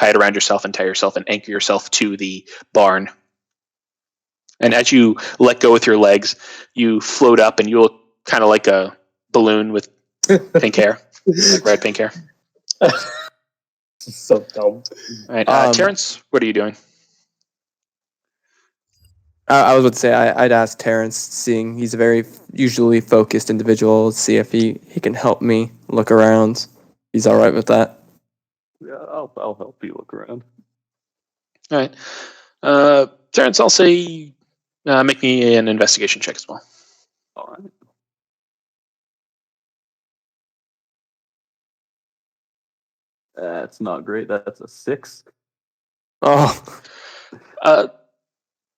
tie it around yourself and tie yourself and anchor yourself to the barn. And as you let go with your legs, you float up and you look kind of like a balloon with pink hair, like red pink hair. So dumb. All right, Terrence, what are you doing? I was about to say I'd ask Terrence, seeing he's a very usually focused individual, see if he can help me look around. He's all right with that. Yeah, I'll help you look around. All right, Terrence, I'll say make me an investigation check as well. All right. That's not great. That's a 6. Oh,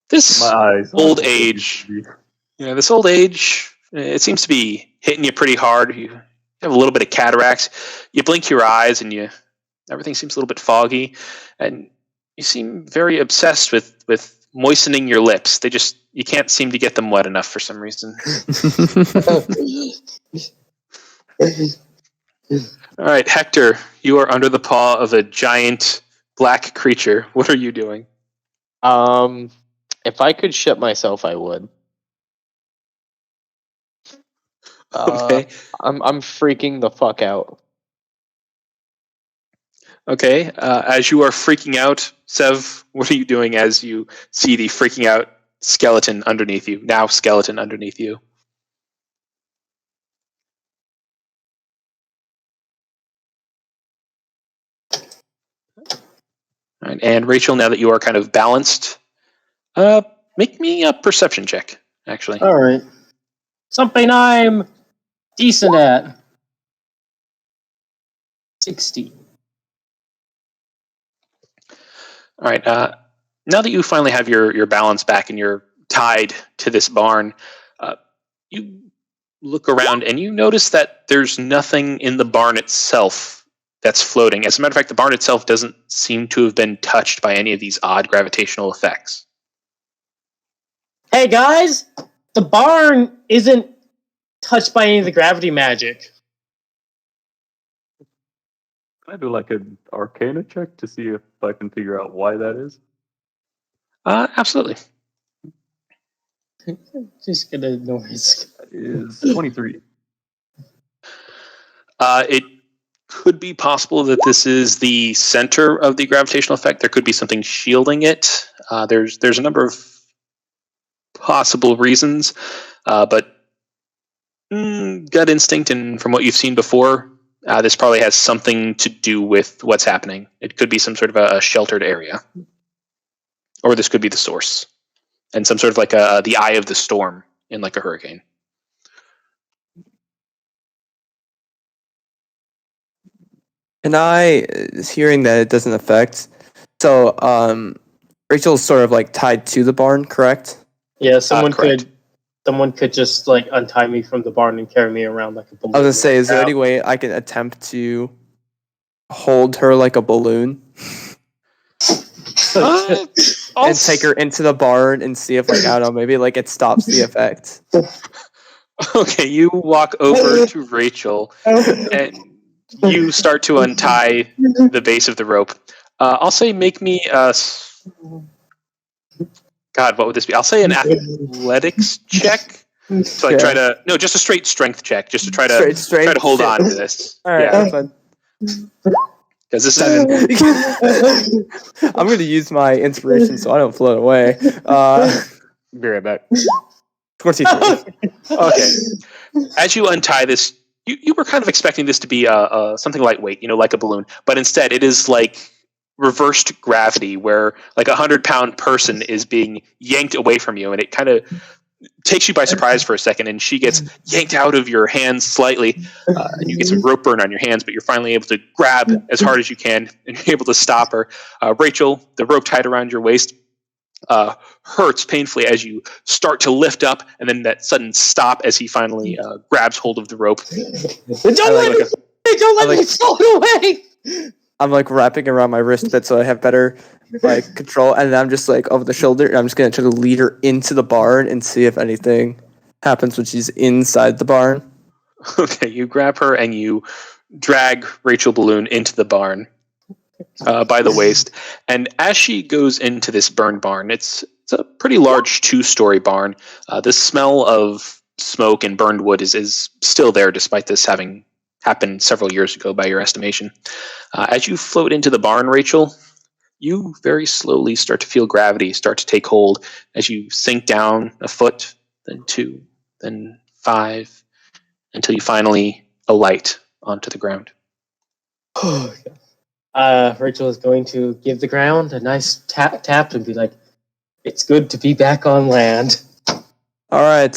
This old age, it seems to be hitting you pretty hard. You have a little bit of cataracts. You blink your eyes and everything seems a little bit foggy, and you seem very obsessed with moistening your lips. You can't seem to get them wet enough for some reason. All right, Hector, you are under the paw of a giant black creature. What are you doing? If I could shit myself, I would. Okay. I'm freaking the fuck out. Okay. As you are freaking out, Sev, what are you doing as you see the freaking out skeleton underneath you? Now skeleton underneath you. All right, and Rachel, now that you are kind of balanced, make me a perception check, actually. All right. Something I'm decent at. 60. All right. Now that you finally have your balance back and you're tied to this barn, you look around and you notice that there's nothing in the barn itself that's floating. As a matter of fact, the barn itself doesn't seem to have been touched by any of these odd gravitational effects. Hey guys, the barn isn't touched by any of the gravity magic. Can I do like an Arcana check to see if I can figure out why that is? Absolutely. Just get a noise. That is 23. It could be possible that this is the center of the gravitational effect. There could be something shielding it. There's a number of possible reasons, but gut instinct and from what you've seen before, this probably has something to do with what's happening. It could be some sort of a sheltered area, or this could be the source, and some sort of like the eye of the storm in like a hurricane. and I, hearing that it doesn't affect, so Rachel's sort of like tied to the barn, correct? Yeah, someone correct. could just like untie me from the barn and carry me around like a balloon. I was gonna say, is there any way I can attempt to hold her like a balloon and take her into the barn and see if, like, I don't know, maybe like it stops the effect? Okay, you walk over to Rachel and you start to untie the base of the rope. I'll say make me God, what would this be? I'll say an athletics check. So like just a straight strength check, just to try to try to hold on to this. All right, that's fine. Because this is I'm gonna use my inspiration so I don't float away. Be right back. 23. okay. As you untie this, you were kind of expecting this to be something lightweight, like a balloon, but instead it is like reversed gravity, where like 100-pound person is being yanked away from you, and it kind of takes you by surprise for a second, and she gets yanked out of your hands slightly, and you get some rope burn on your hands, but you're finally able to grab as hard as you can, and you're able to stop her. Rachel, the rope tied around your waist hurts painfully as you start to lift up, and then that sudden stop as he finally grabs hold of the rope. Don't let me float away! I'm like wrapping around my wrist bit so I have better like control, and then I'm just like over the shoulder, and I'm just gonna try to lead her into the barn and see if anything happens when she's inside the barn. Okay, you grab her and you drag Rachel Balloon into the barn. by the waist. And as she goes into this burn barn, it's a pretty large 2-story barn. The smell of smoke and burned wood is still there, despite this having happened several years ago by your estimation. As you float into the barn, Rachel, you very slowly start to feel gravity start to take hold as you sink down a foot, then 2, then 5, until you finally alight onto the ground. Rachel is going to give the ground a nice tap and be like, "It's good to be back on land." All right,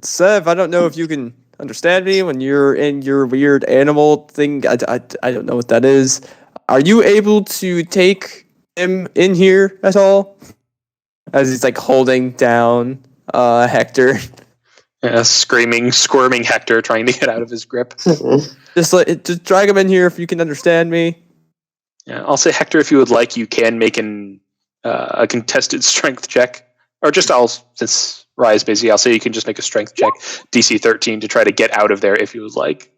Sev, I don't know if you can understand me when you're in your weird animal thing. I don't know what that is. Are you able to take him in here at all? As he's like holding down Hector. Screaming, squirming Hector trying to get out of his grip. Just drag him in here if you can understand me. Yeah, I'll say, Hector, if you would like, you can make a contested strength check. Or just since Rye's busy, I'll say you can just make a strength check, DC 13, to try to get out of there if you would like.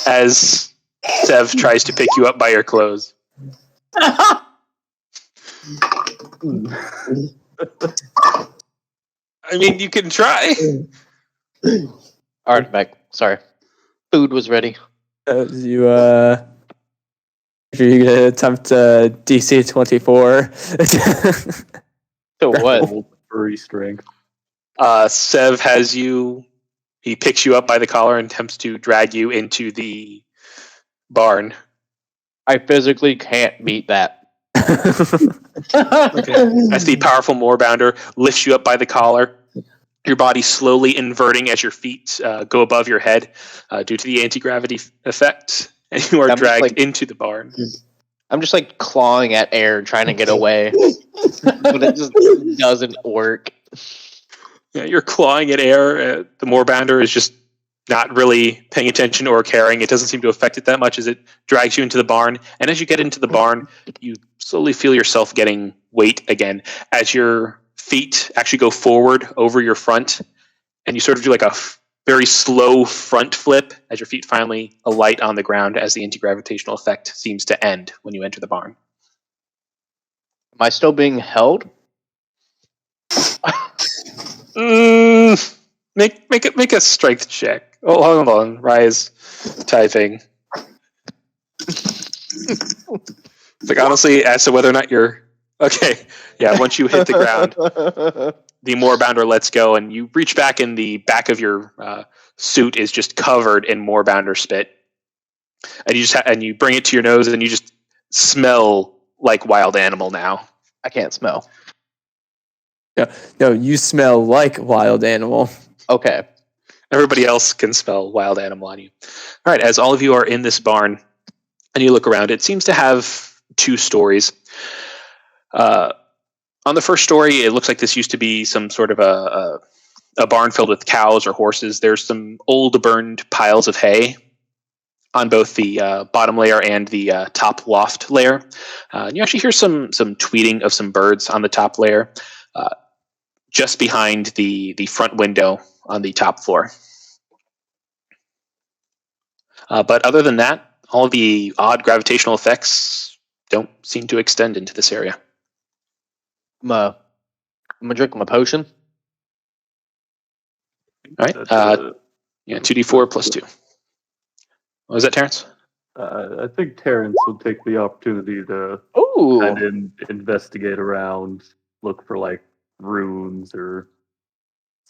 As Sev tries to pick you up by your clothes. I mean, you can try. Alright, back. Sorry. Food was ready. You attempt DC 24. So what? Old furry strength. Sev has you. He picks you up by the collar and attempts to drag you into the barn. I physically can't beat that. As the powerful moorbounder lifts you up by the collar, your body slowly inverting as your feet go above your head due to the anti-gravity effect, and you are dragged into the barn. I'm just like clawing at air trying to get away, but it just doesn't work. Yeah, you're clawing at air. The moorbounder is just not really paying attention or caring. It doesn't seem to affect it that much as it drags you into the barn. And as you get into the barn, you slowly feel yourself getting weight again as your feet actually go forward over your front. And you sort of do like a very slow front flip as your feet finally alight on the ground as the anti-gravitational effect seems to end when you enter the barn. Am I still being held? Make a strength check. Oh, hold on. Rise typing. It's like, honestly, as to whether or not you're okay. Yeah, once you hit the ground, the moorbounder lets go, and you reach back, and the back of your suit is just covered in moorbounder spit. And you bring it to your nose, and you just smell like wild animal now. I can't smell. No, you smell like wild animal. Okay. Everybody else can smell wild animal on you. All right, as all of you are in this barn and you look around, it seems to have 2 stories. On the first story, it looks like this used to be some sort of a barn filled with cows or horses. There's some old burned piles of hay on both the bottom layer and the top loft layer. And you actually hear some tweeting of some birds on the top layer. Just behind the front window on the top floor. But other than that, all the odd gravitational effects don't seem to extend into this area. I'm gonna drink my potion. All right. 2d4 plus 2. What was that, Terrence? I think Terrence would take the opportunity to Ooh. and investigate around, look for like runes or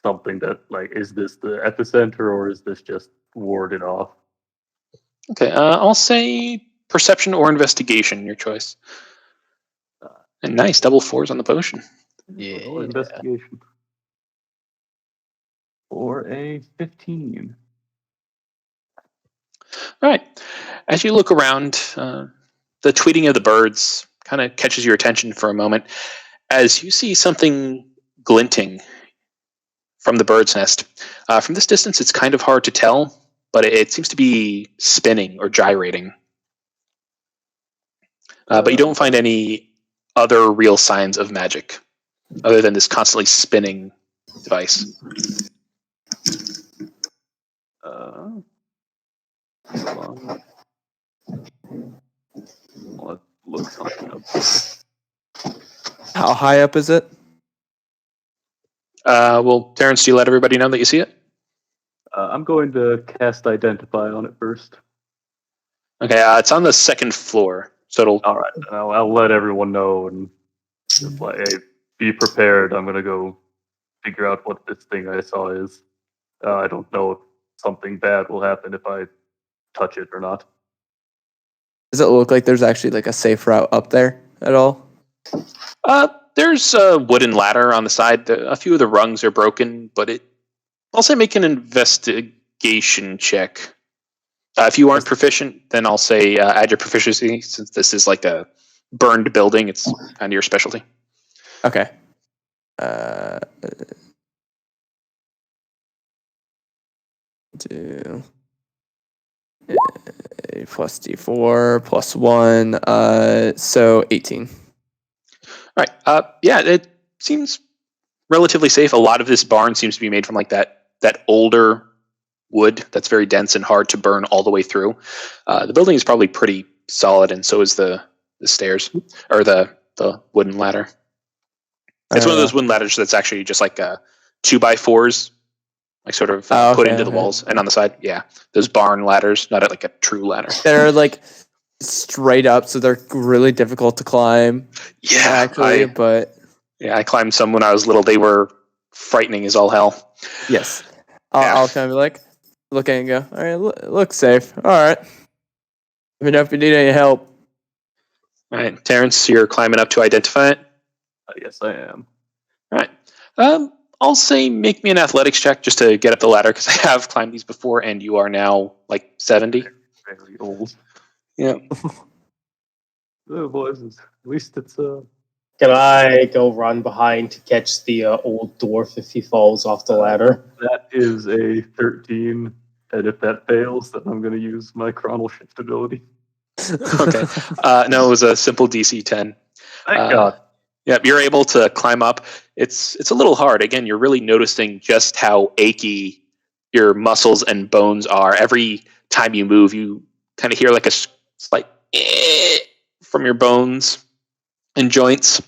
something that like, is this the epicenter or is this just warded off? Okay, I'll say perception or investigation, your choice. And nice, double 4s on the potion. Yeah. Well, investigation. Or a 15. All right. As you look around, the tweeting of the birds kind of catches your attention for a moment as you see something glinting from the bird's nest. From this distance, it's kind of hard to tell, but it seems to be spinning or gyrating. But you don't find any other real signs of magic other than this constantly spinning device. Hold on. Let's look something up. How high up is it? Well, Terrence, do you let everybody know that you see it? I'm going to cast Identify on it first. Okay, it's on the second floor, so it'll. All right, I'll let everyone know and just like, hey, be prepared. I'm gonna go figure out what this thing I saw is. I don't know if something bad will happen if I touch it or not. Does it look like there's actually like a safe route up there at all? There's a wooden ladder on the side. A few of the rungs are broken, but I'll say make an investigation check. If you aren't proficient, then I'll say add your proficiency, since this is like a burned building. It's kind of your specialty. Okay. Do A plus D4 plus 1, so 18. All right. Yeah, it seems relatively safe. A lot of this barn seems to be made from like that older wood that's very dense and hard to burn all the way through. The building is probably pretty solid, and so is the stairs or the wooden ladder. It's one of those wooden ladders that's actually just like 2x4s, like sort of put into the walls and on the side. Yeah, those barn ladders, not like a true ladder. They're like straight up, so they're really difficult to climb. Yeah, actually, but I climbed some when I was little. They were frightening as all hell. yes, I'll kind of be like look at it and go, all right, look safe. All right. Let me know if you need any help. All right, Terrence, you're climbing up to identify it. Yes, I am. All right. I'll say make me an athletics check just to get up the ladder, because I have climbed these before, and you are now like 70. Very old. Yeah. Oh, boys, at least it's Can I go run behind to catch the old dwarf if he falls off the ladder? that is a 13, and if that fails, then I'm going to use my chronal shift ability. Okay. No, it was a simple DC 10. Thank God. Yeah, you're able to climb up. It's a little hard. Again, you're really noticing just how achy your muscles and bones are. Every time you move, you kind of hear like a slight from your bones and joints.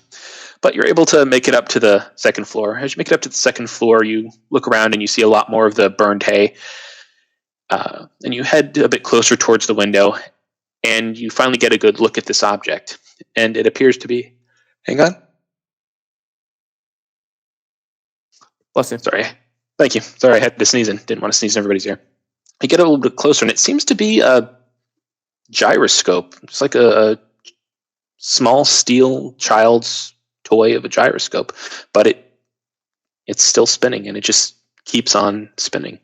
But you're able to make it up to the second floor. As you make it up to the second floor, you look around and you see a lot more of the burned hay. And you head a bit closer towards the window, and you finally get a good look at this object. And it appears to be... Hang on. Bless you. Sorry. Thank you. Sorry, I had to sneeze in. Didn't want to sneeze in everybody's ear. You get a little bit closer, and it seems to be a gyroscope. It's like a small steel child's toy of a gyroscope, but it's still spinning, and it just keeps on spinning.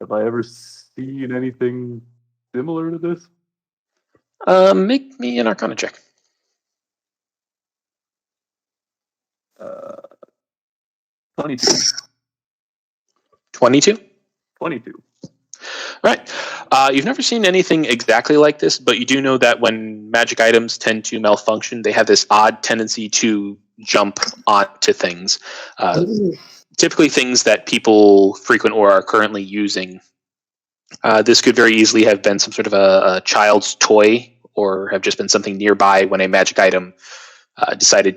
Have I ever seen anything similar to this? Make me an Arcana check. 22. 22? 22. Right. You've never seen anything exactly like this, but you do know that when magic items tend to malfunction, they have this odd tendency to jump onto things. Typically things that people frequent or are currently using. This could very easily have been some sort of a child's toy, or have just been something nearby when a magic item finally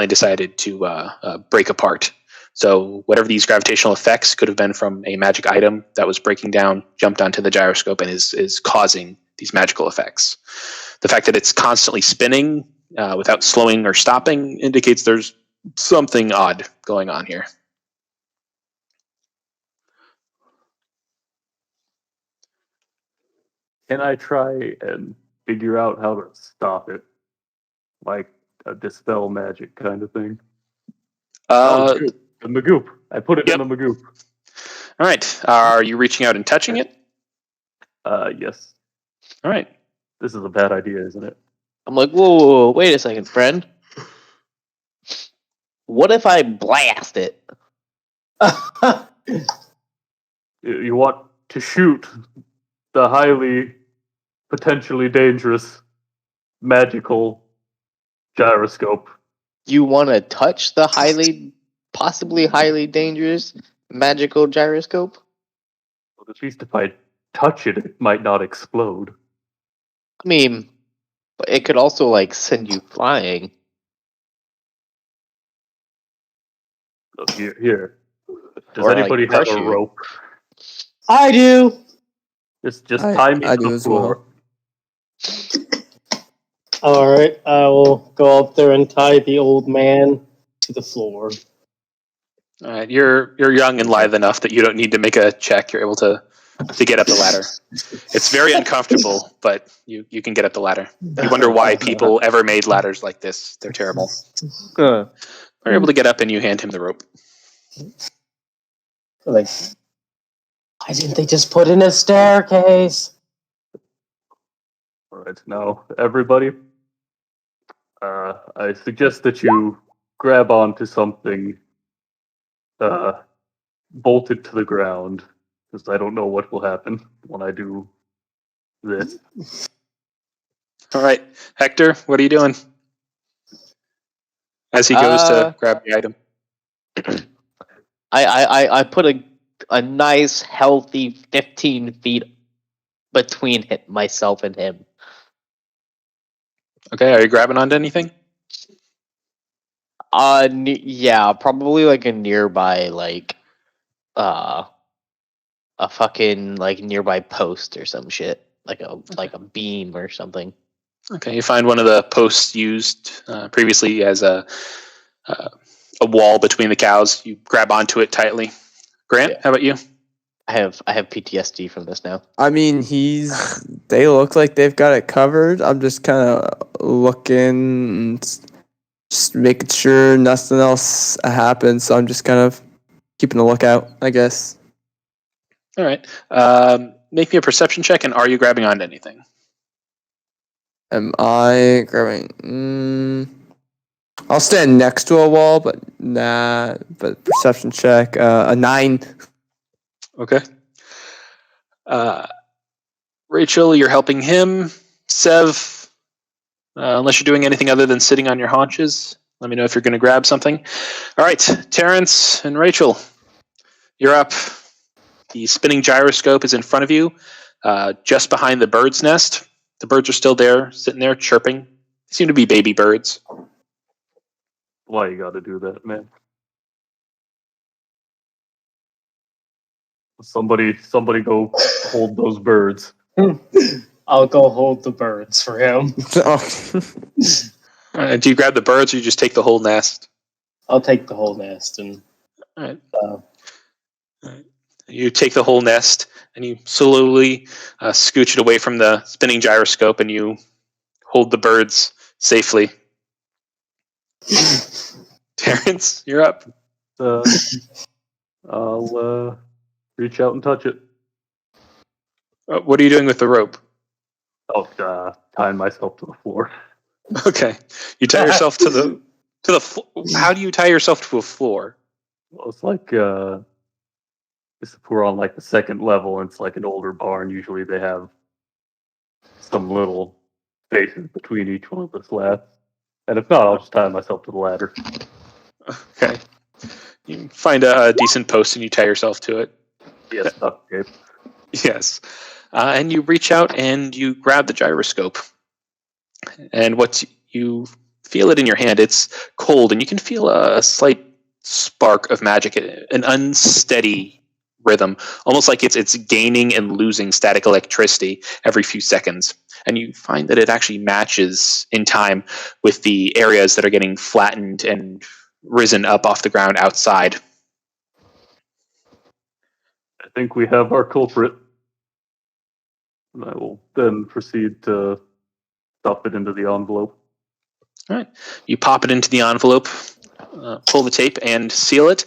decided to break apart. So whatever these gravitational effects could have been from a magic item that was breaking down, jumped onto the gyroscope, and is causing these magical effects. The fact that it's constantly spinning without slowing or stopping indicates there's something odd going on here. Can I try and figure out how to stop it? Like a dispel magic kind of thing? The Magoop. I put it in the Magoop. All right. Are you reaching out and touching it? Yes. All right. This is a bad idea, isn't it? I'm like, whoa, wait a second, friend. What if I blast it? You want to shoot the highly, potentially dangerous, magical gyroscope You want to touch the possibly highly dangerous magical gyroscope? But at least if I touch it, it might not explode. I mean, but it could also like send you flying. So here. Does Or, like, anybody have crush a you. rope? I do. Just tie me I to do the as floor. All right, I will go up there and tie the old man to the floor. All right, you're young and lithe enough that you don't need to make a check. You're able to get up the ladder. It's very uncomfortable, but you can get up the ladder. You wonder why people ever made ladders like this. They're terrible. Huh. You're able to get up and you hand him the rope. Like, why didn't they just put in a staircase? All right, now everybody, I suggest that you grab onto something bolted to the ground, because I don't know what will happen when I do this. All right, Hector, what are you doing? As he goes to grab the item. I put a nice healthy 15 feet between myself and him. Okay, are you grabbing onto anything? Yeah, probably like a nearby a fucking like nearby post or some shit, like a beam or something. Okay, you find one of the posts used previously as a wall between the cows. You grab onto it tightly. Grant, how about you? I have PTSD from this now. I mean, they look like they've got it covered. I'm just kind of looking and just making sure nothing else happens. So I'm just kind of keeping a lookout, I guess. All right. Make me a perception check, and are you grabbing onto anything? Am I grabbing? I'll stand next to a wall, but nah. But perception check, a 9. Okay. Rachel, you're helping him. Sev, unless you're doing anything other than sitting on your haunches, let me know if you're going to grab something. All right, Terrence and Rachel, you're up. The spinning gyroscope is in front of you, just behind the bird's nest. The birds are still there, sitting there chirping. They seem to be baby birds. Why you gotta do that, man? Somebody go hold those birds. I'll go hold the birds for him. Do you grab the birds, or you just take the whole nest? I'll take the whole nest and. All right. All right. You take the whole nest and you slowly scooch it away from the spinning gyroscope, and you hold the birds safely. Terrence, you're up. I'll reach out and touch it. What are you doing with the rope? Oh, tying myself to the floor. Okay, you tie yourself to the floor. How do you tie yourself to a floor? Well, it's like if we're on like the second level, and it's like an older barn. Usually they have some little spaces between each one of the slats. And if not, I'll just tie myself to the ladder. Okay, you find a decent post and you tie yourself to it. Yes, okay. Yes, and you reach out and you grab the gyroscope. And what you feel it in your hand, it's cold, and you can feel a slight spark of magic, an unsteady rhythm, almost like it's gaining and losing static electricity every few seconds. And you find that it actually matches in time with the areas that are getting flattened and risen up off the ground outside. I think we have our culprit. And I will then proceed to stuff it into the envelope. All right. You pop it into the envelope, pull the tape, and seal it.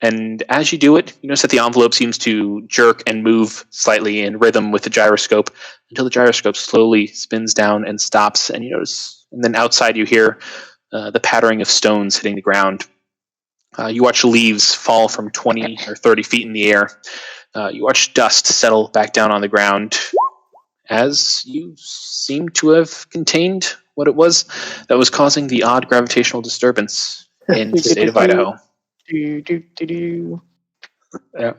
And as you do it, you notice that the envelope seems to jerk and move slightly in rhythm with the gyroscope until the gyroscope slowly spins down and stops. And you notice, and then outside you hear the pattering of stones hitting the ground. You watch leaves fall from 20 or 30 feet in the air. You watch dust settle back down on the ground as you seem to have contained what it was that was causing the odd gravitational disturbance in the state of Idaho. Yeah.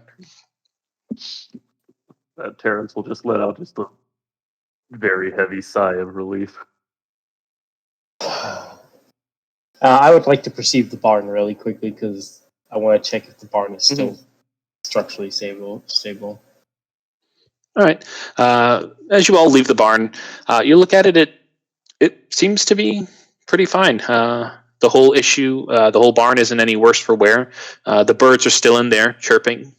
Terrence will just let out just a very heavy sigh of relief. I would like to perceive the barn really quickly because I want to check if the barn is still structurally stable. All right. As you all leave the barn, you look at it. It seems to be pretty fine. The whole issue, the whole barn isn't any worse for wear. The birds are still in there chirping.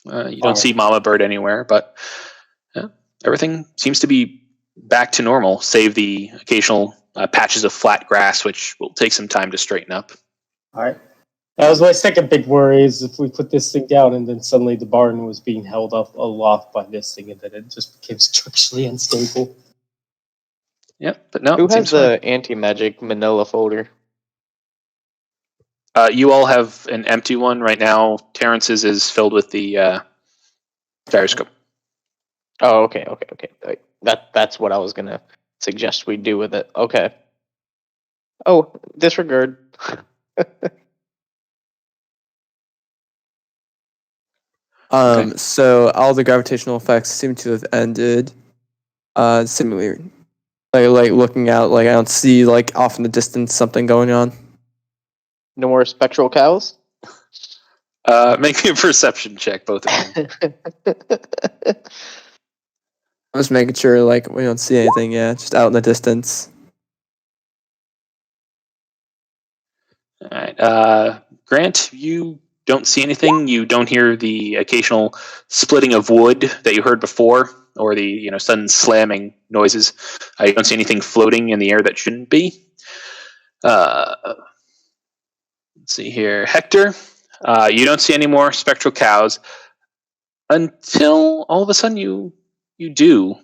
You don't see Mama Bird anywhere, but everything seems to be back to normal, save the occasional patches of flat grass, which will take some time to straighten up. All right. That was my second big worry, is if we put this thing down and then suddenly the barn was being held up aloft by this thing and then it just became structurally unstable. Yeah, but no. Who has the anti-magic manila folder? You all have an empty one right now. Terrence's is filled with the gyroscope. Oh, okay. That's what I was gonna suggest we do with it. Okay. Oh, disregard. Okay. So all the gravitational effects seem to have ended. Similarly, like looking out, like I don't see like off in the distance something going on. No more spectral cows? Make me a perception check, both of you. I'm just making sure like we don't see anything yet, just out in the distance. All right. Grant, you don't see anything. You don't hear the occasional splitting of wood that you heard before, or the sudden slamming noises. You don't see anything floating in the air that shouldn't be. Let's see here, Hector. You don't see any more spectral cows until all of a sudden you do.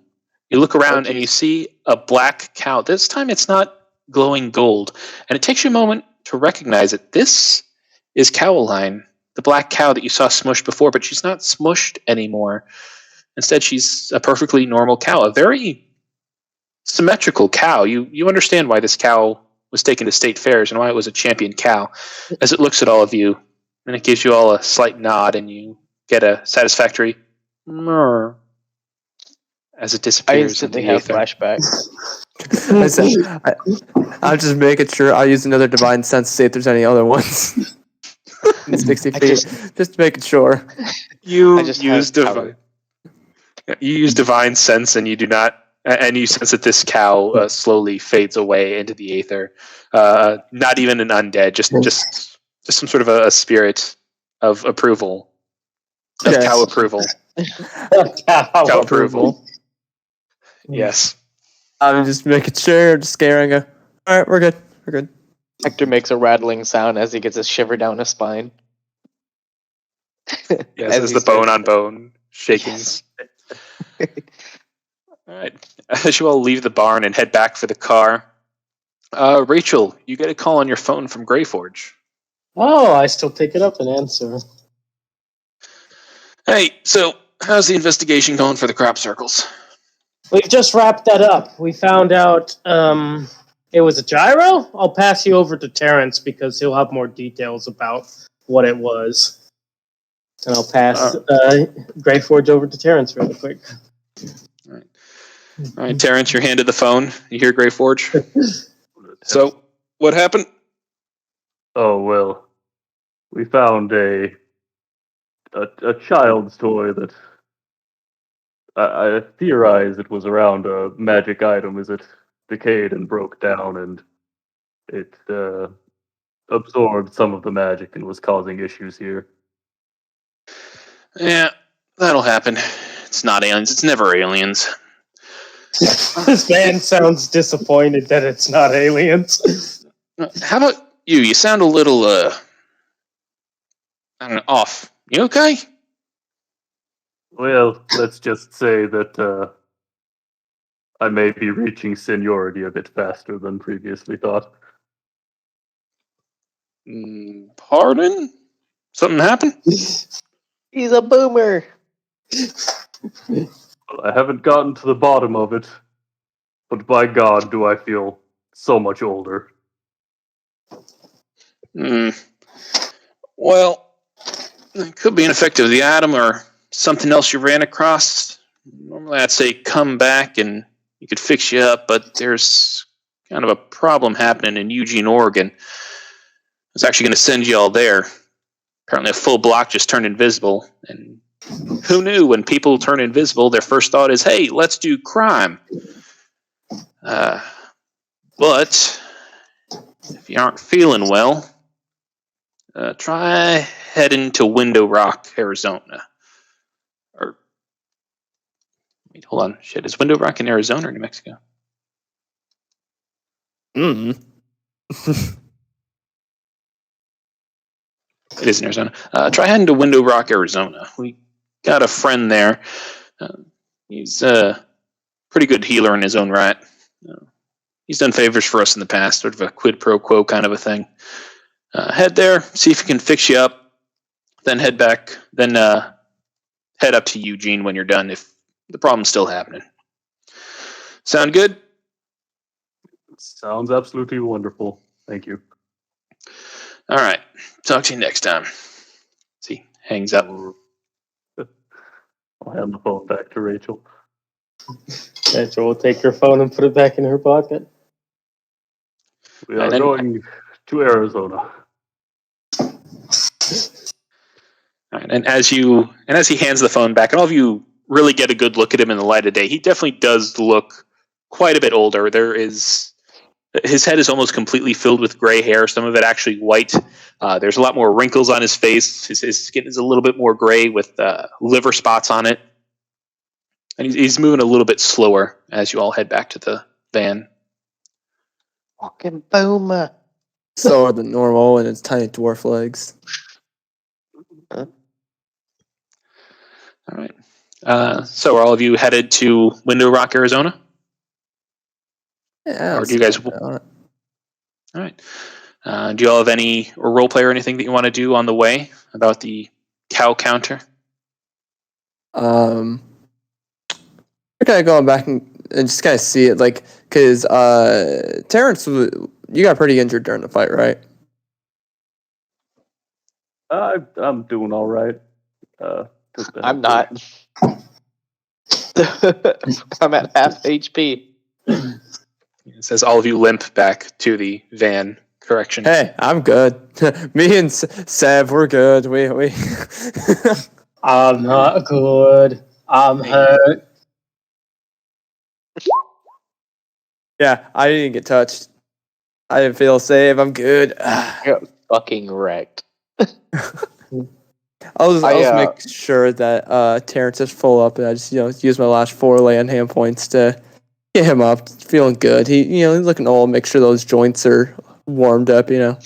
You look around and you see a black cow. This time it's not glowing gold, and it takes you a moment to recognize it. This is Cowaline, the black cow that you saw smushed before, but she's not smushed anymore. Instead, she's a perfectly normal cow, a very symmetrical cow. You understand why this cow was taken to state fairs and why it was a champion cow, as it looks at all of you, and it gives you all a slight nod, and you get a satisfactory murr as it I disappears instantly into the have ether. flashbacks. I'm just making sure. I'll use another divine sense to see if there's any other ones. In 60 I feet, just making sure. You I just use have divine. You use divine sense, and you do not. And you sense that this cow slowly fades away into the aether. Not even an undead, just some sort of a spirit of approval, of Yes. cow approval. Cow approval. Yes. I'm just making sure, just scaring her. All right, we're good. We're good. Hector makes a rattling sound as he gets a shiver down his spine. Yes, as he the bone starts- on bone shaking. Yes. All right. As you all leave the barn and head back for the car, Rachel, you get a call on your phone from Greyforge. Oh, I still pick it up and answer. Hey, so how's the investigation going for the crop circles? We've just wrapped that up. We found out it was a gyro. I'll pass you over to Terrence because he'll have more details about what it was. And I'll pass Greyforge over to Terrence really quick. All right, Terrence, you're handed the phone. You hear Greyforge? So, what happened? Oh well, we found a child's toy that I theorize it was around a magic item as it decayed and broke down, and it absorbed some of the magic and was causing issues here. Yeah, that'll happen. It's not aliens. It's never aliens. This man sounds disappointed that it's not aliens. How about you? You sound a little, I don't know, off. You okay? Well, let's just say that I may be reaching seniority a bit faster than previously thought. Pardon? Something happened? He's a boomer. I haven't gotten to the bottom of it, but by God, do I feel so much older. Well, it could be an effect of the atom or something else you ran across. Normally I'd say come back and you could fix you up, but there's kind of a problem happening in Eugene, Oregon. I was actually going to send you all there. Apparently a full block just turned invisible, and who knew when people turn invisible, their first thought is, hey, let's do crime. But if you aren't feeling well, try heading to Window Rock, Arizona. Or, wait, hold on. Shit, is Window Rock in Arizona or New Mexico? Mm. It is in Arizona. Try heading to Window Rock, Arizona. We got a friend there. He's a pretty good healer in his own right. He's done favors for us in the past, sort of a quid pro quo kind of a thing. Head there, see if he can fix you up, then head back, then head up to Eugene when you're done if the problem's still happening. Sound good? Sounds absolutely wonderful. Thank you. All right. Talk to you next time. See, hangs up. I'll hand the phone back to Rachel. Rachel will take her phone and put it back in her pocket. We are going to Arizona. All right, and as he hands the phone back, and all of you really get a good look at him in the light of day, he definitely does look quite a bit older. His head is almost completely filled with gray hair, some of it actually white. There's a lot more wrinkles on his face. His skin is a little bit more gray with liver spots on it. And he's moving a little bit slower as you all head back to the van. Walking boomer. Slower than normal and its tiny dwarf legs. All right. So are all of you headed to Window Rock, Arizona? Yeah. Or do you guys... All right. Do you all have any role play or anything that you want to do on the way about the cow counter? We're kind of going back and just kind of see it, like, because Terrence, you got pretty injured during the fight, right? I'm doing all right. I'm not. I'm at half HP. It says all of you limp back to the van. Correction. Hey, I'm good. Me and Sev, we're good. We. I'm not good. I'm hurt. Yeah, I didn't get touched. I didn't feel safe. I'm good. Fucking wrecked. I'll just make sure that Terrence is full up, and I just use my last 4 land hand points to get him up, feeling good. He's looking old. Make sure those joints are warmed up. I'm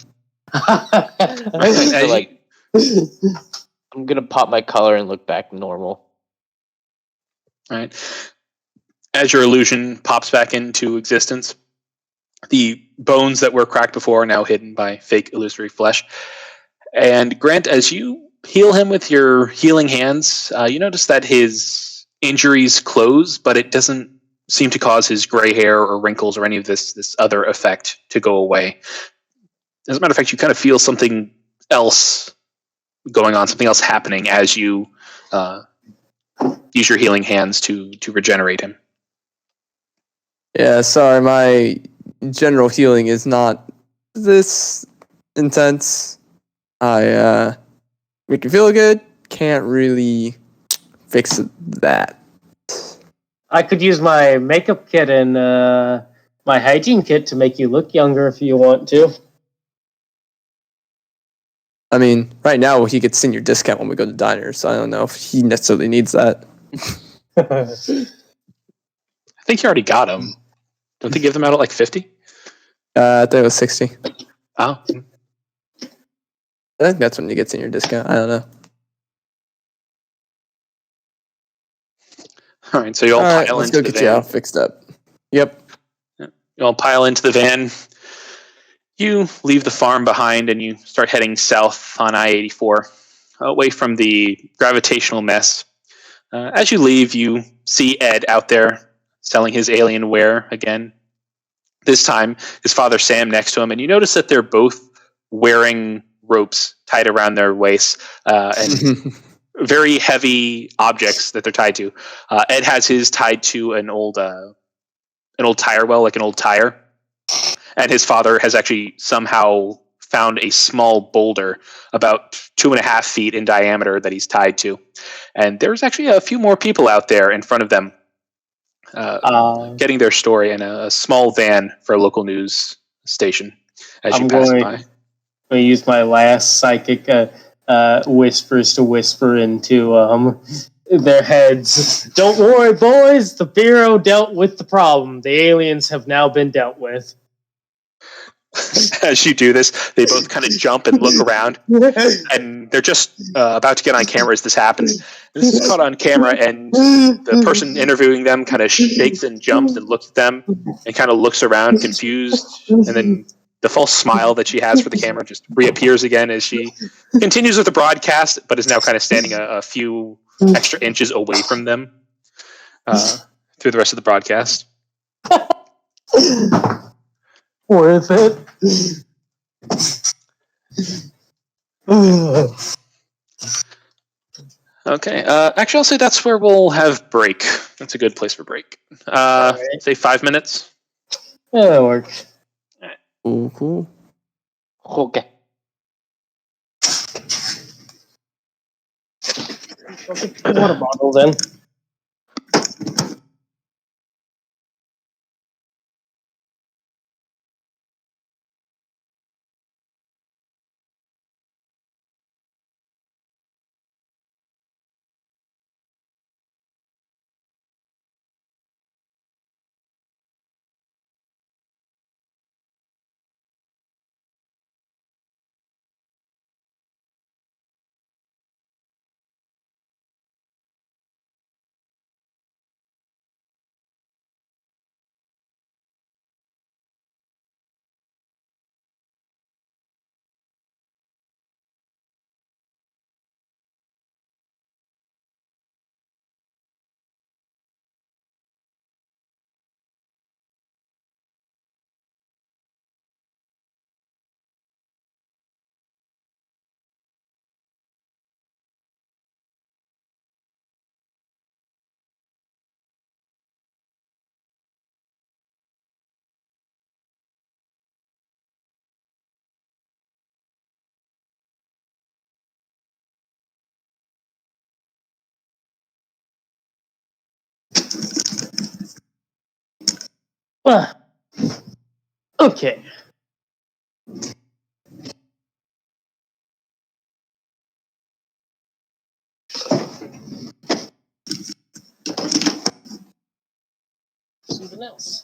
gonna pop my collar and look back normal. All right. As your illusion pops back into existence, the bones that were cracked before are now hidden by fake illusory flesh. And Grant, as you heal him with your healing hands, you notice that his injuries close, but it doesn't seem to cause his gray hair or wrinkles or any of this other effect to go away. As a matter of fact, you kind of feel something else going on, something else happening as you use your healing hands to regenerate him. Yeah, sorry, my general healing is not this intense. I make you feel good, can't really fix that. I could use my makeup kit and my hygiene kit to make you look younger if you want to. I mean, right now he gets senior discount when we go to diners, so I don't know if he necessarily needs that. I think you already got them. Don't they give them out at like 50? I think it was 60. Oh. I think that's when you get senior discount. I don't know. All right, so you all pile let's into go the get you van. all fixed up. Yep. You all pile into the van. You leave the farm behind and you start heading south on I-84, away from the gravitational mess. As you leave, you see Ed out there selling his Alienware again. This time, his father Sam next to him, and you notice that they're both wearing ropes tied around their waists and very heavy objects that they're tied to. Ed has his tied to an old tire well, like an old tire, and his father has actually somehow found a small boulder about 2.5 feet in diameter that he's tied to. And there's actually a few more people out there in front of them getting their story in a small van for a local news station as you pass by. I'm going to use my last psychic whispers to whisper into their heads. Don't worry, boys. The Bureau dealt with the problem. The aliens have now been dealt with. As you do this, they both kind of jump and look around, and they're just about to get on camera as this happens. This is caught on camera, and the person interviewing them kind of shakes and jumps and looks at them and kind of looks around confused, and then the false smile that she has for the camera just reappears again as she continues with the broadcast, but is now kind of standing a few extra inches away from them through the rest of the broadcast. Worth it. Okay. Actually, I'll say that's where we'll have break. That's a good place for break. Right. Say 5 minutes. Yeah, that works. Cool. Okay. Water bottle then. Okay. Something else.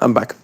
I'm back.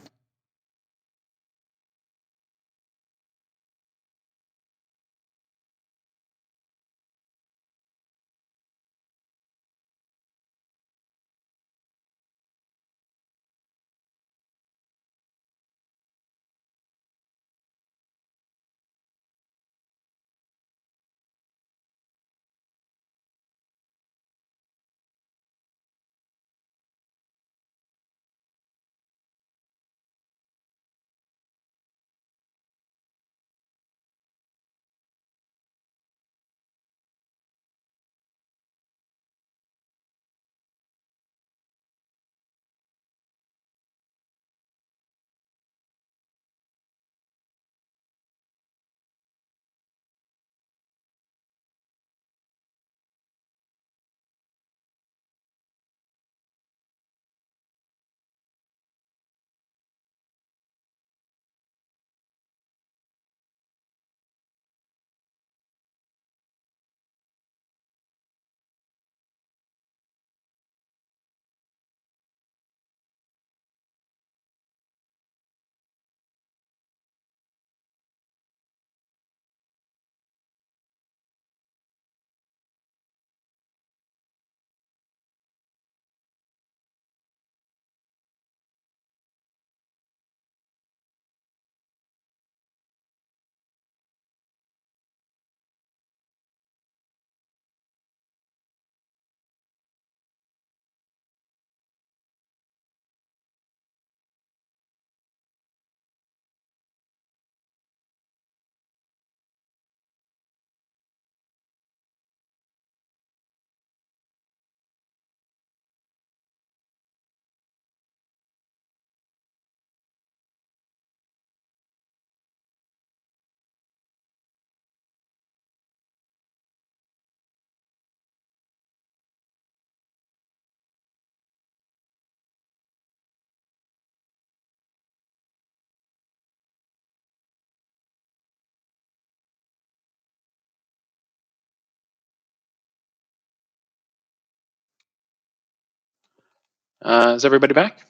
Is everybody back?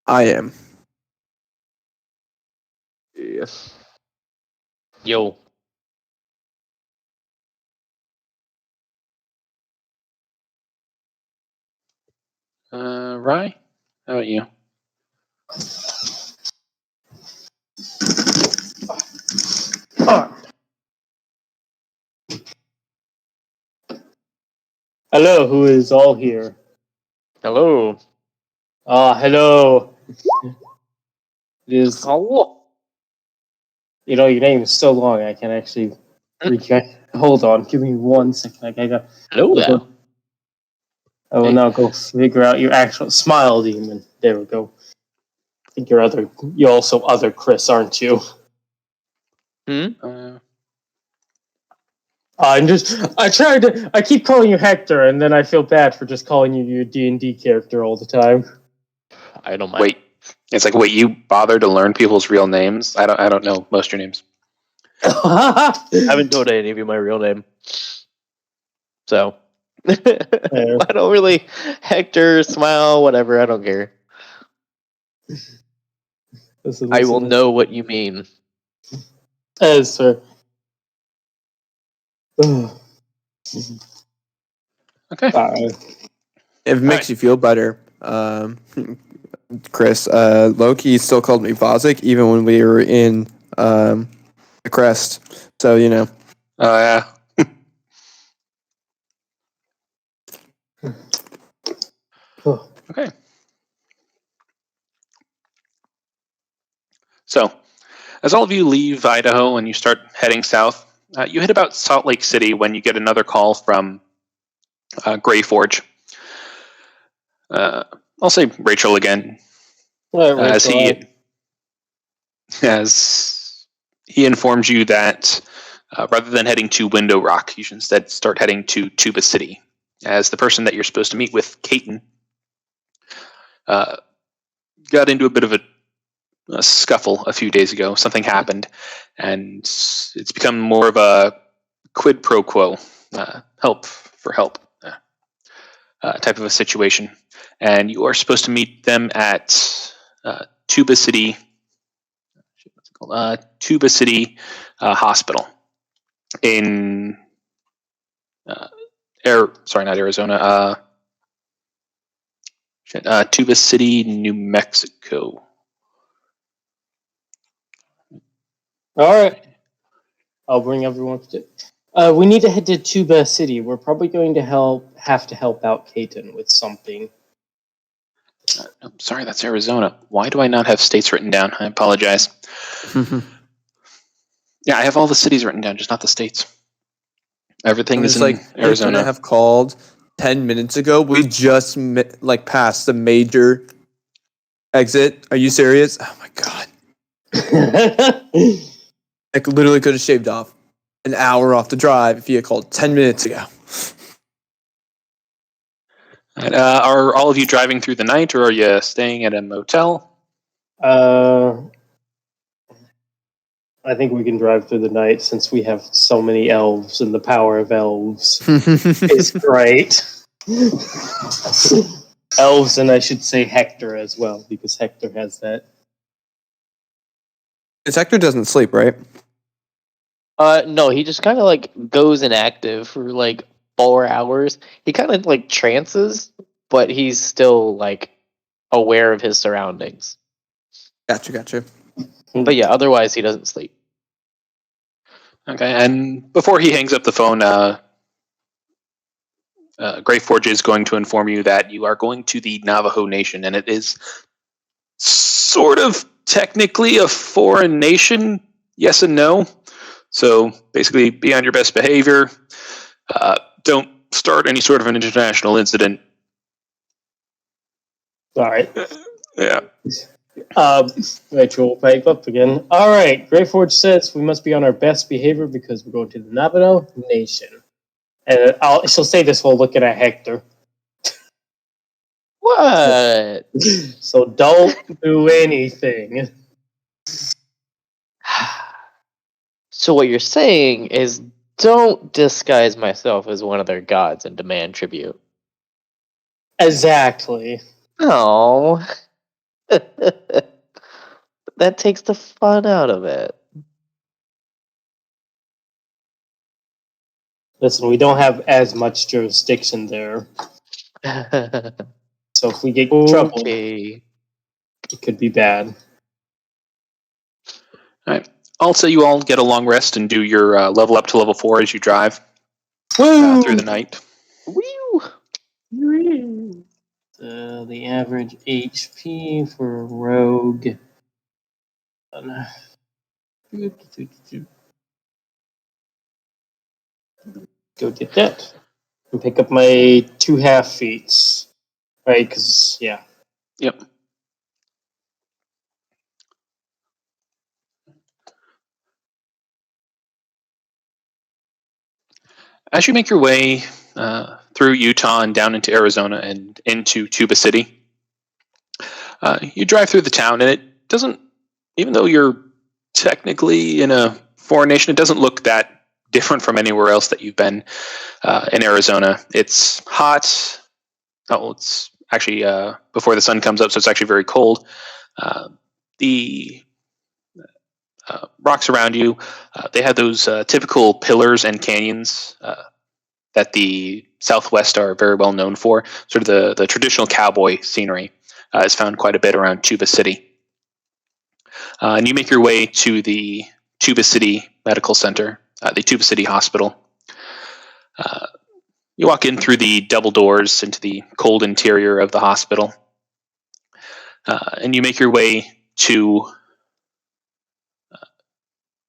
I am. Yes. Yo. Rye, how about you? Hello, who is all here? Hello. Hello. It is. Hello. You know, your name is so long. I can actually. Hold on, give me 1 second. I got. Hello there. I will Hey. now go figure out your actual smile demon. There we go. I think you're also other Chris, aren't you? I keep calling you Hector, and then I feel bad for just calling you your D&D character all the time. I don't mind. Wait, it's like, wait, you bother to learn people's real names? I don't know most of your names. I haven't told any of you my real name. So. I don't really. Hector, smile, whatever. I don't care. I will know what you mean. As sir. Okay. If it makes you feel better, Chris, Loki still called me Vozic even when we were in the Crest. So, you know. Oh, yeah. Okay. So, as all of you leave Idaho and you start heading south, you hit about Salt Lake City when you get another call from Gray Forge. I'll say Rachel again, as he informs you that rather than heading to Window Rock, you should instead start heading to Tuba City, as the person that you're supposed to meet with, Caton, got into a bit of a scuffle a few days ago. Something happened, and it's become more of a quid pro quo, help for help. type of a situation, and you are supposed to meet them at Tuba City. What's it called? Tuba City Hospital in not Arizona. Tuba City, New Mexico. All right. I'll bring everyone to. We need to head to Tuba City. We're probably going to have to help out Kaiten with something. I'm sorry, that's Arizona. Why do I not have states written down? I apologize. Yeah, I have all the cities written down, just not the states. Everything is in Arizona. I have called 10 minutes ago. We just passed the major exit. Are you serious? Oh my god! I literally could have shaved off an hour off the drive if you had called 10 minutes ago. And, are all of you driving through the night, or are you staying at a motel? I think we can drive through the night since we have so many elves, and the power of elves is great. Elves, and I should say Hector as well, because Hector has that. Because Hector doesn't sleep, right? No, he just kind of like goes inactive for like 4 hours. He kind of like trances, but he's still like aware of his surroundings. Gotcha. But yeah, otherwise he doesn't sleep. Okay, and before he hangs up the phone, Greyforge is going to inform you that you are going to the Navajo Nation, and it is sort of technically a foreign nation, yes and no. So basically, be on your best behavior. Don't start any sort of an international incident. All right. Yeah. Rachel will pipe up again. All right. Greyforge says we must be on our best behavior because we're going to the Navajo Nation. And she'll say this while looking at Hector. What? So don't do anything. So what you're saying is don't disguise myself as one of their gods and demand tribute. Exactly. Oh. That takes the fun out of it. Listen, we don't have as much jurisdiction there. So if we get in trouble, Okay. it could be bad. All right. Also, you all get a long rest and do your level up to level 4 as you drive through the night. Woo! The average HP for Rogue. Go get that. And pick up my 2 half feats. Right, because, yeah. Yep. As you make your way through Utah and down into Arizona and into Tuba City, you drive through the town, and it doesn't, even though you're technically in a foreign nation, it doesn't look that different from anywhere else that you've been in Arizona. It's hot. Oh, it's actually before the sun comes up, so it's actually very cold. The rocks around you, they have those typical pillars and canyons that the Southwest are very well known for. Sort of the traditional cowboy scenery is found quite a bit around Tuba City. And you make your way to the Tuba City Medical Center, the Tuba City Hospital. You walk in through the double doors into the cold interior of the hospital. And you make your way to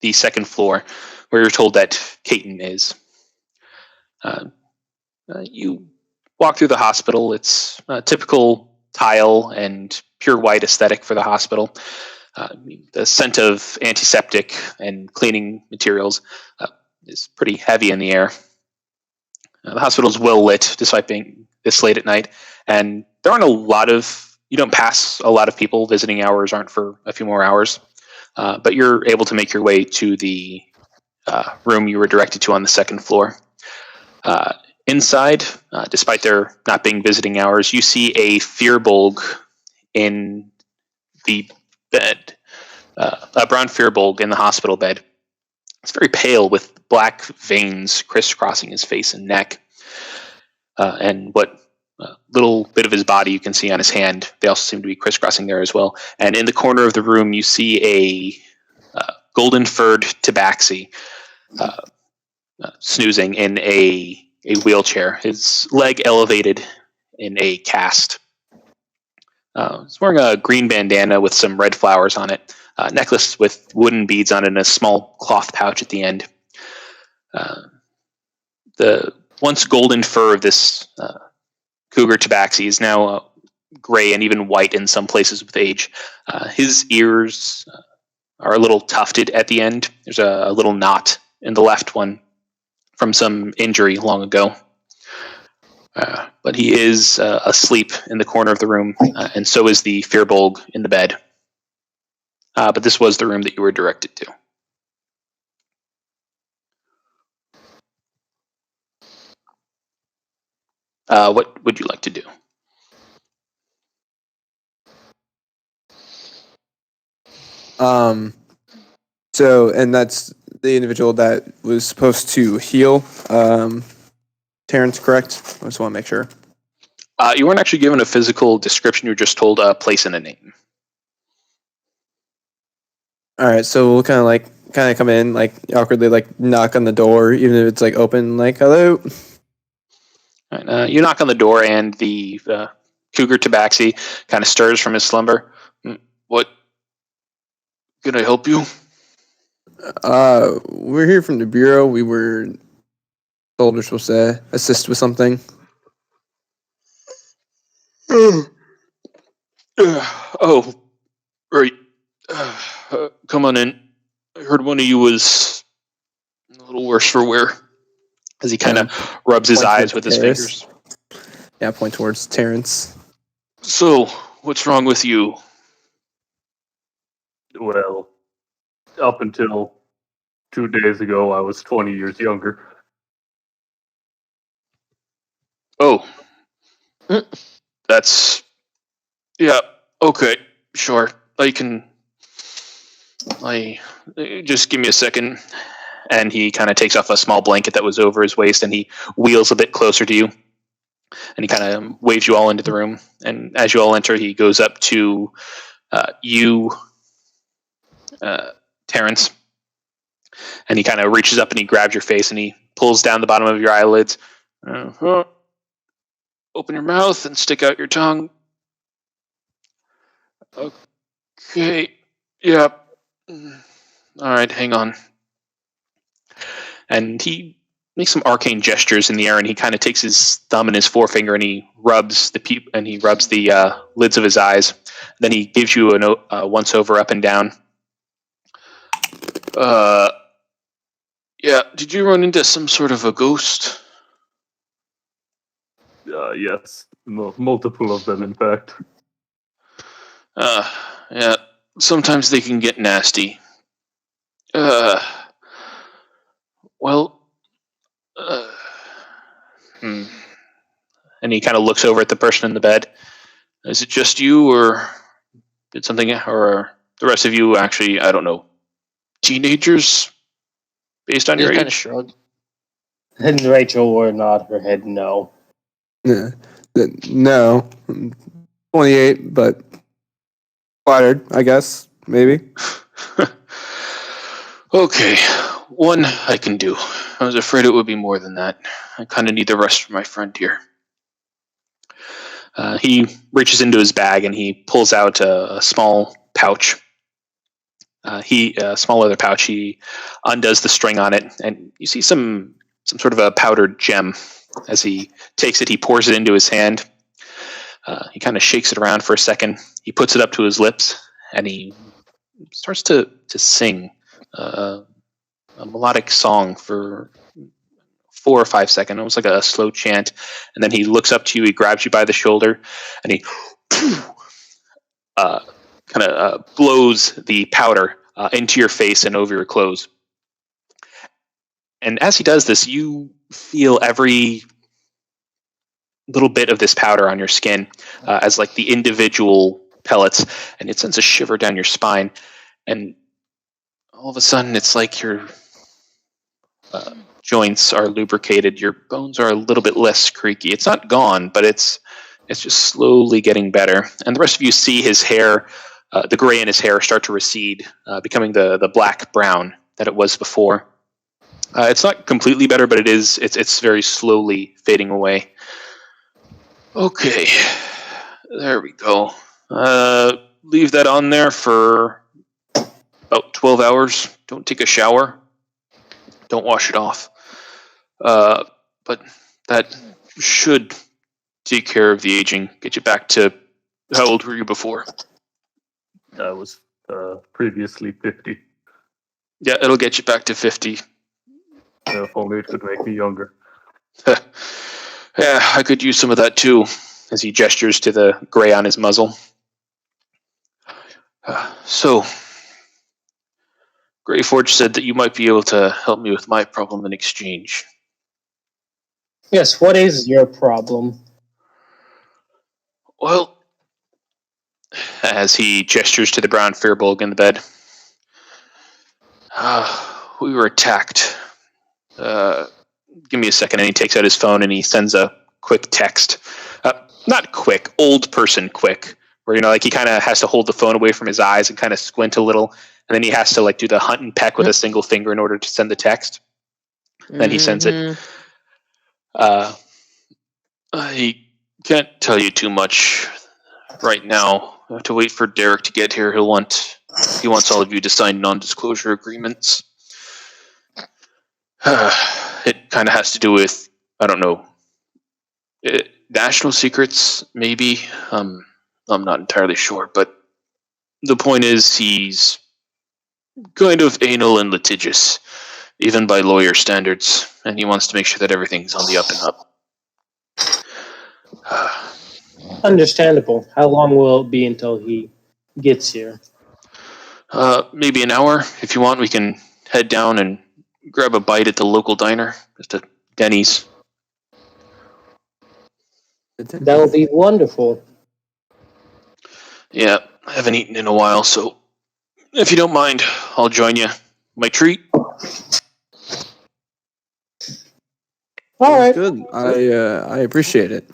the second floor, where you're told that Kaiten is. You walk through the hospital. It's a typical tile and pure white aesthetic for the hospital. The scent of antiseptic and cleaning materials is pretty heavy in the air. The hospital is well lit, despite being this late at night, and there aren't a lot of. You don't pass a lot of people. Visiting hours aren't for a few more hours, but you're able to make your way to the room you were directed to on the second floor. Inside, despite there not being visiting hours, you see a Firbolg in the bed, a brown Firbolg in the hospital bed. It's very pale with black veins crisscrossing his face and neck, and what little bit of his body you can see on his hand. They also seem to be crisscrossing there as well. And in the corner of the room, you see a golden-furred tabaxi snoozing in a wheelchair, his leg elevated in a cast. He's wearing a green bandana with some red flowers on it, a necklace with wooden beads on it, and a small cloth pouch at the end. The once golden fur of this cougar tabaxi is now gray and even white in some places with age. His ears are a little tufted at the end. There's a little knot in the left one from some injury long ago. But he is asleep in the corner of the room, and so is the Firbolg in the bed. But this was the room that you were directed to. What would you like to do? So, and that's the individual that was supposed to heal Terrence, correct? I just want to make sure. You weren't actually given a physical description. You were just told a place and a name. All right, so we'll kind of come in, like awkwardly, like knock on the door, even if it's like open, like hello. All right, you knock on the door, and the cougar tabaxi kind of stirs from his slumber. What can I help you? We're here from the bureau. We were told we're supposed to assist with something. Oh, right. Come on in. I heard one of you was a little worse for wear. As he kind of rubs his eyes with his fingers. Yeah, point towards Terrence. So, what's wrong with you? Well, up until 2 days ago, I was 20 years younger. Oh. That's... Yeah, okay, sure. Just give me a second. And he kind of takes off a small blanket that was over his waist, and he wheels a bit closer to you. And he kind of waves you all into the room. And as you all enter, he goes up to you, Terrence. And he kind of reaches up and he grabs your face and he pulls down the bottom of your eyelids. Open your mouth and stick out your tongue. Okay. Yeah. All right, hang on. And he makes some arcane gestures in the air, and he kind of takes his thumb and his forefinger, and he rubs the lids of his eyes. Then he gives you a once over, up and down. Yeah. Did you run into some sort of a ghost? Yes, multiple of them, in fact. Yeah. Sometimes they can get nasty. And he kind of looks over at the person in the bed. Is it just you, or did something, or the rest of you actually, I don't know, teenagers based on your age? Kind of shrug. And Rachel will nod her head no. Yeah. No. 28, but flattered, I guess, maybe. Okay, one I can do. I was afraid it would be more than that. I kind of need the rest for my friend here. He reaches into his bag and he pulls out a small pouch. A small leather pouch. He undoes the string on it, and you see some sort of a powdered gem. As he takes it, he pours it into his hand. He kind of shakes it around for a second. He puts it up to his lips, and he starts to sing a melodic song for 4 or 5 seconds. It was like a slow chant. And then he looks up to you, he grabs you by the shoulder, and he kind of blows the powder into your face and over your clothes. And as he does this, you feel every little bit of this powder on your skin as like the individual pellets, and it sends a shiver down your spine. And all of a sudden, it's like your joints are lubricated. Your bones are a little bit less creaky. It's not gone, but it's just slowly getting better. And the rest of you see his hair, the gray in his hair, start to recede, becoming the black brown that it was before. It's not completely better, but it's very slowly fading away. Okay, there we go. Leave that on there for about 12 hours. Don't take a shower. Don't wash it off. But that should take care of the aging. Get you back to, how old were you before? I was previously 50. Yeah, it'll get you back to 50. If only it could make me younger. Yeah, I could use some of that too, as he gestures to the gray on his muzzle. So, Greyforge said that you might be able to help me with my problem in exchange. Yes, what is your problem? Well, as he gestures to the brown Firbolg in the bed, we were attacked. Give me a second, and he takes out his phone and he sends a quick text. Not quick, old person quick, where, like, he kind of has to hold the phone away from his eyes and kind of squint a little, and then he has to, like, do the hunt and peck with a single finger in order to send the text. Then he sends it. I can't tell you too much right now. I have to wait for Derek to get here. He wants all of you to sign non-disclosure agreements. It kind of has to do with, I don't know, national secrets, maybe. I'm not entirely sure, but the point is he's kind of anal and litigious, even by lawyer standards, and he wants to make sure that everything's on the up and up. Understandable. How long will it be until he gets here? Maybe an hour. If you want, we can head down and grab a bite at the local diner, just a Denny's. That would be wonderful. Yeah, I haven't eaten in a while, so if you don't mind, I'll join you. My treat? All right. Good. I appreciate it.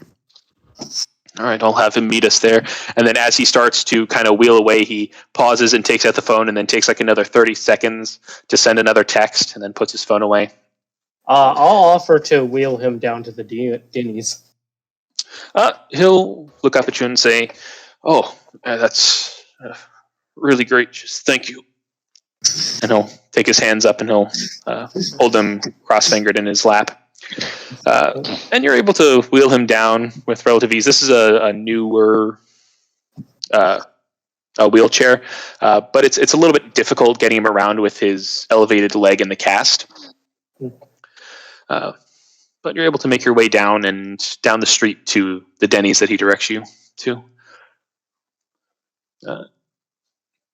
All right, I'll have him meet us there. And then as he starts to kind of wheel away, he pauses and takes out the phone and then takes like another 30 seconds to send another text and then puts his phone away. I'll offer to wheel him down to the Denny's. He'll look up at you and say, "Oh, that's really great. Just thank you." And he'll take his hands up and he'll hold them cross-fingered in his lap. And you're able to wheel him down with relative ease. This is a newer wheelchair, but it's a little bit difficult getting him around with his elevated leg in the cast. But you're able to make your way down and down the street to the Denny's that he directs you to.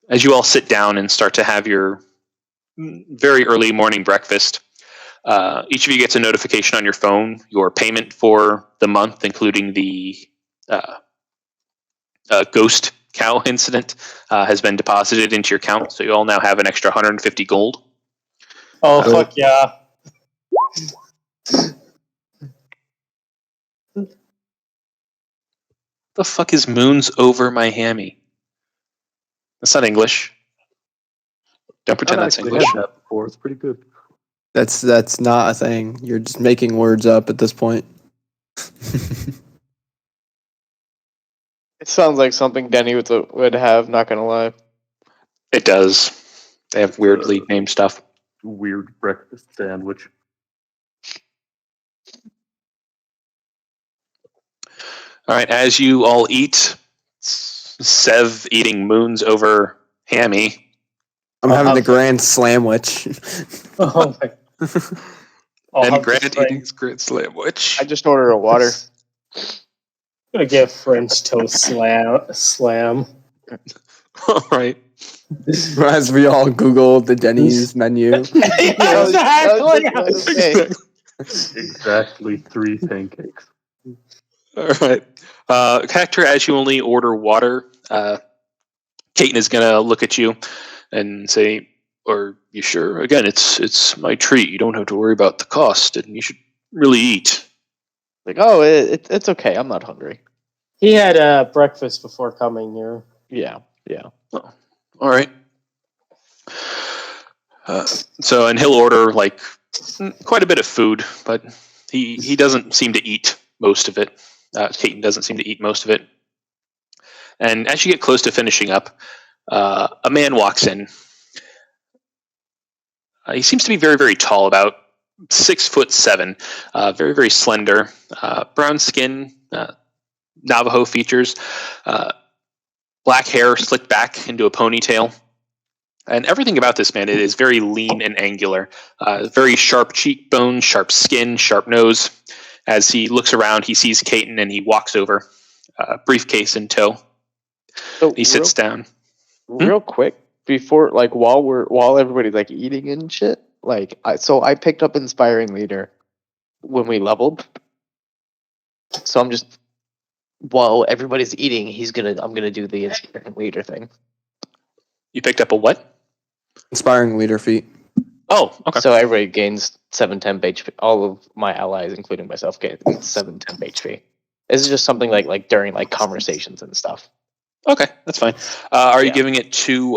As you all sit down and start to have your very early morning breakfast, each of you gets a notification on your phone. Your payment for the month, including the ghost cow incident, has been deposited into your account. So you all now have an extra 150 gold. Oh, fuck yeah. The fuck is moons over my hammy? That's not English. Don't pretend that's I've English. had that before. It's pretty good. That's not a thing. You're just making words up at this point. It sounds like something Denny would have, not gonna lie. It does. They have weirdly named stuff. Weird breakfast sandwich. All right, as you all eat, Sev eating moons over hammy. I'm having the grand slamwich. Oh my. And Grant eating his grand slamwich. I just ordered a water. I'm gonna get French toast slam. All right. As we all Google the Denny's menu. Exactly. Okay. Exactly 3 pancakes. All right. Hector, as you only order water, Caton is going to look at you and say, "Are you sure? Again, it's my treat. You don't have to worry about the cost, and you should really eat." Like, oh, it's okay. I'm not hungry. He had breakfast before coming here. Yeah. Oh, all right. And he'll order like quite a bit of food, but he doesn't seem to eat most of it. Caton doesn't seem to eat most of it. And as you get close to finishing up, a man walks in. He seems to be very, very tall, about 6'7", very, very slender, brown skin, Navajo features, black hair slicked back into a ponytail. And everything about this man is very lean and angular. Very sharp cheekbones, sharp skin, sharp nose. As he looks around, he sees Caton and he walks over, briefcase in tow. So He sits down. real quick before, like, while everybody's like eating and shit. Like, I picked up Inspiring Leader when we leveled. So I'm just, while everybody's eating, I'm gonna do the Inspiring Leader thing. You picked up a what? Inspiring leader feat. Oh, okay. So everybody gains 7 temp HP. All of my allies, including myself, get 7 temp HP. This is just something like during like conversations and stuff. Okay, that's fine. Are you Yeah. giving it to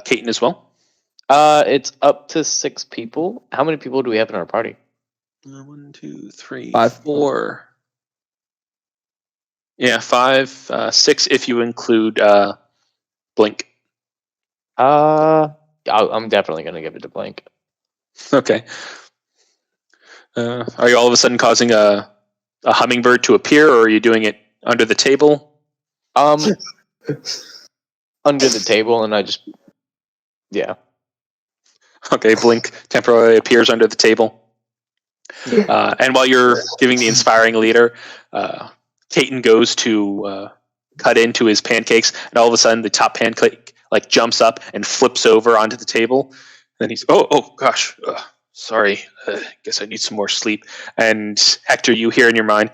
Caton as well? It's up to 6 people. How many people do we have in our party? 1, 2, 3, 5. 4. Yeah, 5, 6 if you include Blink. I'm definitely gonna give it to Blink. Okay. Are you all of a sudden causing a hummingbird to appear, or are you doing it under the table? Under the table, and yeah. Okay, Blink temporarily appears under the table. And while you're giving the Inspiring Leader, Caton goes to cut into his pancakes, and all of a sudden the top pancake like jumps up and flips over onto the table. And then he's, oh gosh, sorry, guess I need some more sleep. And Hector, you hear in your mind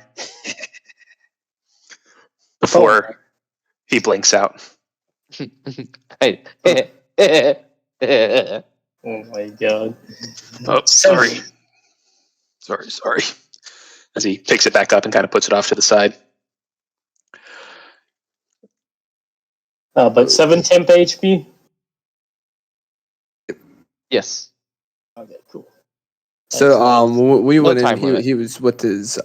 before he blinks out. Hey. Oh my god. Oh, sorry. Sorry. As he picks it back up and kind of puts it off to the side. But 7 temp HP? Yes. Okay, cool. So we No went time in. limit. He was with his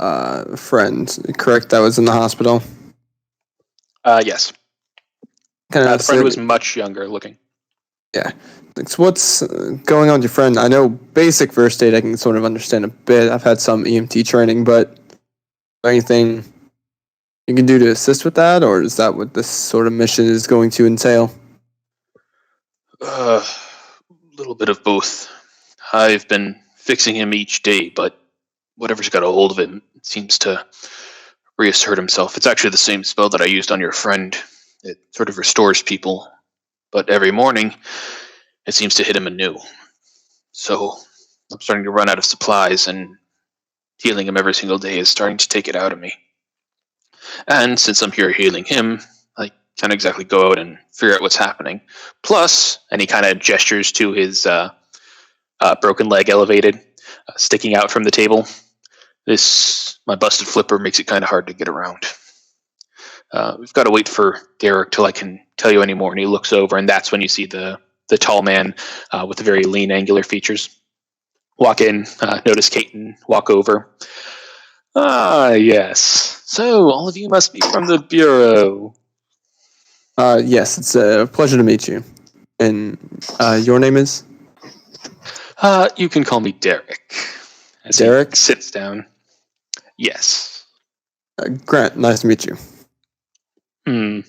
friend, correct? That was in the hospital. Yes. Kind The friend was much younger looking. So what's going on with your friend? I know basic first aid I can sort of understand a bit. I've had some EMT training, but anything you can do to assist with that, or is that what this sort of mission is going to entail? A little bit of both. I've been fixing him each day, but whatever's got a hold of him seems to reassert himself. It's actually the same spell that I used on your friend. It sort of restores people, but every morning it seems to hit him anew. So I'm starting to run out of supplies, and healing him every single day is starting to take it out of me. And since I'm here healing him, I can't exactly go out and figure out what's happening. Plus, and he kind of gestures to his broken leg elevated, sticking out from the table. My busted flipper makes it kind of hard to get around. We've got to wait for Derek till I can tell you any more. And he looks over, and that's when you see the tall man with the very lean, angular features walk in. Notice Caton walk over. Ah, yes. So all of you must be from the Bureau. Yes, it's a pleasure to meet you. And your name is? You can call me Derek. As Derek? He sits down. Yes. Grant, nice to meet you. And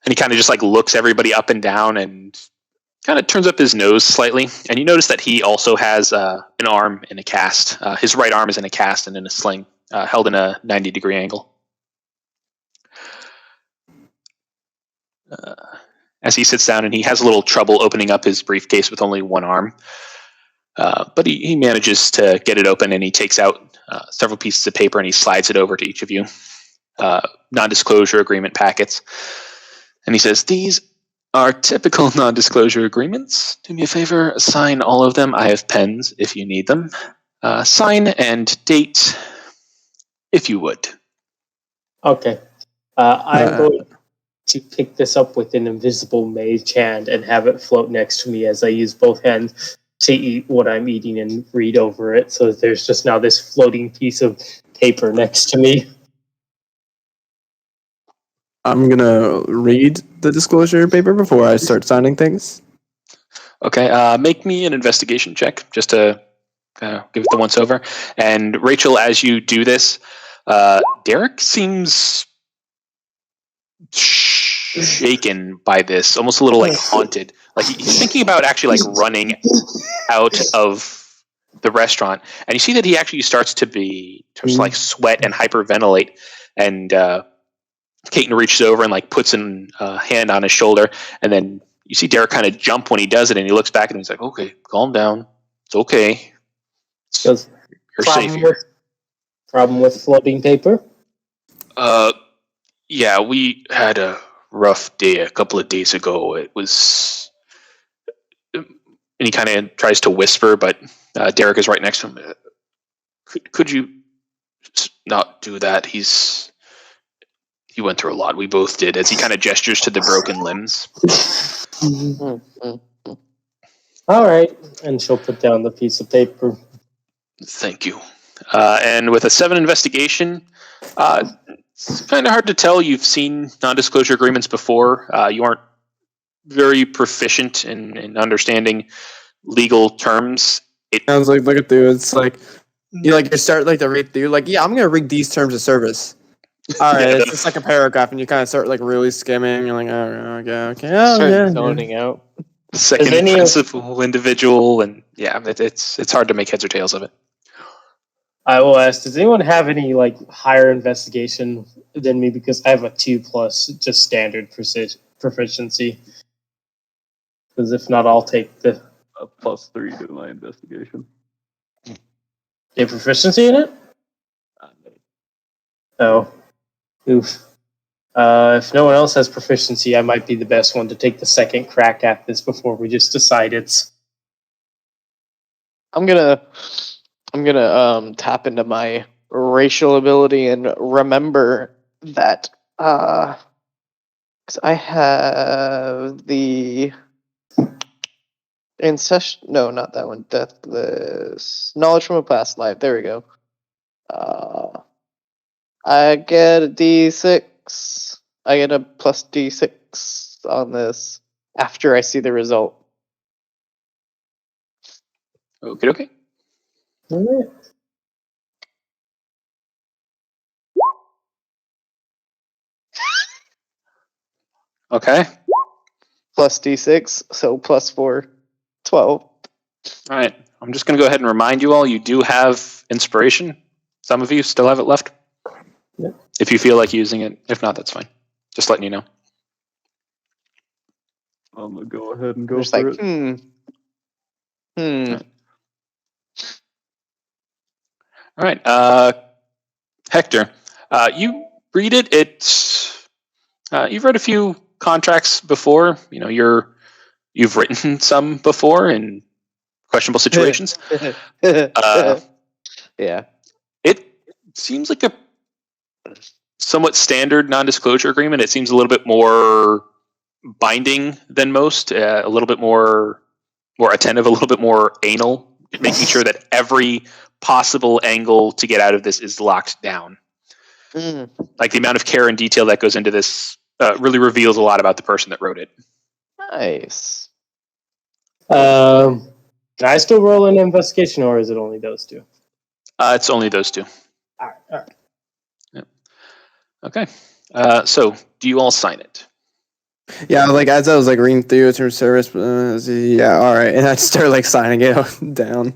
he kind of just like looks everybody up and down and kind of turns up his nose slightly. And you notice that he also has an arm in a cast. His right arm is in a cast and in a sling, held in a 90-degree angle. As he sits down, and he has a little trouble opening up his briefcase with only one arm. But he manages to get it open, and he takes out several pieces of paper and he slides it over to each of you. non-disclosure agreement packets. And he says, "These are typical non-disclosure agreements. Do me a favor, sign all of them. I have pens if you need them. Sign and date if you would." Okay. I'm going to pick this up with an invisible mage hand and have it float next to me as I use both hands to eat what I'm eating and read over it. So there's just now this floating piece of paper next to me. I'm gonna read the disclosure paper before I start signing things. Okay, make me an investigation check just to give it the once over. And Rachel, as you do this, Derek seems shaken by this, almost a little like haunted. Like he's thinking about actually like running out of the restaurant, and you see that he actually starts to like sweat and hyperventilate. And Keaton reaches over and like puts a hand on his shoulder, and then you see Derek kind of jump when he does it, and he looks back and he's like, "Okay, calm down. It's okay. You're safe here." Problem with floating paper? Yeah, we had a rough day a couple of days ago. It was, and he kind of tries to whisper, but Derek is right next to him. Could you not do that? He went through a lot. We both did. As he kind of gestures to the broken limbs. All right, and she'll put down the piece of paper. Thank you. And with a 7 investigation, it's kind of hard to tell. You've seen non-disclosure agreements before. You aren't very proficient in understanding legal terms. It Sounds like look at through. It's like you start like to read through. Like, yeah, I'm gonna read these terms of service. All right, it's just like a paragraph, and you kind of start like really skimming. You're like, oh, okay, Start zoning out. second principal individual, and yeah, it's hard to make heads or tails of it. I will ask, does anyone have any like higher investigation than me? Because I have a 2+ just standard proficiency. Because if not, I'll take the +3 to my investigation. You have proficiency in it? Oh. Oof. If no one else has proficiency, I might be the best one to take the second crack at this before we just decide it's... I'm gonna tap into my racial ability and remember that because I have the no, not that one. Deathless knowledge from a past life. There we go. I get a D6. I get a plus D6 on this after I see the result. Okay. All right. Okay. Plus D6, so plus 4, 12. All right. I'm just going to go ahead and remind you all, you do have inspiration. Some of you still have it left. Yeah. If you feel like using it. If not, that's fine. Just letting you know. I'm going to go ahead and go Just for like, it. All right. Hector, you read it. You've read a few contracts before. You know, you've written some before in questionable situations. Yeah. It seems like a somewhat standard non-disclosure agreement. It seems a little bit more binding than most, a little bit more attentive, a little bit more anal, making sure that every possible angle to get out of this is locked down. Like the amount of care and detail that goes into this really reveals a lot about the person that wrote it. Nice. Can I still roll an investigation, or is it only those two? It's only those two. All right. Yeah. Okay. So, do you all sign it? Yeah, like as I was like reading through terms of service, yeah, all right, and I start like signing it down.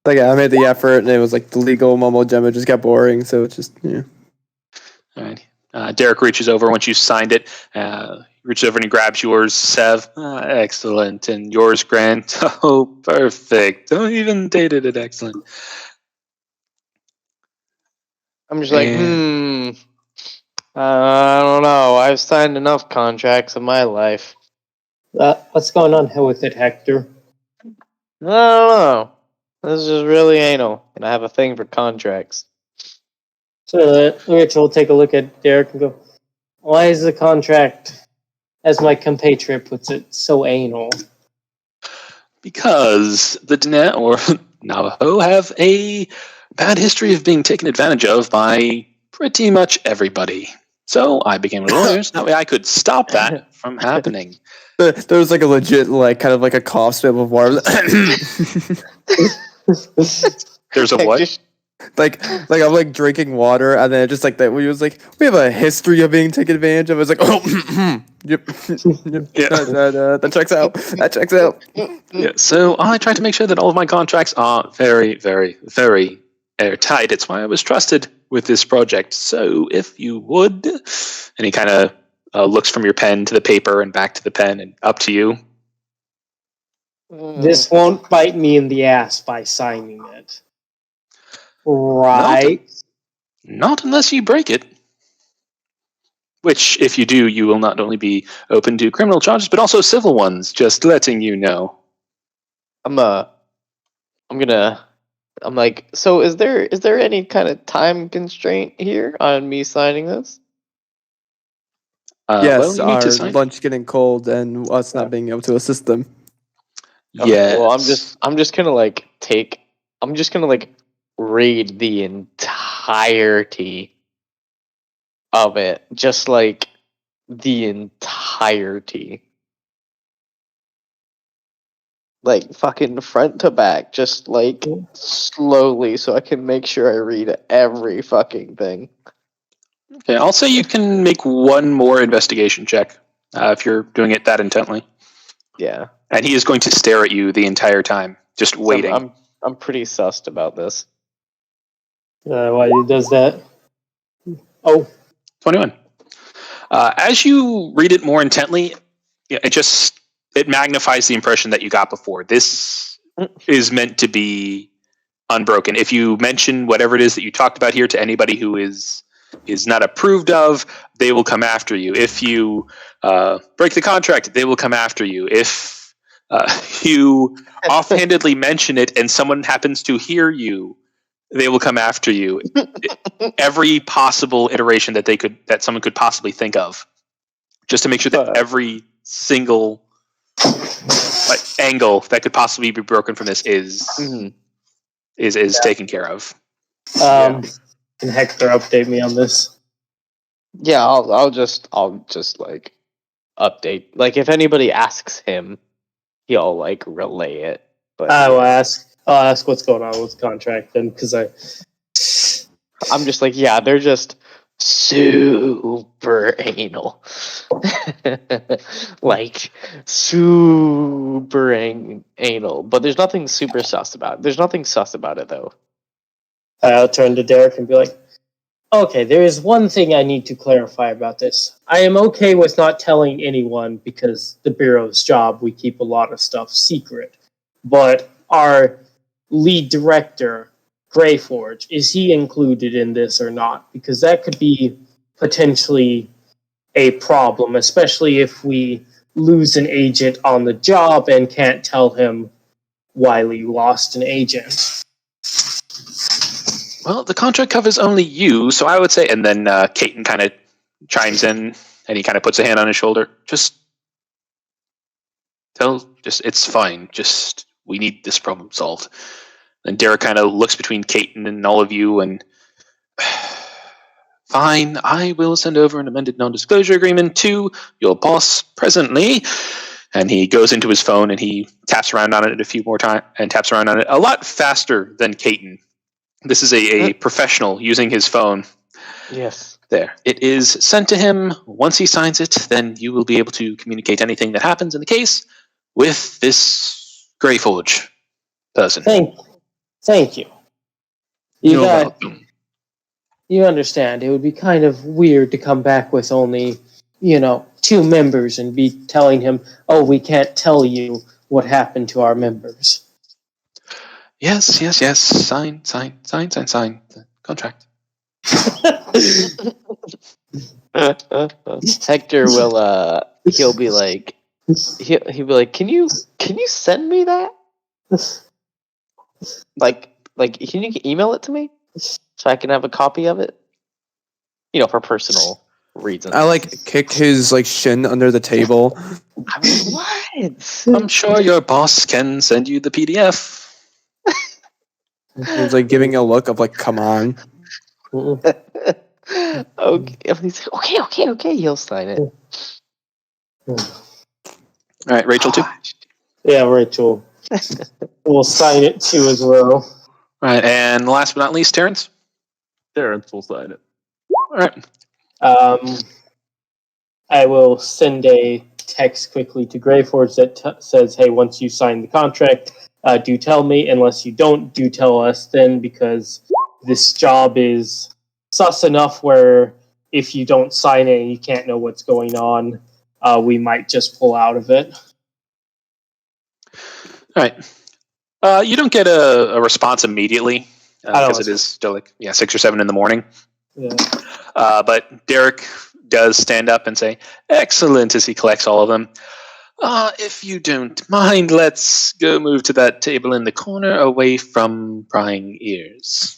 Like I made the effort, and it was like the legal mumbo jumbo just got boring, so it's just yeah. All right. Derek reaches over once you signed it. He reaches over and he grabs yours, Sev. Excellent. And yours, Grant. Oh, perfect. Don't even dated it. Excellent. I'm just like, Yeah. I don't know. I've signed enough contracts in my life. What's going on with it, Hector? I don't know. This is just really anal, and I have a thing for contracts. So Rachel will take a look at Derek and go, "Why is the contract, as my compatriot puts it, so anal?" Because the Navajo have a bad history of being taken advantage of by pretty much everybody. So I became a lawyer, so that way I could stop that from happening. There was like a legit, like, kind of like a cough spit of water. There's a what? like I'm like drinking water, and then it just like that. We was like, we have a history of being taken advantage of. It's like, oh, yep, Yeah. that checks out. That checks out. Yeah, so I try to make sure that all of my contracts are very, very, very airtight. It's why I was trusted with this project. So if you would, and he kind of looks from your pen to the paper and back to the pen and up to you. This won't bite me in the ass by signing it. Right? Not unless you break it. Which, if you do, you will not only be open to criminal charges, but also civil ones. Just letting you know. I'm like, so is there any kind of time constraint here on me signing this? Yes, you need our to sign. lunch getting cold and us not being able to assist them. Yes. Well, I'm just gonna like read the entirety of it, just like the entirety, like fucking front to back, just like slowly, so I can make sure I read every fucking thing. Okay, I'll say you can make one more investigation check if you're doing it that intently. Yeah, And he is going to stare at you the entire time, just waiting. I'm pretty sussed about this. Why he does that? Oh, 21. As you read it more intently, it magnifies the impression that you got before. This is meant to be unbroken. If you mention whatever it is that you talked about here to anybody who is not approved of, they will come after you. If you break the contract, they will come after you. If you offhandedly mention it and someone happens to hear you, they will come after you. Every possible iteration that someone could possibly think of, just to make sure that every single angle that could possibly be broken from this is taken care of. can Hector update me on this? Yeah, I'll just like update. Like if anybody asks him, he'll like relay it. But I'll ask what's going on with the contract then, because I'm just like, yeah, they're just super anal. Like super anal. But there's nothing super sus about it. There's nothing sus about it though. I'll turn to Derek and be like, okay, there is one thing I need to clarify about this. I am okay with not telling anyone because the Bureau's job, we keep a lot of stuff secret. But our lead director, Greyforge, is he included in this or not? Because that could be potentially a problem, especially if we lose an agent on the job and can't tell him Wiley lost an agent. Well, the contract covers only you, so I would say, and then Caton kind of chimes in, and he kind of puts a hand on his shoulder. It's fine. Just, we need this problem solved. And Derek kind of looks between Caton and all of you, and fine, I will send over an amended non-disclosure agreement to your boss presently. And he goes into his phone and he taps around on it a few more times, and taps around on it a lot faster than Caton. This is a professional using his phone. Yes. There. It is sent to him. Once he signs it, then you will be able to communicate anything that happens in the case with this Greyforge person. Thank you. You're welcome. You understand, it would be kind of weird to come back with only, 2 members and be telling him, oh, we can't tell you what happened to our members. Yes. Sign the contract. Hector will he'll be like can you send me that? Like can you email it to me so I can have a copy of it? You know, for personal reasons. I like kick his like shin under the table. I mean, what? I'm sure your boss can send you the PDF. He's like giving a look of like, come on. Okay, he's like, okay, he'll sign it. All right, Rachel too. Yeah, Rachel. We'll sign it too as well. All right, and last but not least, Terrence. Terrence will sign it. All right. I will send a text quickly to Greyforge that says, "Hey, once you sign the contract, do tell me. Unless you don't, do tell us then, because this job is sus enough where if you don't sign it and you can't know what's going on, we might just pull out of it." All right. You don't get a response immediately because it is still like 6 or 7 in the morning. Yeah. But Derek does stand up and say, "Excellent," as he collects all of them. If you don't mind, let's go move to that table in the corner away from prying ears.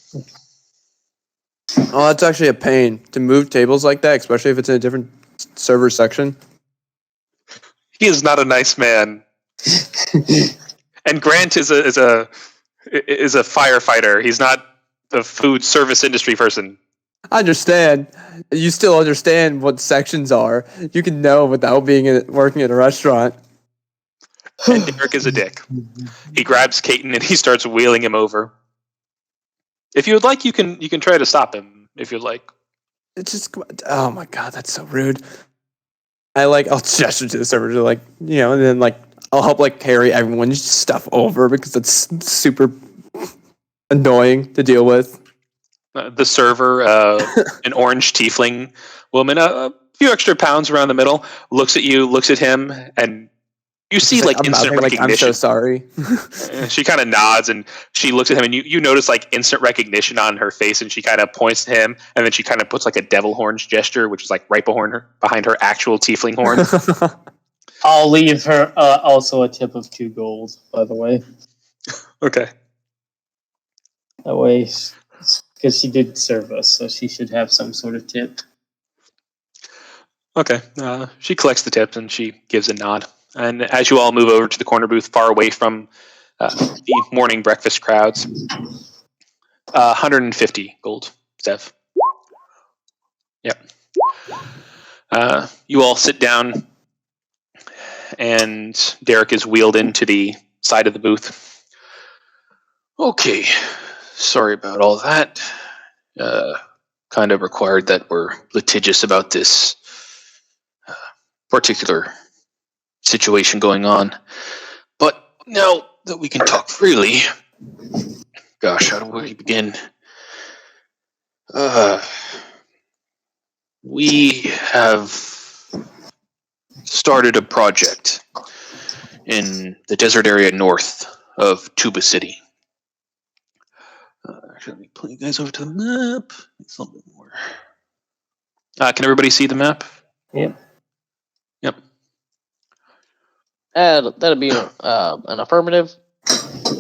Oh, that's actually a pain to move tables like that, especially if it's in a different server section. He is not a nice man. And Grant is a firefighter. He's not a food service industry person. I understand. You still understand what sections are. You can know without working at a restaurant. And Derek is a dick. He grabs Caton and he starts wheeling him over. If you would like, you can try to stop him if you'd like. It's just, oh my god, that's so rude. I'll gesture to the server to and then I'll help carry everyone's stuff over because it's super annoying to deal with. The server, an orange tiefling woman, a few extra pounds around the middle, looks at you, looks at him, and you see instant recognition. I'm so sorry. She kind of nods and she looks at him, and you notice instant recognition on her face, and she kind of points to him, and then she kind of puts a devil horns gesture, which is right behind her actual tiefling horn. I'll leave her also a tip of 2 gold, by the way. Okay. That way, because she did serve us, so she should have some sort of tip. Okay. She collects the tips and she gives a nod. And as you all move over to the corner booth, far away from the morning breakfast crowds, 150 gold, Zev. Yep. You all sit down, and Derek is wheeled into the side of the booth. Okay. Sorry about all that. Kind of required that we're litigious about this particular situation going on. But now that we can talk freely, gosh, how do we begin? We have started a project in the desert area north of Tuba City. Actually, let me pull you guys over to the map. It's a little bit more. Can everybody see the map? Yep. Yep. That'd be an affirmative.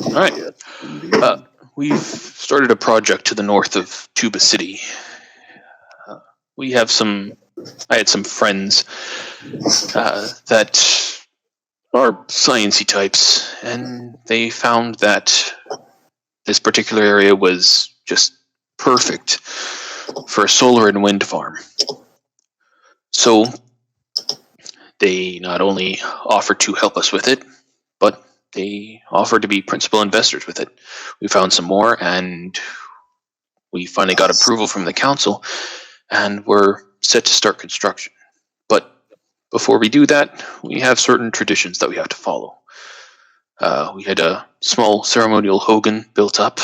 All right. We've started a project to the north of Tuba City. I had some friends that are sciencey types, and they found that this particular area was just perfect for a solar and wind farm. So they not only offered to help us with it, but they offered to be principal investors with it. We found some more, and we finally got approval from the council, and we're set to start construction. But before we do that, we have certain traditions that we have to follow. We had a small ceremonial hogan built up,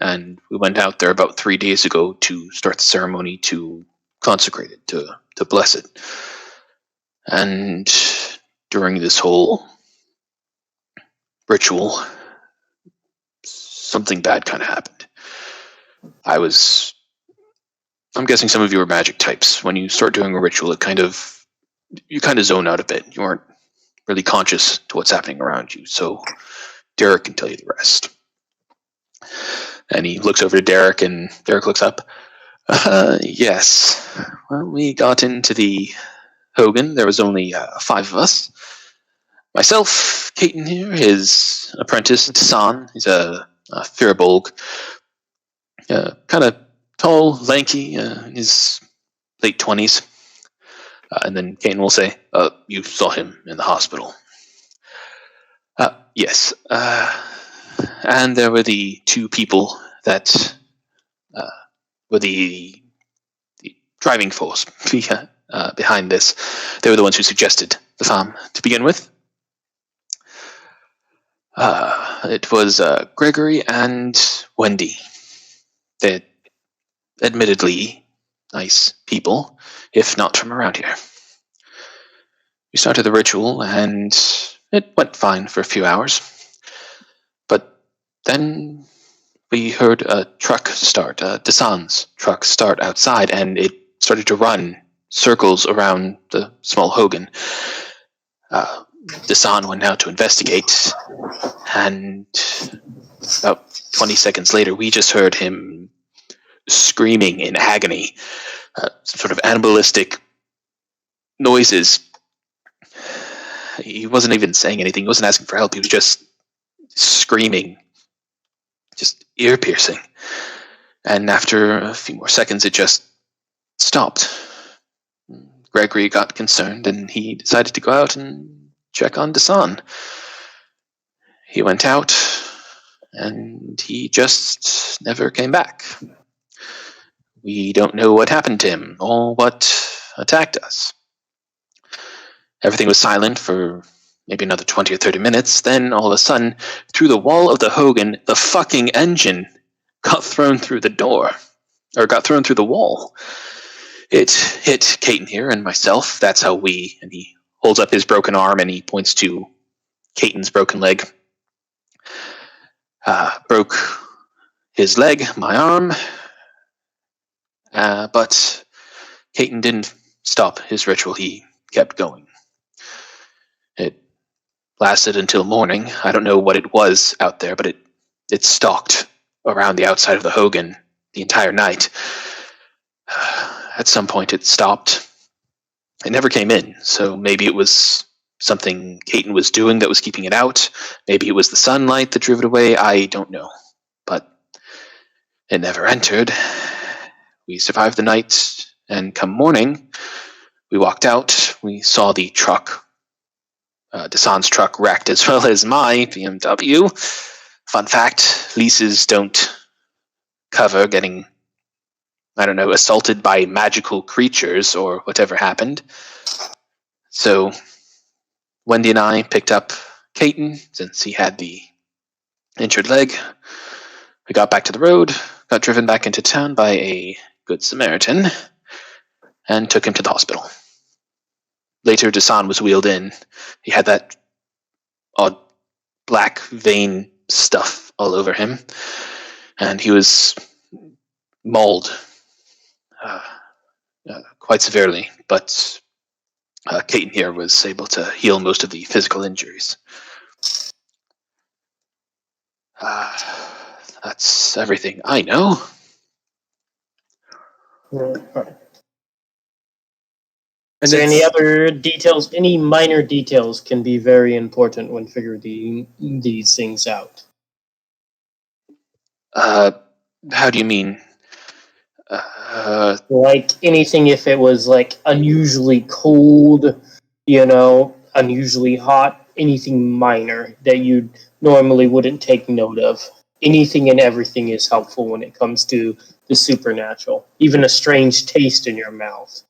and we went out there about 3 days ago to start the ceremony to consecrate it, to bless it. And during this whole ritual, something bad kind of happened. I was I'm guessing some of you are magic types. When you start doing a ritual, you kind of zone out a bit. You aren't really conscious to what's happening around you. So Derek can tell you the rest. And he looks over to Derek, and Derek looks up. Yes. Well, we got into the Hogan. There was only 5 of us. Myself, Caton here, his apprentice, Tassan. He's a Firbolg. Kind of tall, lanky, in his late 20s. And then Caton will say, you saw him in the hospital. Yes. And there were the 2 people that were the driving force behind this. They were the ones who suggested the farm to begin with. It was Gregory and Wendy. They're admittedly nice people, if not from around here. We started the ritual, and it went fine for a few hours. But then we heard a truck start, Desan's truck start outside, and it started to run circles around the small Hogan. Desan went out to investigate, and about 20 seconds later, we just heard him screaming in agony, some sort of animalistic noises. He wasn't even saying anything. He wasn't asking for help. He was just screaming, just ear-piercing. And after a few more seconds, it just stopped. Gregory got concerned, and he decided to go out and check on Desan. He went out, and he just never came back. We don't know what happened to him or what attacked us. Everything was silent for maybe another 20 or 30 minutes. Then, all of a sudden, through the wall of the Hogan, the fucking engine got thrown through the door. Or got thrown through the wall. It hit Caton here and myself. That's how we... And he holds up his broken arm and he points to Caton's broken leg. Broke his leg, my arm. But Caton didn't stop his ritual. He kept going. It lasted until morning. I don't know what it was out there, but it stalked around the outside of the Hogan the entire night. At some point it stopped. It never came in, so maybe it was something Caton was doing that was keeping it out. Maybe it was the sunlight that drove it away. I don't know. But it never entered. We survived the night, and come morning, we walked out. We saw the truck, Desan's truck, wrecked, as well as my BMW. Fun fact, leases don't cover getting, assaulted by magical creatures or whatever happened. So Wendy and I picked up Caton, since he had the injured leg. We got back to the road, got driven back into town by a Good Samaritan, and took him to the hospital. Later, Desan was wheeled in. He had that odd black vein stuff all over him, and he was mauled quite severely, but Caton here was able to heal most of the physical injuries. That's everything I know. Is there any other details? Any minor details can be very important when figuring these things out. How do you mean? Like anything, if it was like unusually cold, unusually hot, anything minor that you normally wouldn't take note of. Anything and everything is helpful when it comes to the supernatural. Even a strange taste in your mouth.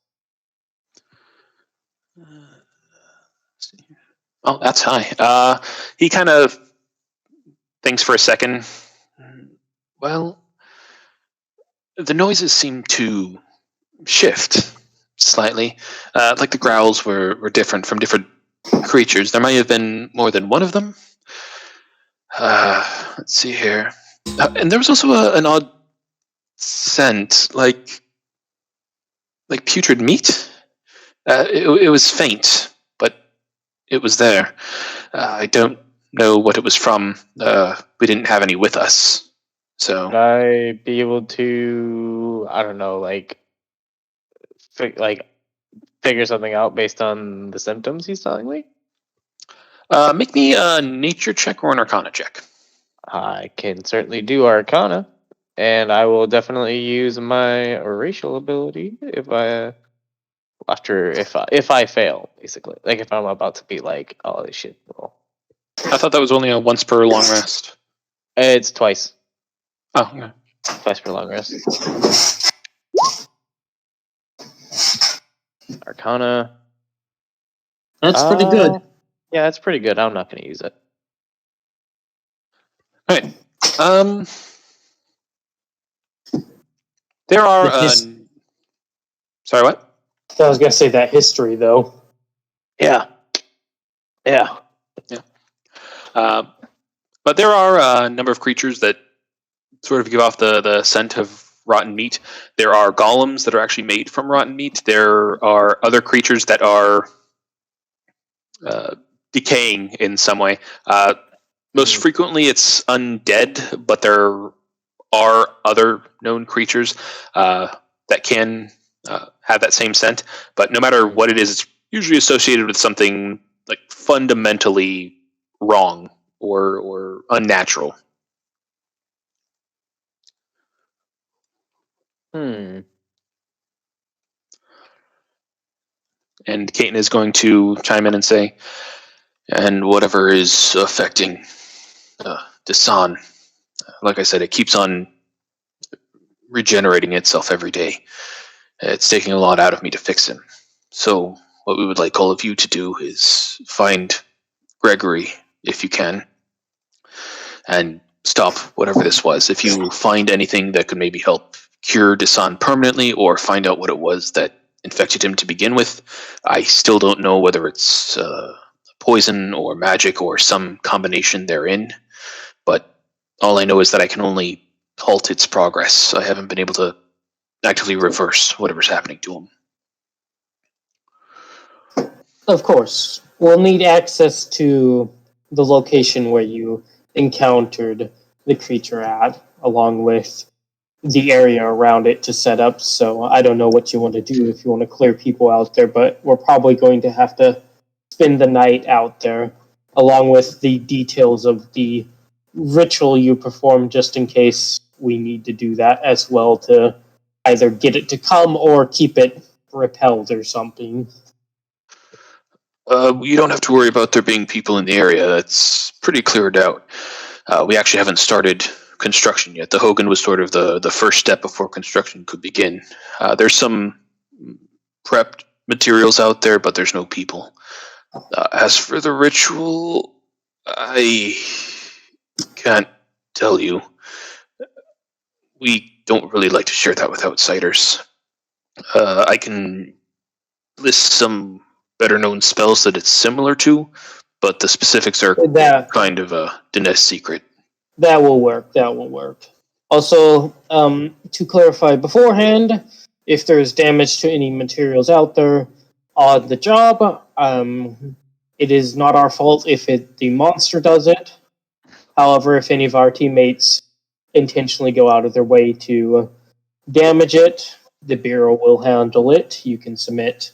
Oh, that's high. He kind of thinks for a second. Well, the noises seem to shift slightly. Like the growls were different from different creatures. There might have been more than one of them. Let's see here. And there was also an odd scent, like Like putrid meat? It was faint, but it was there. I don't know what it was from. We didn't have any with us. So Would I be able to, I don't know, like figure something out based on the symptoms he's telling me? make me a nature check or an arcana check. I can certainly do Arcana, and I will definitely use my racial ability if I fail, basically. Like if I'm about to be like, oh shit, well, I thought that was only a once per long rest. it's twice Oh, yeah. per long rest. Arcana. That's pretty good. Yeah, that's pretty good. I'm not going to use it. All right. There are. Sorry, what? I was gonna say that history though. Yeah. But there are a number of creatures that sort of give off the scent of rotten meat. There are golems that are actually made from rotten meat. There are other creatures that are decaying in some way. Most frequently, it's undead, but there are other known creatures that can have that same scent. But no matter what it is, it's usually associated with something like fundamentally wrong or unnatural. And Caton is going to chime in and say, and whatever is affecting Dasan, like I said, it keeps on regenerating itself every day. It's taking a lot out of me to fix him. So what we would like all of you to do is find Gregory, if you can, and stop whatever this was. If you find anything that could maybe help cure Dasan permanently, or find out what it was that infected him to begin with, I still don't know whether it's poison or magic or some combination therein. But all I know is that I can only halt its progress. I haven't been able to actively reverse whatever's happening to him. Of course. We'll need access to the location where you encountered the creature at, along with the area around it to set up. So I don't know what you want to do if you want to clear people out there, but we're probably going to have to spend the night out there, along with the details of the ritual you perform, just in case we need to do that as well to either get it to come or keep it repelled or something. You don't have to worry about there being people in the area. That's pretty cleared out. We actually haven't started construction yet. The Hogan was sort of the first step before construction could begin. There's some prepped materials out there, but there's no people. As for the ritual, I can't tell you. We don't really like to share that with outsiders. I can list some better known spells that it's similar to, but the specifics are kind of a Dinesh secret. That will work. Also, to clarify beforehand, if there's damage to any materials out there on the job, it is not our fault if the monster does it. However, if any of our teammates intentionally go out of their way to damage it, the Bureau will handle it. You can submit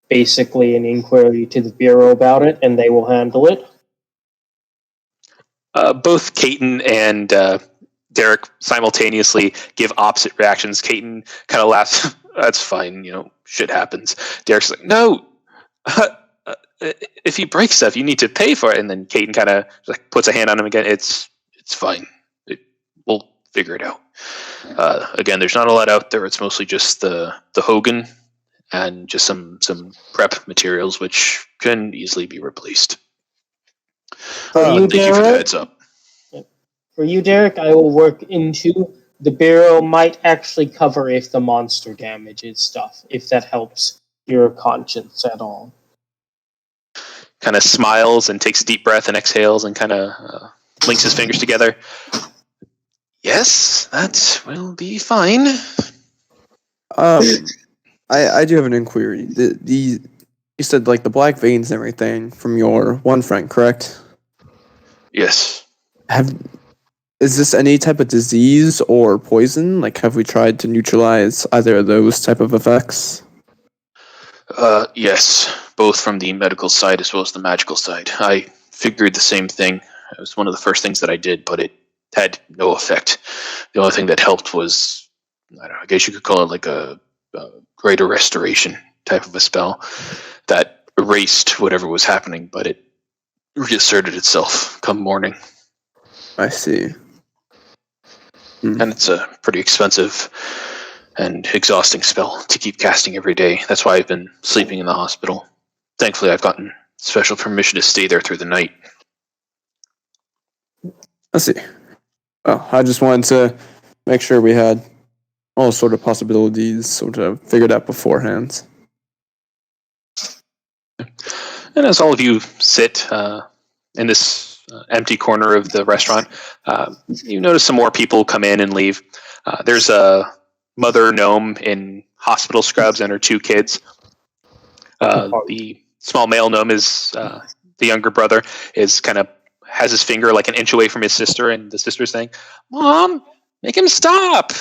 basically an inquiry to the Bureau about it, and they will handle it. Both Caton and Derek simultaneously give opposite reactions. Caton kind of laughs. That's fine, shit happens. Derek's like, no, if you break stuff, you need to pay for it. And then Caton kind of puts a hand on him again. It's fine. We'll figure it out. Again, there's not a lot out there. It's mostly just the Hogan and just some prep materials, which can easily be replaced. Thank you for the heads up. For you, Derek, I will work into the Bureau might actually cover if the monster damages stuff, if that helps your conscience at all. Kind of smiles and takes a deep breath and exhales and kind of links his fingers together. Yes, that will be fine. I do have an inquiry. You said like the black veins and everything from your one friend, correct? Yes. Is this any type of disease or poison? Like, have we tried to neutralize either of those type of effects? Yes, both from the medical side as well as the magical side. I figured the same thing. It was one of the first things that I did, but it had no effect. The only thing that helped was, I don't know, I guess you could call it like a greater restoration type of a spell that erased whatever was happening, but it reasserted itself come morning. I see. And it's a pretty expensive and exhausting spell to keep casting every day. That's why I've been sleeping in the hospital. Thankfully, I've gotten special permission to stay there through the night. I see. Oh, I just wanted to make sure we had all sort of possibilities sort of figured out beforehand. And as all of you sit in this empty corner of the restaurant, you notice some more people come in and leave. There's a mother gnome in hospital scrubs and her 2 kids. The small male gnome is the younger brother, is kind of has his finger like an inch away from his sister, and the sister's saying, "Mom, make him stop!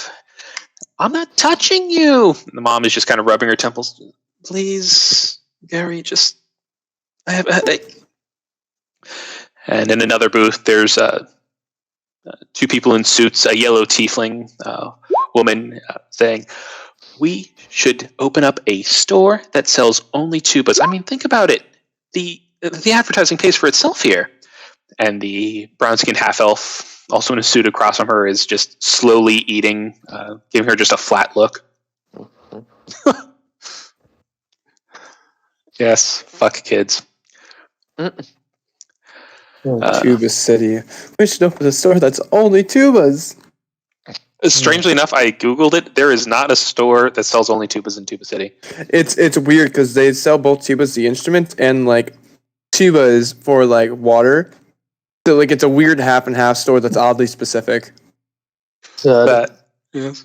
I'm not touching you." And the mom is just kind of rubbing her temples. "Please, Gary, just I have a headache." And in another booth, there's 2 people in suits, a yellow tiefling woman saying, "We should open up a store that sells only tubas." I mean, think about it. The advertising pays for itself here. And the brown-skinned half-elf, also in a suit across from her, is just slowly eating, giving her just a flat look. Yes, fuck kids. Tuba City. We should open a store that's only tubas. Strangely enough, I googled it. There is not a store that sells only tubas in Tuba City. It's weird because they sell both tubas, the instrument, and like tubas for like water. So like it's a weird half and half store that's oddly specific. But yes.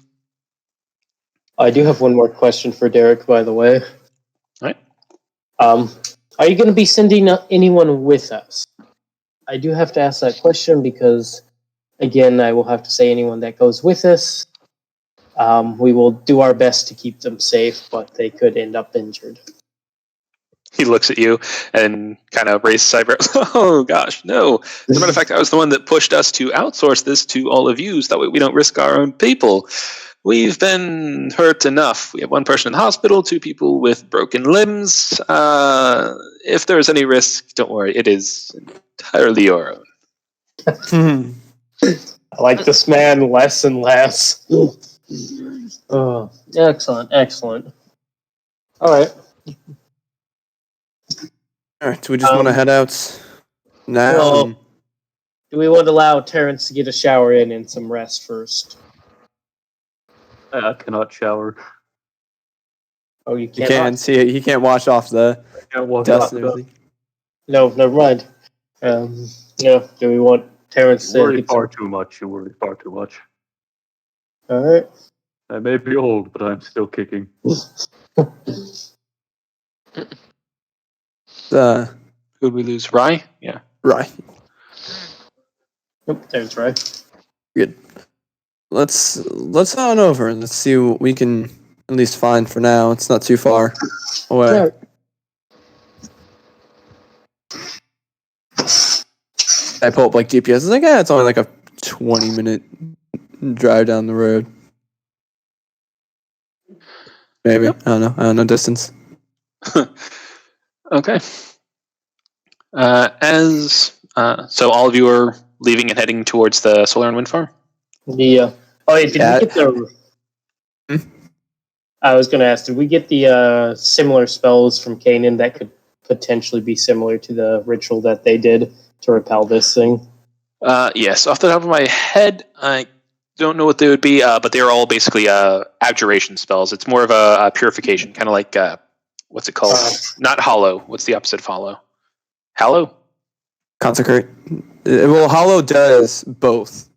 I do have one more question for Derek, by the way. Right. Are you going to be sending anyone with us? I do have to ask that question because, again, I will have to say anyone that goes with us, we will do our best to keep them safe, but they could end up injured. He looks at you and kind of raises his eyebrows. "Oh, gosh, no. As a matter of fact, I was the one that pushed us to outsource this to all of you so that way we don't risk our own people. We've been hurt enough. We have 1 person in the hospital, 2 people with broken limbs. If there's any risk, don't worry. It is entirely your own." I like this man less and less. Oh, excellent. All right. All right, so we just want to head out now. Well, do we want to allow Terrence to get a shower in and some rest first? I cannot shower. Oh, you he can't. can't see it. He can't wash off the I can't walk dust off and the- everything. No, never mind. Do we want Terrence You to worry get far too much. You worry far too much. All right. I may be old, but I'm still kicking. Who'd we lose? Rye? Yeah. Right. Nope, Terrence, right? Good. Let's head on over and let's see what we can at least find for now. It's not too far away. I pull up like GPS. It's like, it's only like a 20-minute drive down the road. Maybe. Yep. I don't know distance. Okay. So all of you are leaving and heading towards the solar and wind farm? The oh, yeah, did Yeah. we get the? Hmm? I was going to ask, did we get the similar spells from Kanan that could potentially be similar to the ritual that they did to repel this thing? Yes. Off the top of my head, I don't know what they would be, but they're all basically abjuration spells. It's more of a purification, kind of like what's it called? Not hollow. What's the opposite of hollow? Hallow? Consecrate. Well, Hollow does both.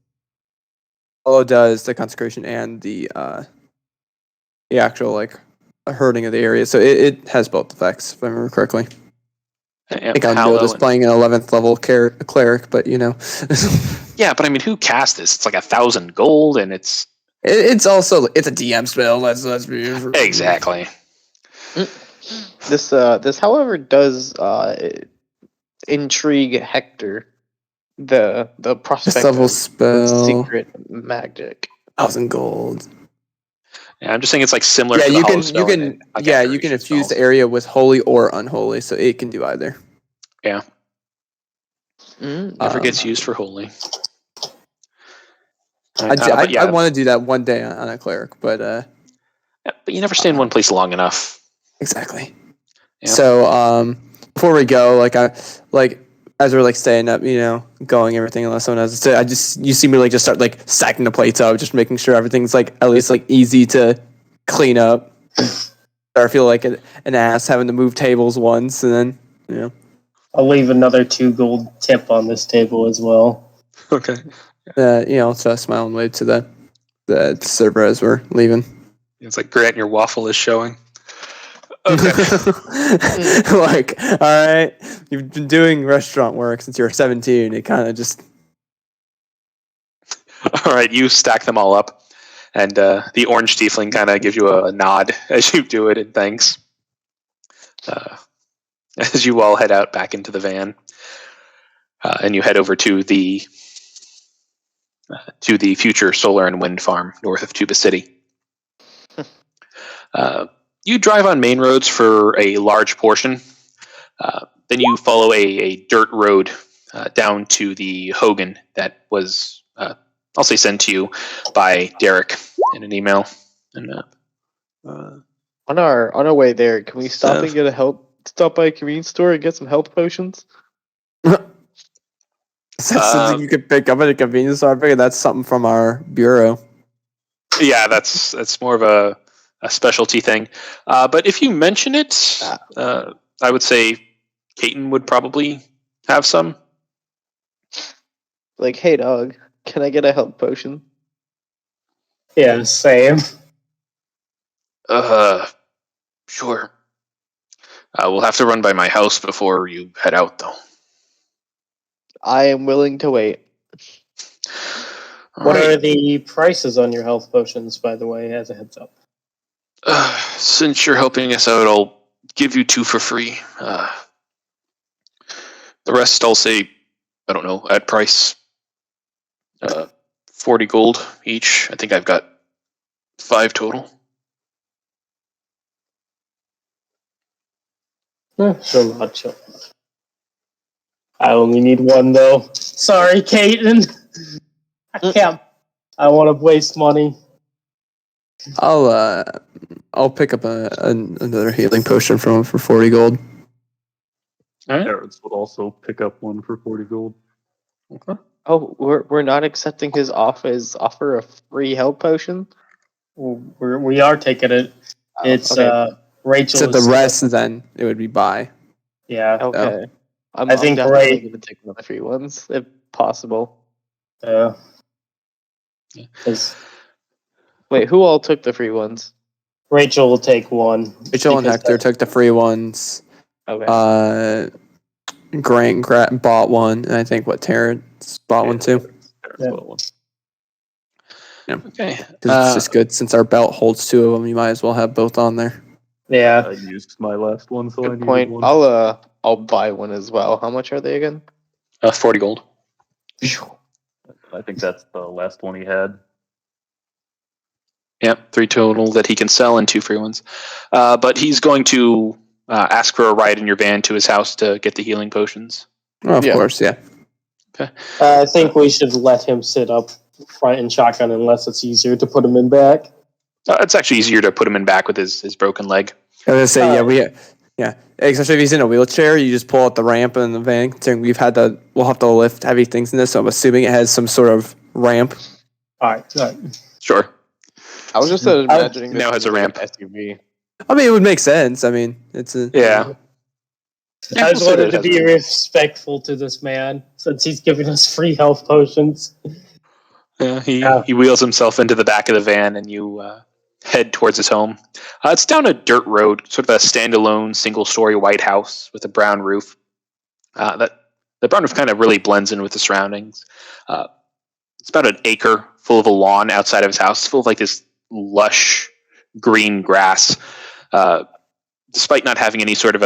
Hollow does the consecration and the the actual like hurting of the area. So it has both effects, if I remember correctly. I think I know this playing an 11th level cleric, but you know. Yeah, but I mean, who cast this? It's like 1,000 gold, and it's it's a DM spell. Let's be exactly. This, however, does intrigue Hector. The prospect level of spell. secret magic. 1,000 gold. Yeah, I'm just saying it's like similar. Yeah, to the you Hollow can spell and, like, you can activation infuse the spells. area with holy or unholy, so it can do either. Yeah, Mm. never gets used for holy. I want to do that one day on a cleric, but Yeah, but you never stay in one place long enough. exactly. Yep. So before we go, as we're like staying up, you know, going everything unless someone has to say, you see me like just start like stacking the plates up, just making sure everything's like at least like easy to clean up. Or I feel like an ass having to move tables once, and then you know. I'll leave another 2 gold tip on this table as well. Okay. You know, so I smile and wave to the server as we're leaving. It's like Grant, your waffle is showing. Okay. Like, all right, you've been doing restaurant work since you were 17. It kind of just. All right, you stack them all up, and the orange tiefling kind of gives you a nod as you do it, and thanks. As you all head out back into the van, and you head over to the future solar and wind farm north of Tuba City. You drive on main roads for a large portion. Then you follow a dirt road down to the Hogan that was, I'll say, sent to you by Derek in an email. And On our way there, can we stop and stop by a convenience store and get some health potions? Is that something you could pick up at a convenience store? I figure that's something from our bureau. Yeah, that's more of a specialty thing. But if you mention it, I would say Caton would probably have some. Like, hey dog, can I get a health potion? Yeah, same. Sure. We'll have to run by my house before you head out, though. I am willing to wait. What are the prices on your health potions, by the way, as a heads up? Since you're helping us out, I'll give you 2 for free. The rest, I'll say, I don't know, at price. 40 gold each. I think I've got 5 total. So much. I only need 1 though. Sorry, Caton. I can't. I want to waste money. I'll pick up another healing potion from him for 40 gold. All right. Terrence would also pick up one for 40 gold. Okay. Oh, we're not accepting his offer of free health potion? We are taking it. It's okay. Rachel. So the rest then it would be buy. Yeah. Okay. I'm think definitely going to take one of the free ones, if possible. Yeah. Wait, who all took the free ones? Rachel will take 1. Rachel and Hector took the free ones. Okay. Grant bought one, and I think Terrence bought one too. Yeah. Yeah. Okay. 'Cause it's just good since our belt holds 2 of them. You might as well have both on there. Yeah. I used my last one, so I Good needed point. one. I'll buy one as well. How much are they again? 40 gold. I think that's the last one he had. Yep, 3 total that he can sell and 2 free ones. But he's going to ask for a ride in your van to his house to get the healing potions. Oh, of course, yeah. Okay. I think we should let him sit up front in shotgun unless it's easier to put him in back. It's actually easier to put him in back with his broken leg. I was gonna say, especially if he's in a wheelchair, you just pull out the ramp in the van. We'll have to lift heavy things in this, so I'm assuming it has some sort of ramp. All right. Sure. I was just imagining Now has a ramp. SUV. I mean, it would make sense. I mean, it's a Yeah. I just wanted to be respectful to this man since he's giving us free health potions. Yeah, he wheels himself into the back of the van, and you head towards his home. It's down a dirt road, sort of a standalone single-story white house with a brown roof. That the brown roof kind of really blends in with the surroundings. It's about an acre full of a lawn outside of his house. It's full of like this lush green grass. Despite not having any sort of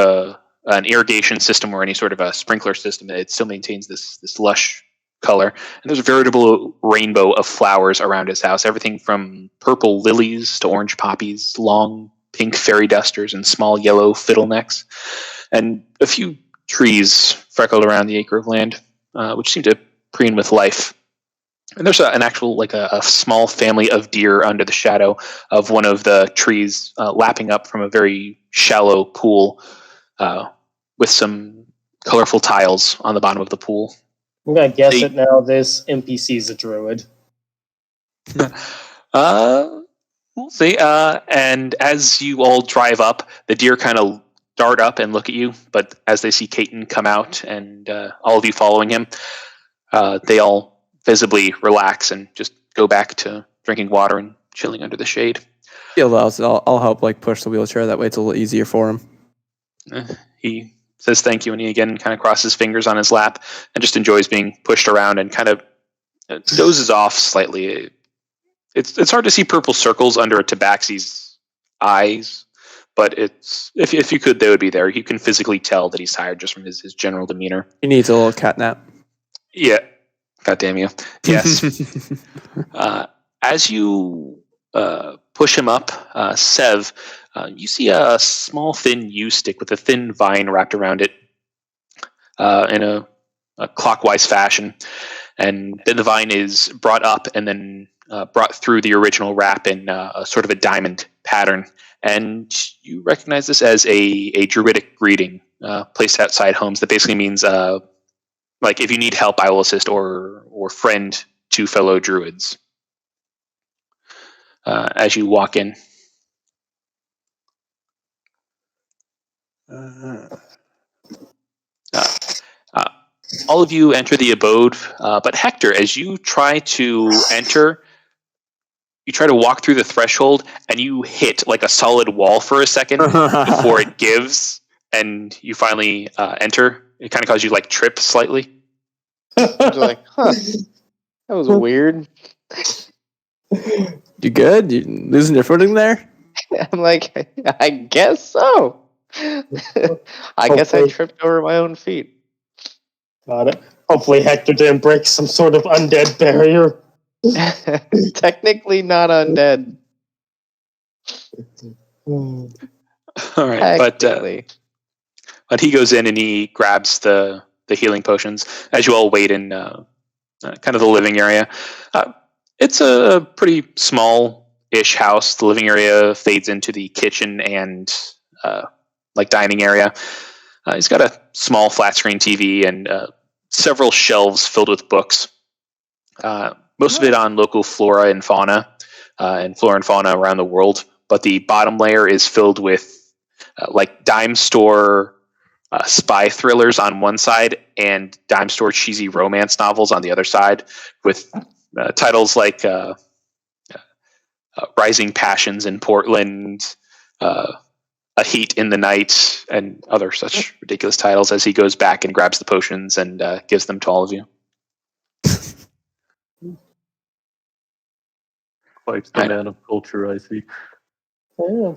an irrigation system or any sort of a sprinkler system, it still maintains this lush color. And there's a veritable rainbow of flowers around his house. Everything from purple lilies to orange poppies, long pink fairy dusters, and small yellow fiddlenecks, and a few trees freckled around the acre of land, which seem to preen with life. And there's an actual, like a small family of deer under the shadow of one of the trees, lapping up from a very shallow pool with some colorful tiles on the bottom of the pool. I'm gonna guess it now. This NPC is a druid. We'll see. And as you all drive up, the deer kind of dart up and look at you, but as they see Caton come out and all of you following him, they all visibly relax and just go back to drinking water and chilling under the shade. He allows. I'll help like push the wheelchair. That way it's a little easier for him. He says thank you, and he again kind of crosses his fingers on his lap and just enjoys being pushed around and kind of dozes off slightly. It's hard to see purple circles under a tabaxi's eyes, but it's if you could, they would be there. You can physically tell that he's tired just from his general demeanor. He needs a little cat nap. Yeah. God damn you. Yes. As you push him up, Sev, you see a small, thin yew stick with a thin vine wrapped around it in a clockwise fashion. And then the vine is brought up and then brought through the original wrap in a sort of a diamond pattern. And you recognize this as a druidic greeting placed outside homes that basically means like if you need help, I will assist, or friend to fellow druids. As you walk in. All of you enter the abode, but Hector, as you try to enter, you try to walk through the threshold, and you hit like a solid wall for a second before it gives, and you finally enter. It kind of causes you like trip slightly. You're like, huh, that was weird. You good? You losing your footing there? I'm like, I guess so. I guess I tripped over my own feet. Got it. Hopefully Hector didn't break some sort of undead barrier. Technically not undead. All right, but he goes in and he grabs the healing potions as you all wait in kind of the living area. It's a pretty small-ish house. The living area fades into the kitchen and like dining area. He's got a small flat-screen TV and several shelves filled with books. Most of it on local flora and fauna around the world. But the bottom layer is filled with like dime store spy thrillers on one side and dime store cheesy romance novels on the other side, with titles like Rising Passions in Portland, A Heat in the Night, and other such ridiculous titles, as he goes back and grabs the potions and gives them to all of you. Quite the man of culture, I see. Yeah.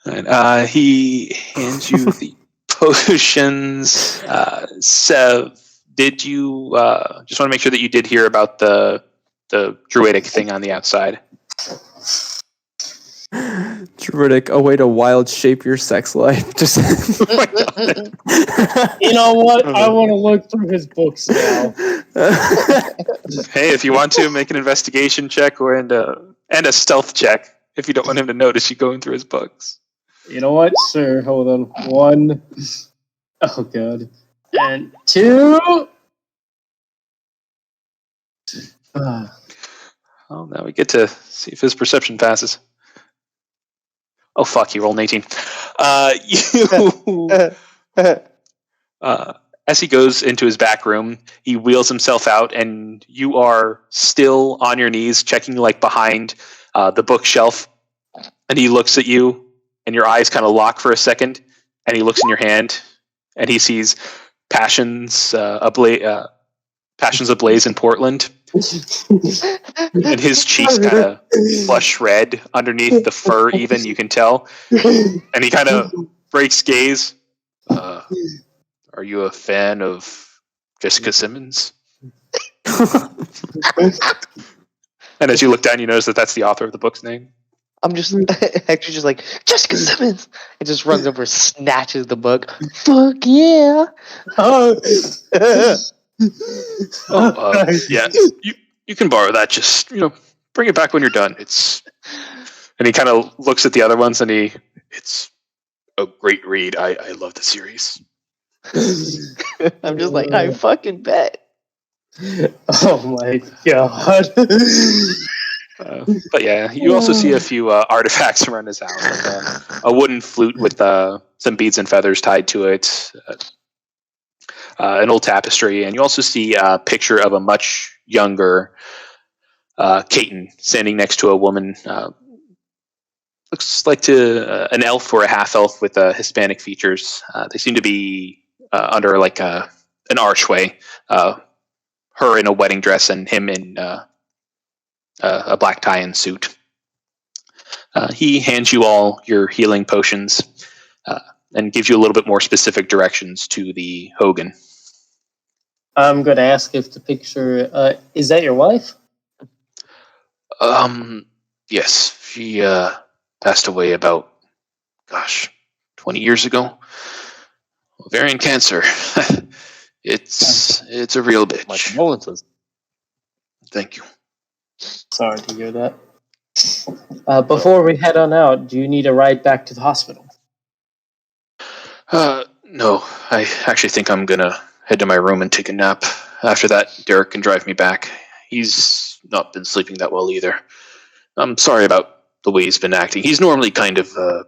And he hands you the potions. Sev, did you just want to make sure that you did hear about the druidic thing on the outside? Druidic, a way to wild shape your sex life. Just You know what? I want to look through his books now. Hey, if you want to make an investigation check and a stealth check, if you don't want him to notice you going through his books. You know what? Sure. Hold on. 1. Oh god. And 2. Oh, now we get to see if his perception passes. Oh fuck! He rolled an 18. As he goes into his back room, he wheels himself out, and you are still on your knees, checking like behind the bookshelf, and he looks at you, and your eyes kind of lock for a second, and he looks in your hand, and he sees Passions Ablaze in Portland, and his cheeks kind of flush red underneath the fur. Even you can tell, and he kind of breaks gaze. Are you a fan of Jessica Simmons? And as you look down, you notice that that's the author of the book's name. I'm just actually just like Jessica Simmons, and just runs over, snatches the book. Fuck yeah! Yeah, you can borrow that. Just bring it back when you're done. And he kind of looks at the other ones, and it's a great read. I love the series. I'm just like, I fucking bet. Oh my god. But yeah, you also see a few artifacts around his house, like a wooden flute with some beads and feathers tied to it, an old tapestry, and you also see a picture of a much younger Caton standing next to a woman. Looks like an elf or a half elf with Hispanic features. They seem to be under like an archway. Her in a wedding dress and him in a black tie and suit. He hands you all your healing potions and gives you a little bit more specific directions to the Hogan. I'm going to ask if the picture... is that your wife? Yes. She passed away about, 20 years ago. Ovarian cancer. It's a real bitch. My condolences. Thank you. Sorry to hear that. Before we head on out, do you need a ride back to the hospital? No. I actually think I'm going to head to my room and take a nap. After that, Derek can drive me back. He's not been sleeping that well either. I'm sorry about the way he's been acting. He's normally kind of a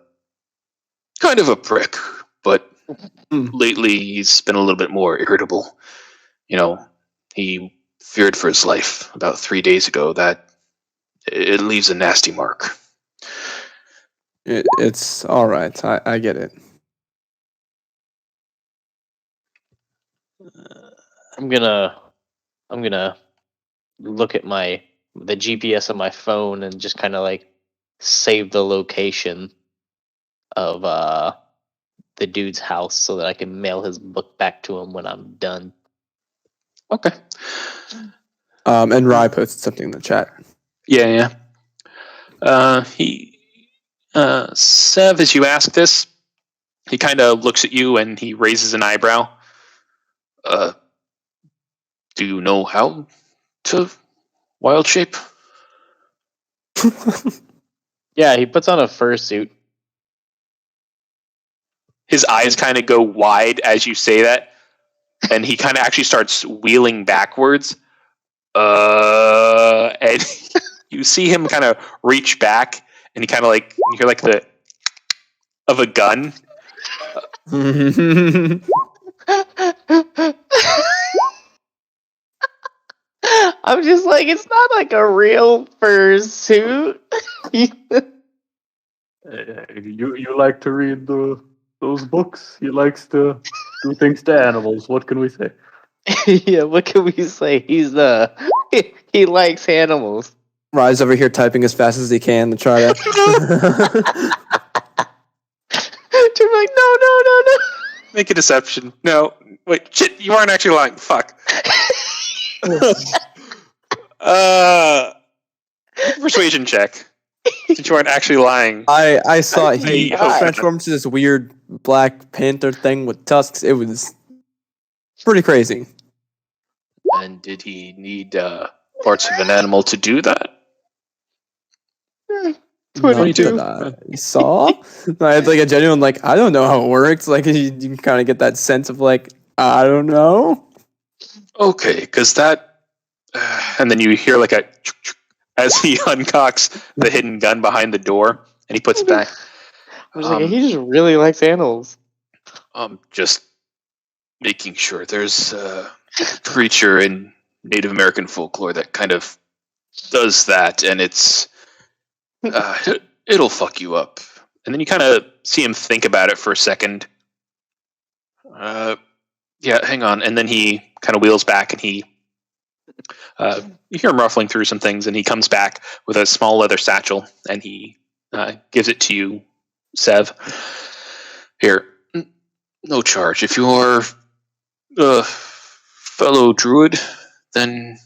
prick, but lately he's been a little bit more irritable. He feared for his life about 3 days ago. That it leaves a nasty mark. It's all right. I get it. I'm gonna look at the GPS on my phone and just kind of like save the location of the dude's house so that I can mail his book back to him when I'm done. Okay. And Rye posted something in the chat. Yeah. Sev, as you ask this, he kind of looks at you and he raises an eyebrow. Do you know how to wild shape? Yeah, he puts on a fursuit. His eyes kind of go wide as you say that, and he kind of actually starts wheeling backwards. And you see him kind of reach back, and he kind of like you hear like the of a gun. I'm just like, it's not like a real fursuit. You like to read those books? He likes to do things to animals. What can we say? Yeah, what can we say? He's he likes animals. Rye's over here typing as fast as he can to try to. You're like, no. Make a deception. No, wait, shit, you aren't actually lying. Fuck. Persuasion check. Since you aren't actually lying. I saw he I- transformed to this weird black panther thing with tusks. It was pretty crazy. And did he need parts of an animal to do that? 22. I saw. I had like a genuine like I don't know how it works. Like you can kind of get that sense of like I don't know. Okay, because that, and then you hear like a as he uncocks the hidden gun behind the door and he puts it back. I was like, he just really likes animals. Just making sure. There's a creature in Native American folklore that kind of does that, and it's It'll fuck you up. And then you kind of see him think about it for a second. Yeah, hang on. And then he kind of wheels back, and you hear him ruffling through some things, and he comes back with a small leather satchel, and he gives it to you, Sev. Here, no charge. If you're a fellow druid, then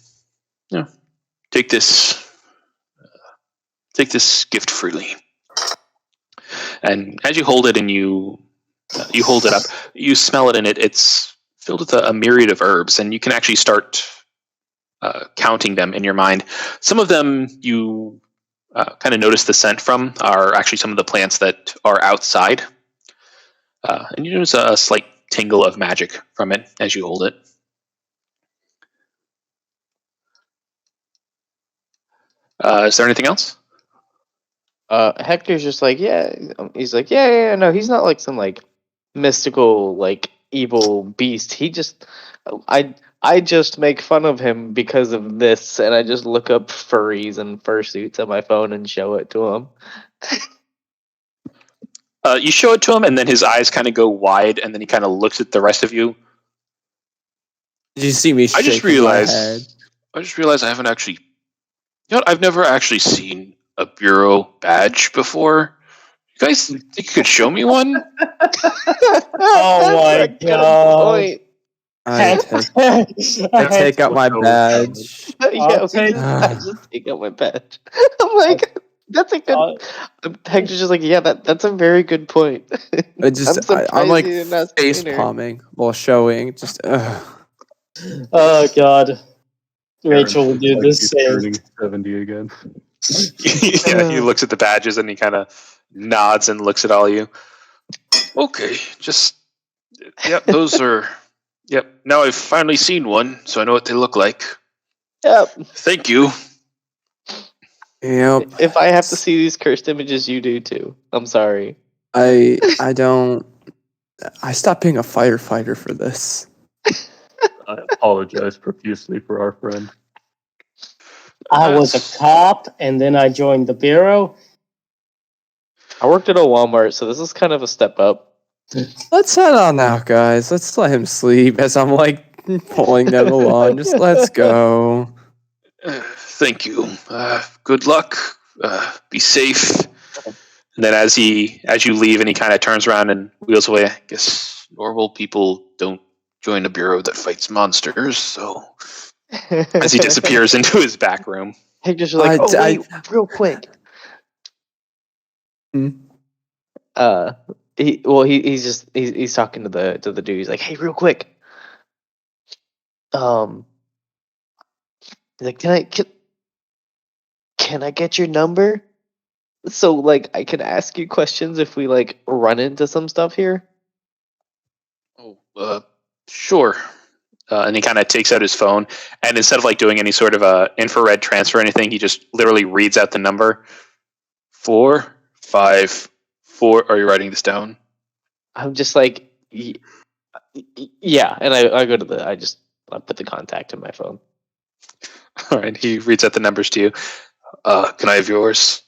take this gift freely. And as you hold it and you hold it up, you smell it, and it's filled with a myriad of herbs, and you can actually start counting them in your mind. Some of them you kind of notice the scent from are actually some of the plants that are outside. And you notice a slight tingle of magic from it as you hold it. Is there anything else? Hector's just like, yeah. He's like, yeah. No, he's not like some like mystical like evil beast. I just make fun of him because of this, and I just look up furries and fursuits on my phone and show it to him. You show it to him, and then his eyes kind of go wide, and then he kind of looks at the rest of you. Did you see me? I just shaking my head? realized I haven't actually. You know what? I've never actually seen a bureau badge before. You guys think you could show me one? Oh my God. I take out my badge. Yeah, take- I just take out my badge. I'm like, that's a good. Hector's just like, yeah, that's a very good point. I'm like you didn't ask face sooner. palming while showing. Just Oh God. Rachel will do Like this he's same. turning 70 again. Yeah, he looks at the badges and he kind of nods and looks at all you. Okay, yep, those are. Yep, now I've finally seen one, so I know what they look like. Yep. Thank you. Yep. If I have to see these cursed images, you do too. I'm sorry. I don't. I stopped being a firefighter for this. I apologize profusely for our friend. I was a cop, and then I joined the bureau. I worked at a Walmart, so this is kind of a step up. Let's head on now, guys. Let's let him sleep as I'm like pulling them along. Just let's go. Thank you. Good luck. Be safe. And then as you leave and he kind of turns around and wheels away, I guess normal people don't join a bureau that fights monsters, so as he disappears into his back room. Hector's like, wait, real quick. He's talking to the dude. He's like, hey, real quick. He's like, can I get your number? So like I can ask you questions if we like run into some stuff here. Oh, sure. And he kind of takes out his phone, and instead of like doing any sort of infrared transfer or anything, he just literally reads out the number. 454. Are you writing this down? I'm just like, yeah, and I go to I put the contact in my phone. All right. He reads out the numbers to you. Can I have yours?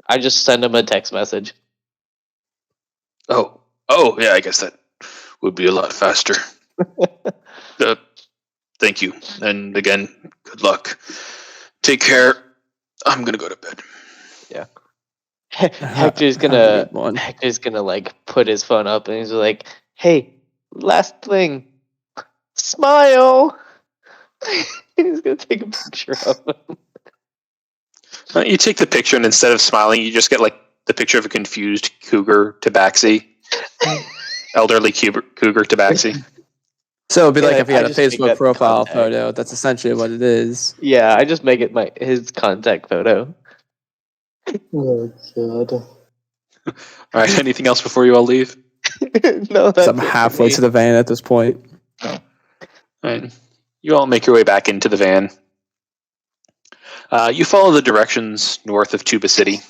I just send him a text message. Oh, yeah. I guess that would be a lot faster. Thank you, and again, good luck. Take care. I'm gonna go to bed. Yeah. Hector's gonna like put his phone up, and he's like, "Hey, last thing, smile." He's gonna take a picture of him. You take the picture, and instead of smiling, you just get like the picture of a confused cougar tabaxi. Elderly cougar tabaxi. So it'd be like Yeah, if he had I a just make Facebook that profile contact. photo. That's essentially what it is. Yeah, I just make it his contact photo. Oh God. All right. Anything else before you all leave? No, that's I'm halfway to the van at this point. All right. You all make your way back into the van. You follow the directions north of Tuba City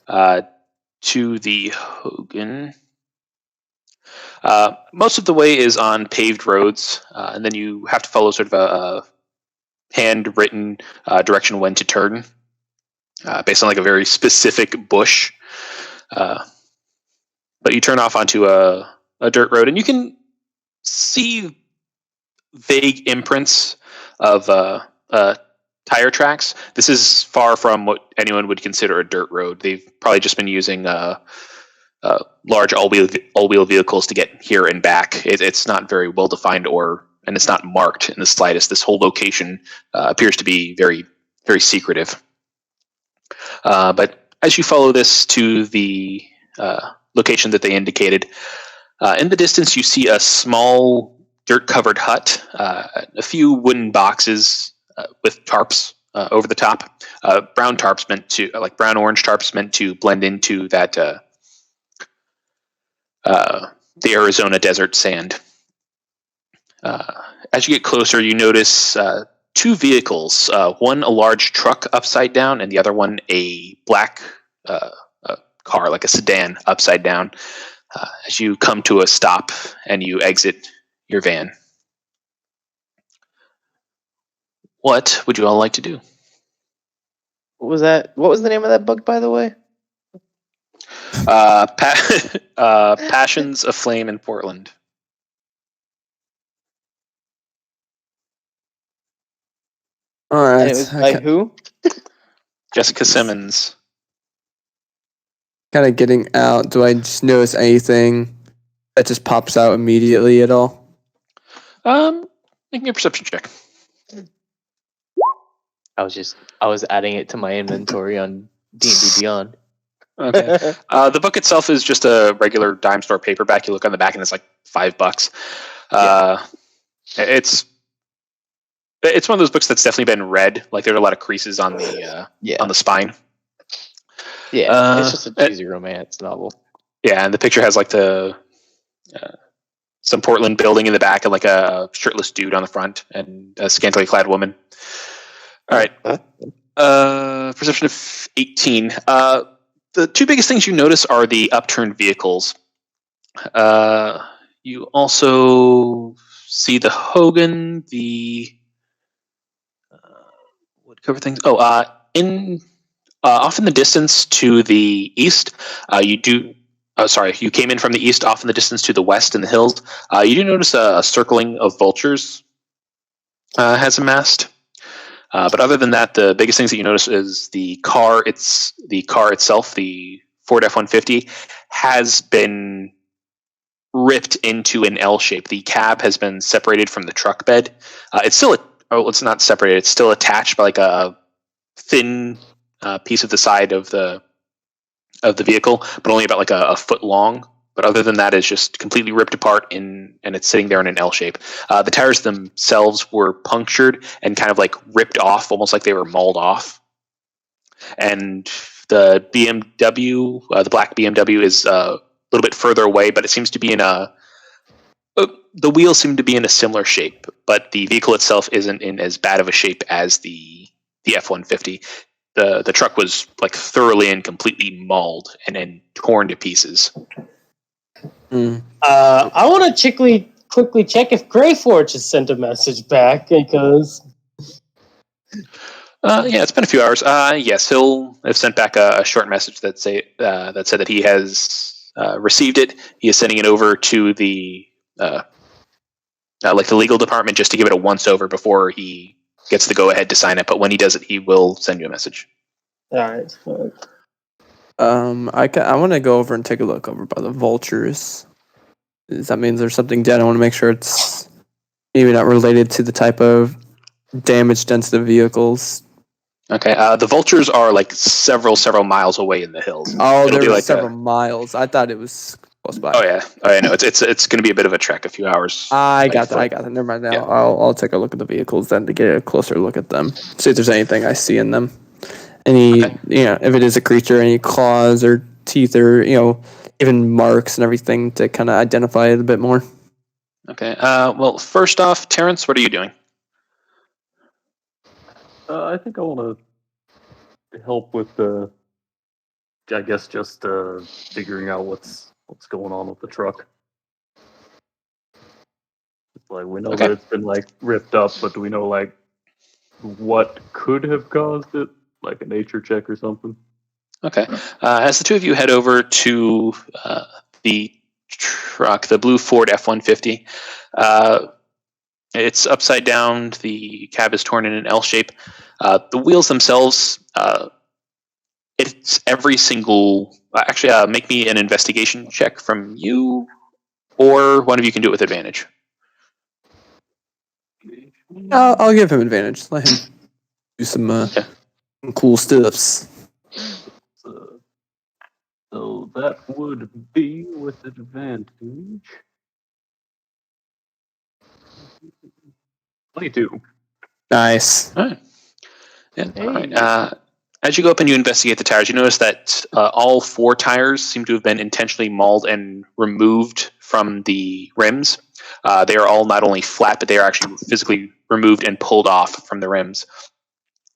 to the Hogan. Most of the way is on paved roads, and then you have to follow sort of a handwritten direction when to turn. based on like a very specific bush. But you turn off onto a dirt road, and you can see vague imprints of tire tracks. This is far from what anyone would consider a dirt road. They've probably just been using large all-wheel vehicles to get here and back. It's not very well defined, and it's not marked in the slightest. This whole location appears to be very, very secretive. But as you follow this to the location that they indicated, in the distance you see a small dirt-covered hut, a few wooden boxes with tarps over the top. Brown tarps brown orange tarps meant to blend into that the Arizona desert sand. As you get closer, you notice two vehicles. One a large truck upside down, and the other one a black car, like a sedan, upside down. As you come to a stop and you exit your van. What would you all like to do? What was that? What was the name of that book, by the way? Passions Aflame in Portland. All And right. it was by who? Jessica Simmons. Kind of getting out. Do I just notice anything that just pops out immediately at all? Make me a perception check. I was adding it to my inventory on D&D Beyond. Okay. The book itself is just a regular dime store paperback. You look on the back and it's like $5. It's one of those books that's definitely been read. Like there are a lot of creases on the on the spine. Yeah, it's just a cheesy romance novel. Yeah, and the picture has like the some Portland building in the back and like a shirtless dude on the front and a scantily clad woman. All right. Perception of 18. The two biggest things you notice are the upturned vehicles. You also see the Hogan, what cover things? Oh, off in the distance to the east, you came in from the east. Off in the distance to the west in the hills, you do notice a circling of vultures has amassed. But other than that, the biggest things that you notice is the car itself, the Ford F-150, has been ripped into an L shape. The cab has been separated from the truck bed. It's not separated. It's still attached by like a thin piece of the side of the vehicle, but only about like a foot long. But other than that, it's just completely ripped apart and it's sitting there in an L shape. The tires themselves were punctured and kind of like ripped off, almost like they were mauled off. And the BMW, the black BMW, is a little bit further away, but it seems to be the wheels seem to be in a similar shape, but the vehicle itself isn't in as bad of a shape as the F-150. The truck was like thoroughly and completely mauled and then torn to pieces. I want to quickly check if Greyforge has sent a message back because. It's been a few hours. Yes, he'll have sent back a short message that said that he has received it. He is sending it over to the the legal department just to give it a once over before he gets the go ahead to sign it. But when he does it, he will send you a message. All right. I want to go over and take a look over by the vultures. That means there's something dead. I want to make sure it's maybe not related to the type of damage done to the vehicles. Okay. The vultures are like several miles away in the hills. Oh, It'll there be were like several miles. I thought it was close by. Oh yeah. No, it's going to be a bit of a trek, a few hours. I got that. Never mind. Now Yeah. I'll take a look at the vehicles then to get a closer look at them. See if there's anything I see in them. Any, if it is a creature, any claws or teeth or, even marks and everything to kind of identify it a bit more. Okay. Well, first off, Terrence, what are you doing? I think I want to help with just figuring out what's going on with the truck. It's like we know that it's been like ripped up, but do we know like what could have caused it like a nature check or something. Okay. As the two of you head over to the truck, the blue Ford F-150, it's upside down. The cab is torn in an L shape. The wheels themselves, it's every single. Actually, make me an investigation check from you, or one of you can do it with advantage. I'll give him advantage. Let him do some cool stuffs. So that would be with advantage. 22. Nice. All right. Yeah. All right. As you go up and you investigate the tires, you notice that all 4 tires seem to have been intentionally mauled and removed from the rims. They are all not only flat, but they are actually physically removed and pulled off from the rims.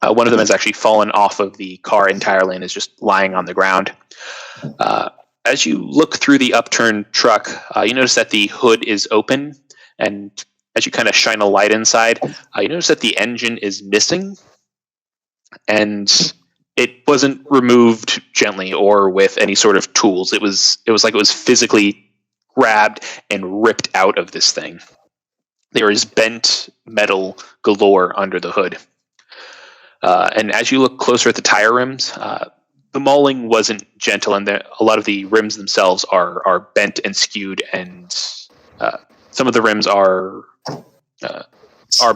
One of them has actually fallen off of the car entirely and is just lying on the ground. As you look through the upturned truck, you notice that the hood is open, and as you kind of shine a light inside, you notice that the engine is missing, and it wasn't removed gently or with any sort of tools. It was like it was physically grabbed and ripped out of this thing. There is bent metal galore under the hood. And as you look closer at the tire rims, the mauling wasn't gentle, and a lot of the rims themselves are bent and skewed, and some of the rims are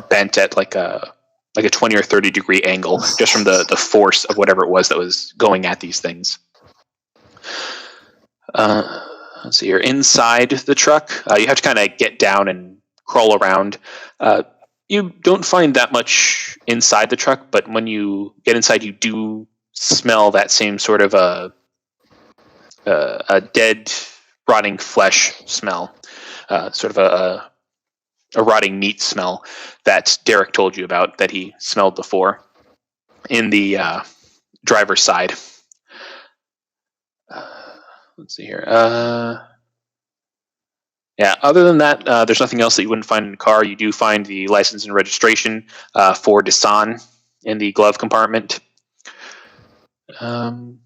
bent at like a 20 or 30 degree angle, just from the force of whatever it was that was going at these things. Let's see here. Inside the truck, you have to kind of get down and crawl around. You don't find that much inside the truck, but when you get inside, you do smell that same sort of a dead, rotting flesh smell, sort of a rotting meat smell that Derek told you about that he smelled before in the driver's side. Let's see here. Yeah, other than that, there's nothing else that you wouldn't find in the car. You do find the license and registration for Dasan in the glove compartment. Do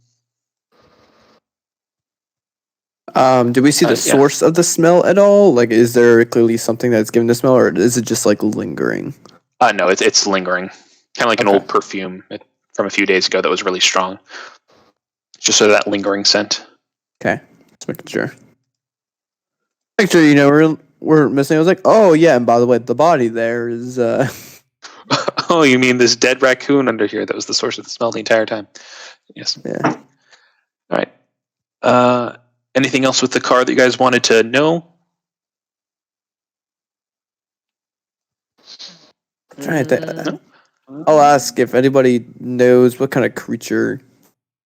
we see the source of the smell at all? Like, is there clearly something that's giving the smell, or is it just like lingering? No, it's lingering. Kind of like an old perfume from a few days ago that was really strong. Just sort of that lingering scent. Okay, just making sure. Make sure we're missing. I was like, oh yeah, and by the way, the body there is. Oh, you mean this dead raccoon under here that was the source of the smell the entire time? Yes. Yeah. All right. Anything else with the car that you guys wanted to know? I'm trying to think. I'll ask if anybody knows what kind of creature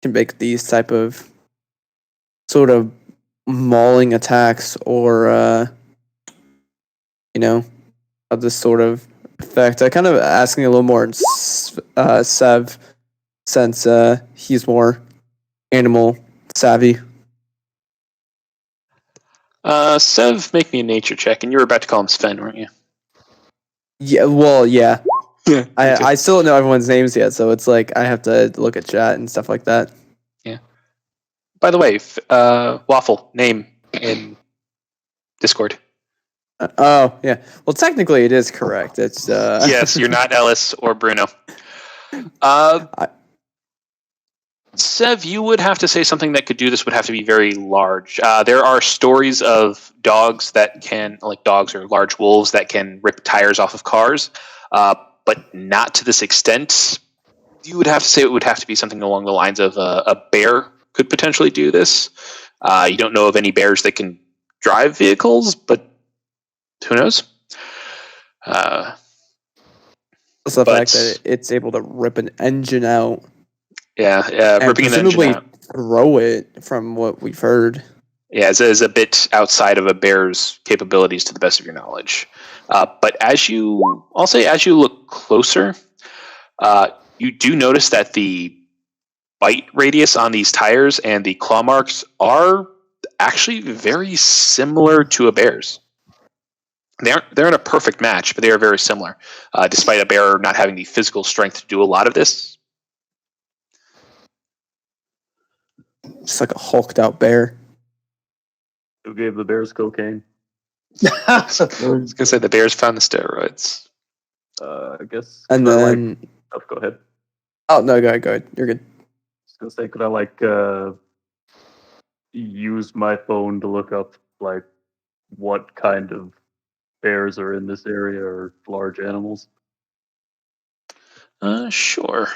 can make these type of sort of mauling attacks, or of this sort of effect. I kind of asking a little more in Sev, since he's more animal savvy. Sev, make me a nature check, and you were about to call him Sven, weren't you? Yeah, well, yeah. Yeah. I still don't know everyone's names yet, so it's like I have to look at chat and stuff like that. Yeah. By the way, Waffle, name in Discord. Oh, yeah. Well, technically it is correct. It's Yes, you're not Ellis or Bruno. Sev, you would have to say something that could do this would have to be very large. There are stories of dogs that can, like dogs or large wolves that can rip tires off of cars, but not to this extent. You would have to say it would have to be something along the lines of a bear could potentially do this. You don't know of any bears that can drive vehicles, but who knows? the fact that it's able to rip an engine out. Yeah, ripping an engine out. Throw it, from what we've heard. Yeah, is a bit outside of a bear's capabilities, to the best of your knowledge. But as you look closer, you do notice that the bite radius on these tires and the claw marks are actually very similar to a bear's. They're in a perfect match, but they are very similar. Despite a bear not having the physical strength to do a lot of this, Just like a hulked out bear. Who gave the bears cocaine? I was gonna say the bears found the steroids. I guess. And could I, then go ahead. oh no, go ahead. You're good. I was gonna say, could I use my phone to look up like what kind of bears are in this area or large animals? Sure.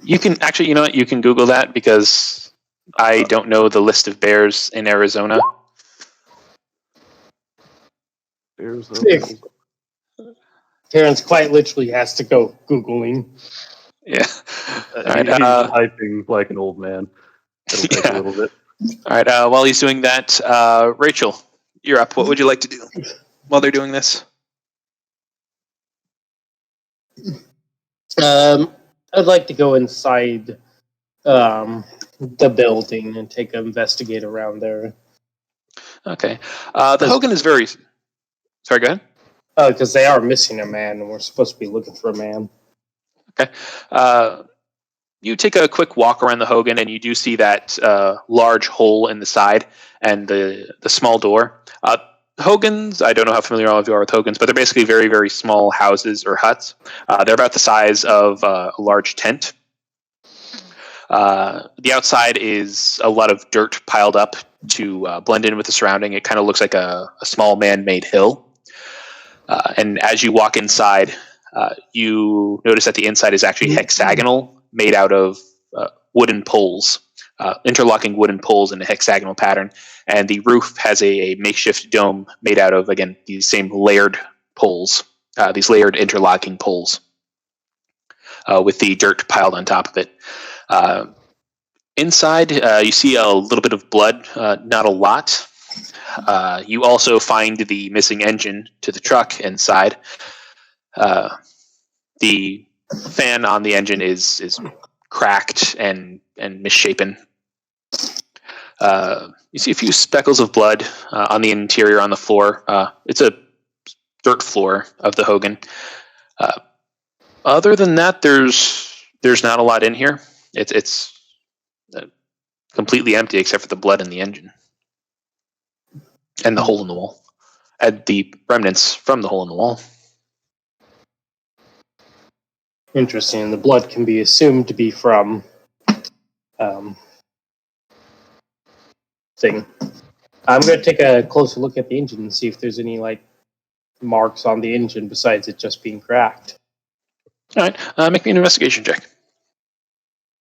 You can actually, you know what? You can Google that because I don't know the list of bears in Arizona. Bears. Yeah. Terrence quite literally has to go Googling. Yeah. All right. He's typing like an old man. It'll take a little bit. All right. While he's doing that, Rachel, you're up. What would you like to do while they're doing this? I'd like to go inside the building and take an investigate around there. Okay. The Hogan is very. Sorry, go ahead. Because they are missing a man, and we're supposed to be looking for a man. Okay. You take a quick walk around the Hogan, and you do see that large hole in the side and the small door. Hogans, I don't know how familiar all of you are with Hogans, but they're basically very, very small houses or huts. They're about the size of a large tent. The outside is a lot of dirt piled up to blend in with the surrounding. It kind of looks like a small man-made hill. And as you walk inside, you notice that the inside is actually hexagonal, made out of wooden poles, interlocking wooden poles in a hexagonal pattern. And the roof has a makeshift dome made out of, again, these same layered poles, these layered interlocking poles with the dirt piled on top of it. Inside, you see a little bit of blood, not a lot. You also find the missing engine to the truck inside. The fan on the engine is cracked and misshapen. You see a few speckles of blood on the interior on the floor. It's a dirt floor of the Hogan. Other than that, there's not a lot in here. It's completely empty except for the blood in the engine and the hole in the wall, and the remnants from the hole in the wall. Interesting. The blood can be assumed to be from thing. I'm going to take a closer look at the engine and see if there's any like marks on the engine besides it just being cracked. All right, make me an investigation check.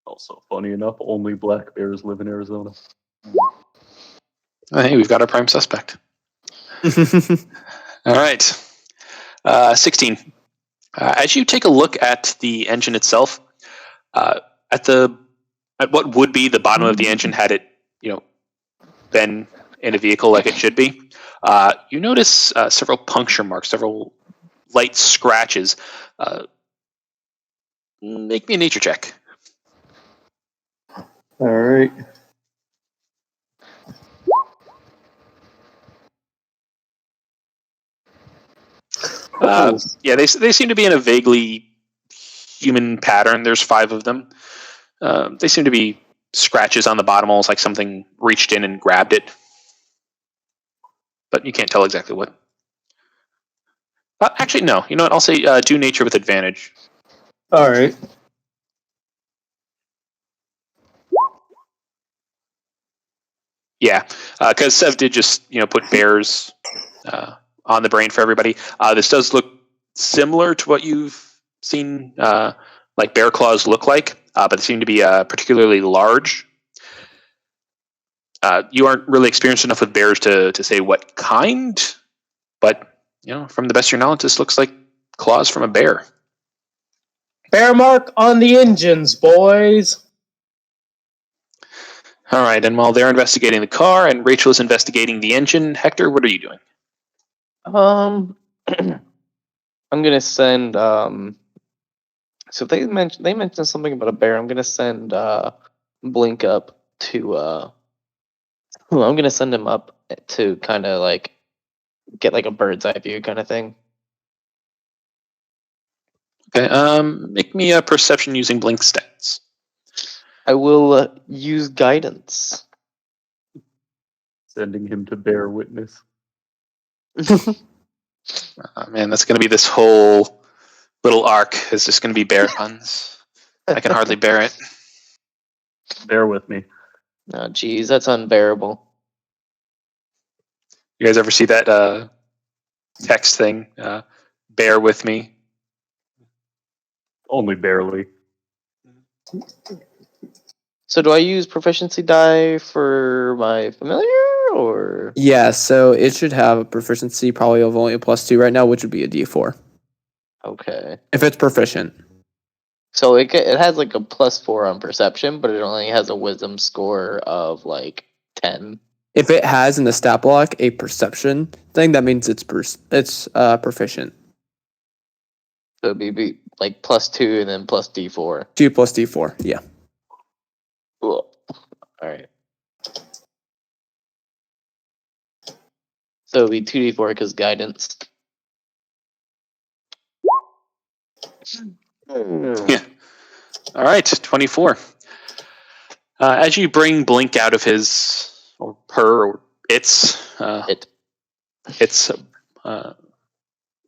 Also, funny enough, only black bears live in Arizona. Hey, we've got our prime suspect. All right, 16. As you take a look at the engine itself, at what would be the bottom of the engine had it, been in a vehicle like it should be, you notice several puncture marks, several light scratches. Make me a nature check. All right. Yeah, they seem to be in a vaguely human pattern. There's 5 of them. They seem to be scratches on the bottom, almost like something reached in and grabbed it. But you can't tell exactly what. Actually, no. You know what? I'll say do nature with advantage. All right. Yeah, because Sev did just put bears on the brain for everybody. This does look similar to what you've seen like bear claws look like, but they seem to be particularly large. You aren't really experienced enough with bears to say what kind, but from the best of your knowledge, this looks like claws from a bear. Bear mark on the engines, boys. All right, and while they're investigating the car and Rachel is investigating the engine, Hector, what are you doing? I'm gonna send. So they mentioned something about a bear. I'm gonna send Blink up to. I'm gonna send him up to kind of like get like a bird's eye view kind of thing. Okay, make me a perception using Blink stats. I will use guidance. Sending him to bear witness. Oh, man, that's going to be this whole little arc. Is just going to be bear puns. I can hardly bear it. Bear with me. Oh, geez, that's unbearable. You guys ever see that text thing? Bear with me. Only barely. So, do I use proficiency die for my familiar, or Yeah, so it should have a proficiency probably of only a +2 right now, which would be a D4 okay? if it's proficient. So it has like a +4 on perception, but it only has a wisdom score of like 10. If it has in the stat block a perception thing, that means it's proficient. So it'd be like +2 and then plus D4. 2 plus D4, yeah. Cool. All right. So it'd be 2D4 because guidance. Yeah. All right, 24. As you bring Blink out of his, or her, or its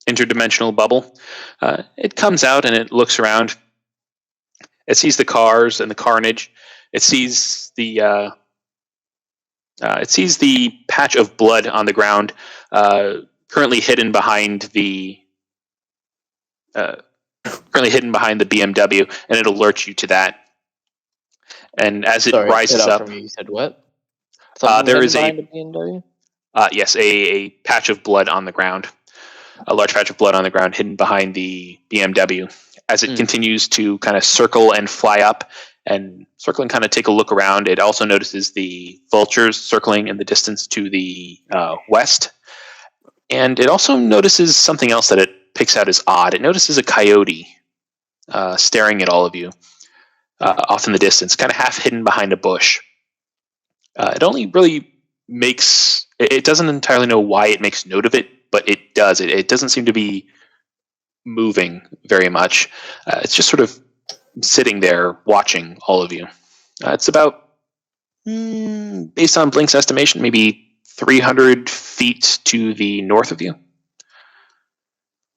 interdimensional bubble, it comes out and it looks around. It sees the cars and the carnage. It sees the patch of blood on the ground, currently hidden behind the BMW, and it alerts you to that. And as it rises up, from you said what? there is behind the BMW? Yes, a patch of blood on the ground, a large patch of blood on the ground hidden behind the BMW. As it continues to kind of circle and fly up and circle and kind of take a look around, it also notices the vultures circling in the distance to the west. And it also notices something else that it picks out as odd. It notices a coyote staring at all of you off in the distance, kind of half hidden behind a bush. It only really makes... It doesn't entirely know why it makes note of it, but it does. It doesn't seem to be moving very much. It's just sort of sitting there watching all of you. It's about, based on Blink's estimation, maybe 300 feet to the north of you.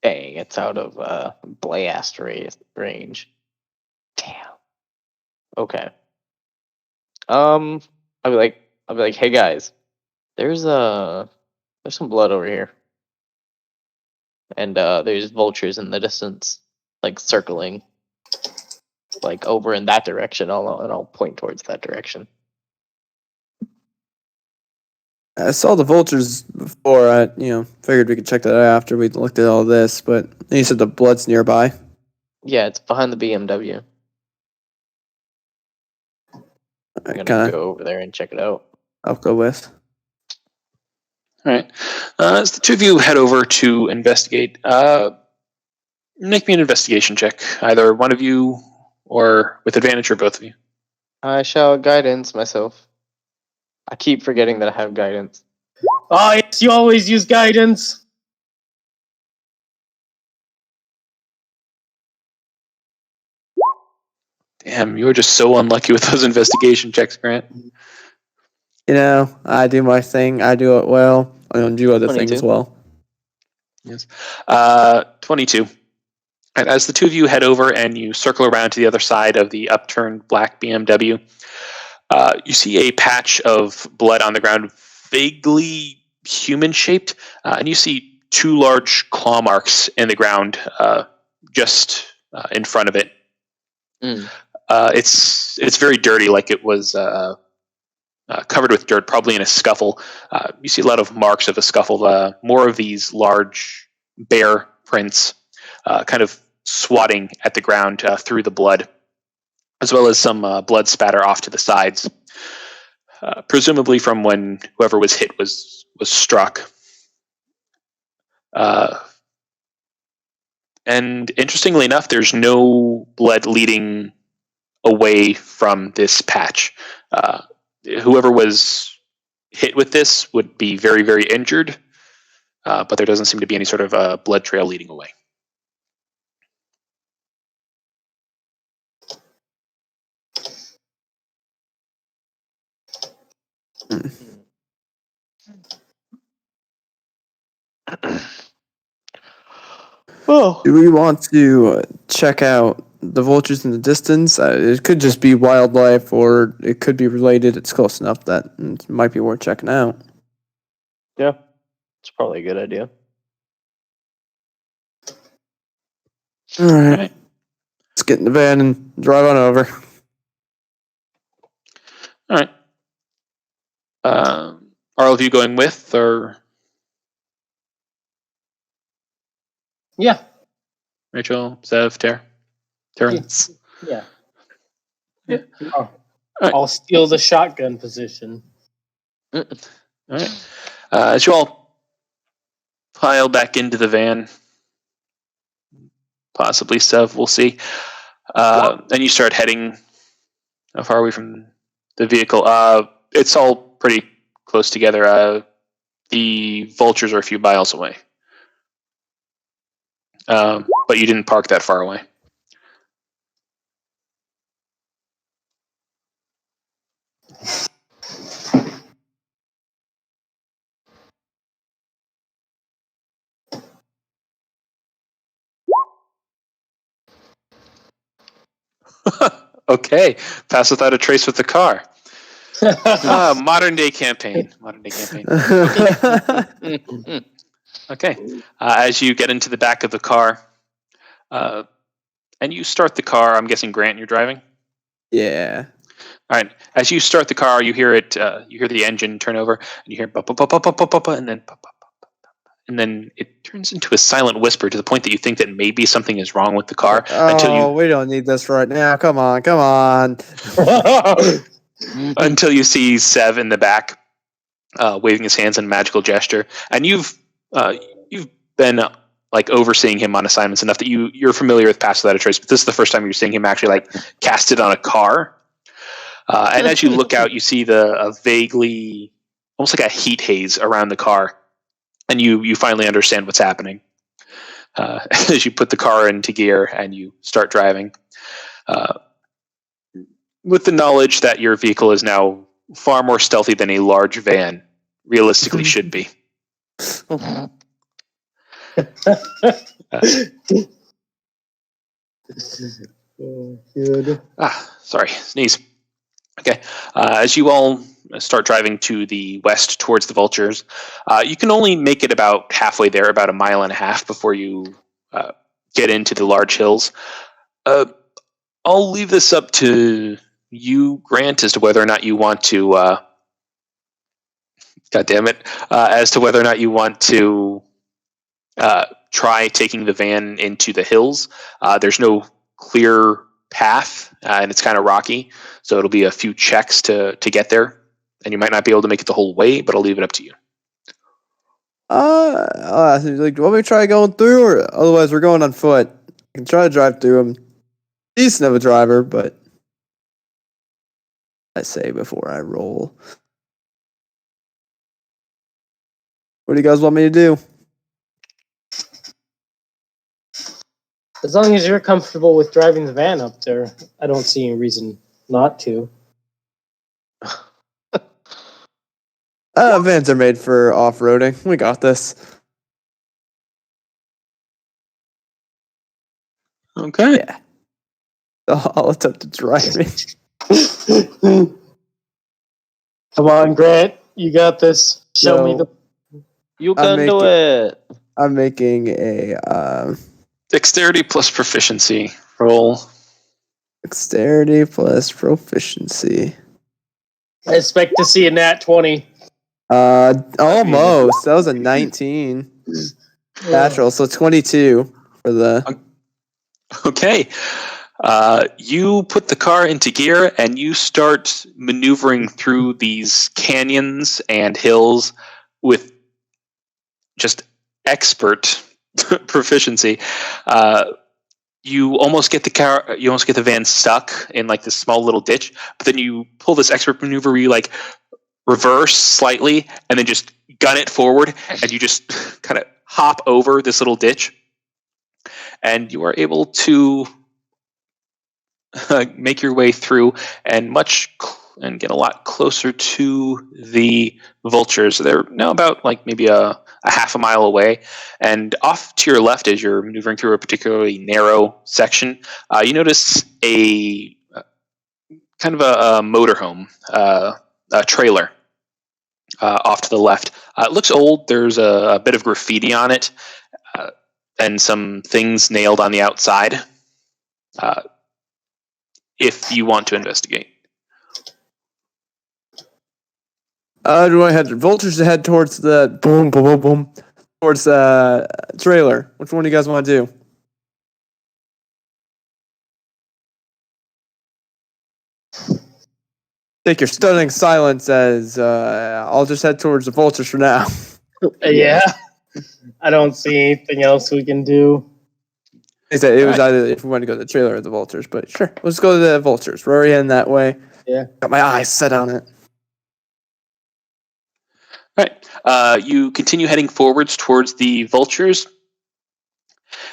Dang, it's out of blast range. Damn. Okay. I'll be like, hey guys, there's some blood over here, and there's vultures in the distance, like circling, like over in that direction. I'll point towards that direction. I saw the vultures before. I figured we could check that out after we looked at all this, but you said the blood's nearby. Yeah, it's behind the BMW. I'm gonna go over there and check it out. I'll go with. All right. As the two of you head over to investigate, make me an investigation check. Either one of you, or with advantage, or both of you. I shall guidance myself. I keep forgetting that I have guidance. Oh, yes, you always use guidance. Damn, you were just so unlucky with those investigation checks, Grant. I do my thing. I do it well. I don't do other 22. things well. Yes. 22. And as the two of you head over and you circle around to the other side of the upturned black BMW, you see a patch of blood on the ground, vaguely human-shaped, and you see two large claw marks in the ground just in front of it. It's very dirty, like it was covered with dirt, probably in a scuffle. You see a lot of marks of a scuffle, more of these large bear prints kind of swatting at the ground through the blood, as well as some blood spatter off to the sides, presumably from when whoever was hit was struck. And interestingly enough, there's no blood leading away from this patch. Whoever was hit with this would be very, very injured, but there doesn't seem to be any sort of blood trail leading away. Oh. Do we want to check out the vultures in the distance? It could just be wildlife, or it could be related. It's close enough that it might be worth checking out. Yeah, it's probably a good idea. All right. Right. Let's get in the van and drive on over. All right. Are all of you going with, or Yeah. Rachel, Zev, Terrence? Yeah. Yeah. Oh, Alright. I'll steal the shotgun position. All right. As you all pile back into the van, possibly Sev, we'll see. And you start heading. How far are we from the vehicle? It's all pretty close together. The vultures are a few miles away. But you didn't park that far away. Okay, pass without a trace with the car. Modern day campaign. Okay. As you get into the back of the car, and you start the car, I'm guessing Grant, you're driving. Yeah. All right. As you start the car, you hear it. You hear the engine turn over, and you hear and then and then it turns into a silent whisper to the point that you think that maybe something is wrong with the car Oh, we don't need this right now. Come on. until you see Sev in the back, waving his hands in a magical gesture, and you've been like overseeing him on assignments enough that you're familiar with Pass Without a Trace, but this is the first time you're seeing him actually like cast it on a car. And as you look out, you see a vaguely, almost like a heat haze around the car, and you finally understand what's happening. As you put the car into gear and you start driving, with the knowledge that your vehicle is now far more stealthy than a large van realistically should be. Good. Sorry, sneeze. Okay, as you all start driving to the west towards the vultures, you can only make it about halfway there, about 1.5 miles before you get into the large hills. I'll leave this up to you, Grant, as to whether or not you want to. God damn it! As to whether or not you want to try taking the van into the hills. There's no clear path, and it's kind of rocky, so it'll be a few checks to get there, and you might not be able to make it the whole way, but I'll leave it up to you. Like, do you want me to try going through, or otherwise we're going on foot? I can try to drive through. I'm decent of a driver, but I say before I roll. What do you guys want me to do? As long as you're comfortable with driving the van up there, I don't see any reason not to. Vans are made for off-roading. We got this. Okay. Yeah. I'll attempt to drive it. Come on, Grant. You got this. Show me the... You can do it. I'm making a Dexterity plus proficiency roll. dexterity plus proficiency. I expect to see a nat 20. Almost. That was a 19 natural, so 22 for the. Okay. You put the car into gear and you start maneuvering through these canyons and hills with just expert proficiency. You almost get the van stuck in like this small little ditch, but then you pull this expert maneuver where you like reverse slightly and then just gun it forward, and you just kind of hop over this little ditch, and you are able to make your way through, and much and get a lot closer to the vultures. They're now about like maybe a half a mile away, and off to your left, as you're maneuvering through a particularly narrow section, you notice a kind of a motorhome, a trailer off to the left. It looks old. There's a bit of graffiti on it, and some things nailed on the outside. If you want to investigate. Do I head vultures to head towards the boom boom boom boom towards the trailer? Which one do you guys want to do? Take your stunning silence as I'll just head towards the vultures for now. Yeah. I don't see anything else we can do. It was either if we want to go to the trailer or the vultures, but sure, let's go to the vultures. We're already in that way. Yeah. Got my eyes set on it. All right. You continue heading forwards towards the vultures.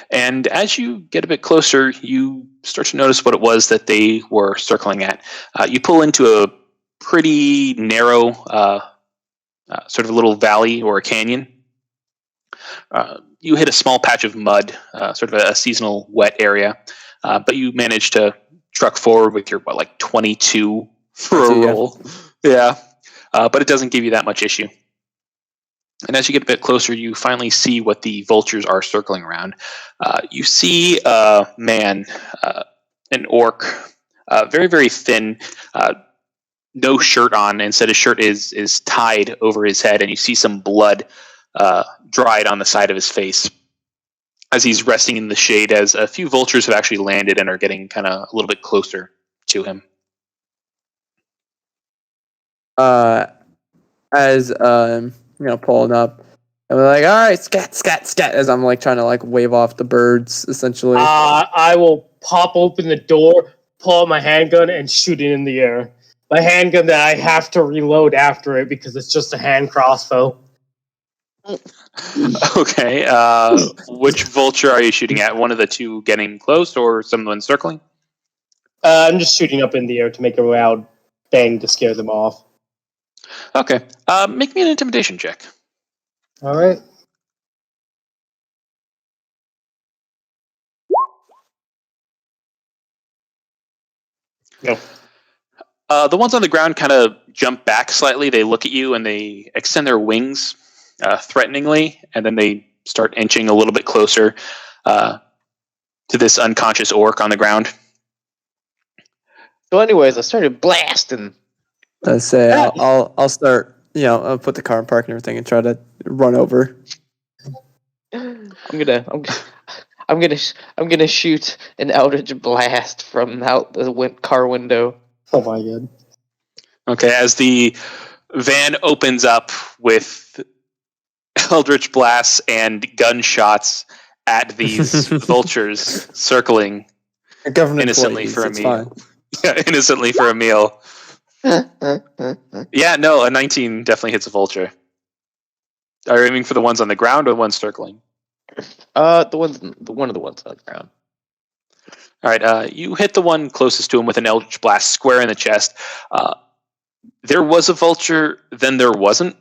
And as you get a bit closer, you start to notice what it was that they were circling at. You pull into a pretty narrow sort of a little valley or a canyon. You hit a small patch of mud, sort of a seasonal wet area, but you manage to truck forward with your, 22 for a roll. Yeah. But it doesn't give you that much issue. And as you get a bit closer, you finally see what the vultures are circling around. You see a man, an orc, very, very thin, no shirt on. Instead, his shirt is tied over his head, and you see some blood dried on the side of his face as he's resting in the shade, as a few vultures have actually landed and are getting kind of a little bit closer to him. As pulling up, and we're like, all right, scat, scat, scat, as I'm like trying to like wave off the birds, essentially. I will pop open the door, pull out my handgun, and shoot it in the air. My handgun that I have to reload after it because it's just a hand crossbow. Okay. Which vulture are you shooting at? One of the two getting close, or someone circling? I'm just shooting up in the air to make a loud bang to scare them off. Okay. Make me an intimidation check. All right. No. The ones on the ground kind of jump back slightly. They look at you and they extend their wings threateningly, and then they start inching a little bit closer to this unconscious orc on the ground. So, anyways, I started blasting. I say I'll start. I'll put the car in park and everything, and try to run over. I'm gonna shoot an eldritch blast from out the car window. Oh my god. Okay, as the van opens up with eldritch blasts and gunshots at these vultures circling innocently for a meal. Yeah, innocently for a meal. Yeah, no, a 19 definitely hits a vulture. Are you aiming for the ones on the ground or the ones circling? One of the ones on the ground. All right, you hit the one closest to him with an eldritch blast square in the chest. There was a vulture, then there wasn't.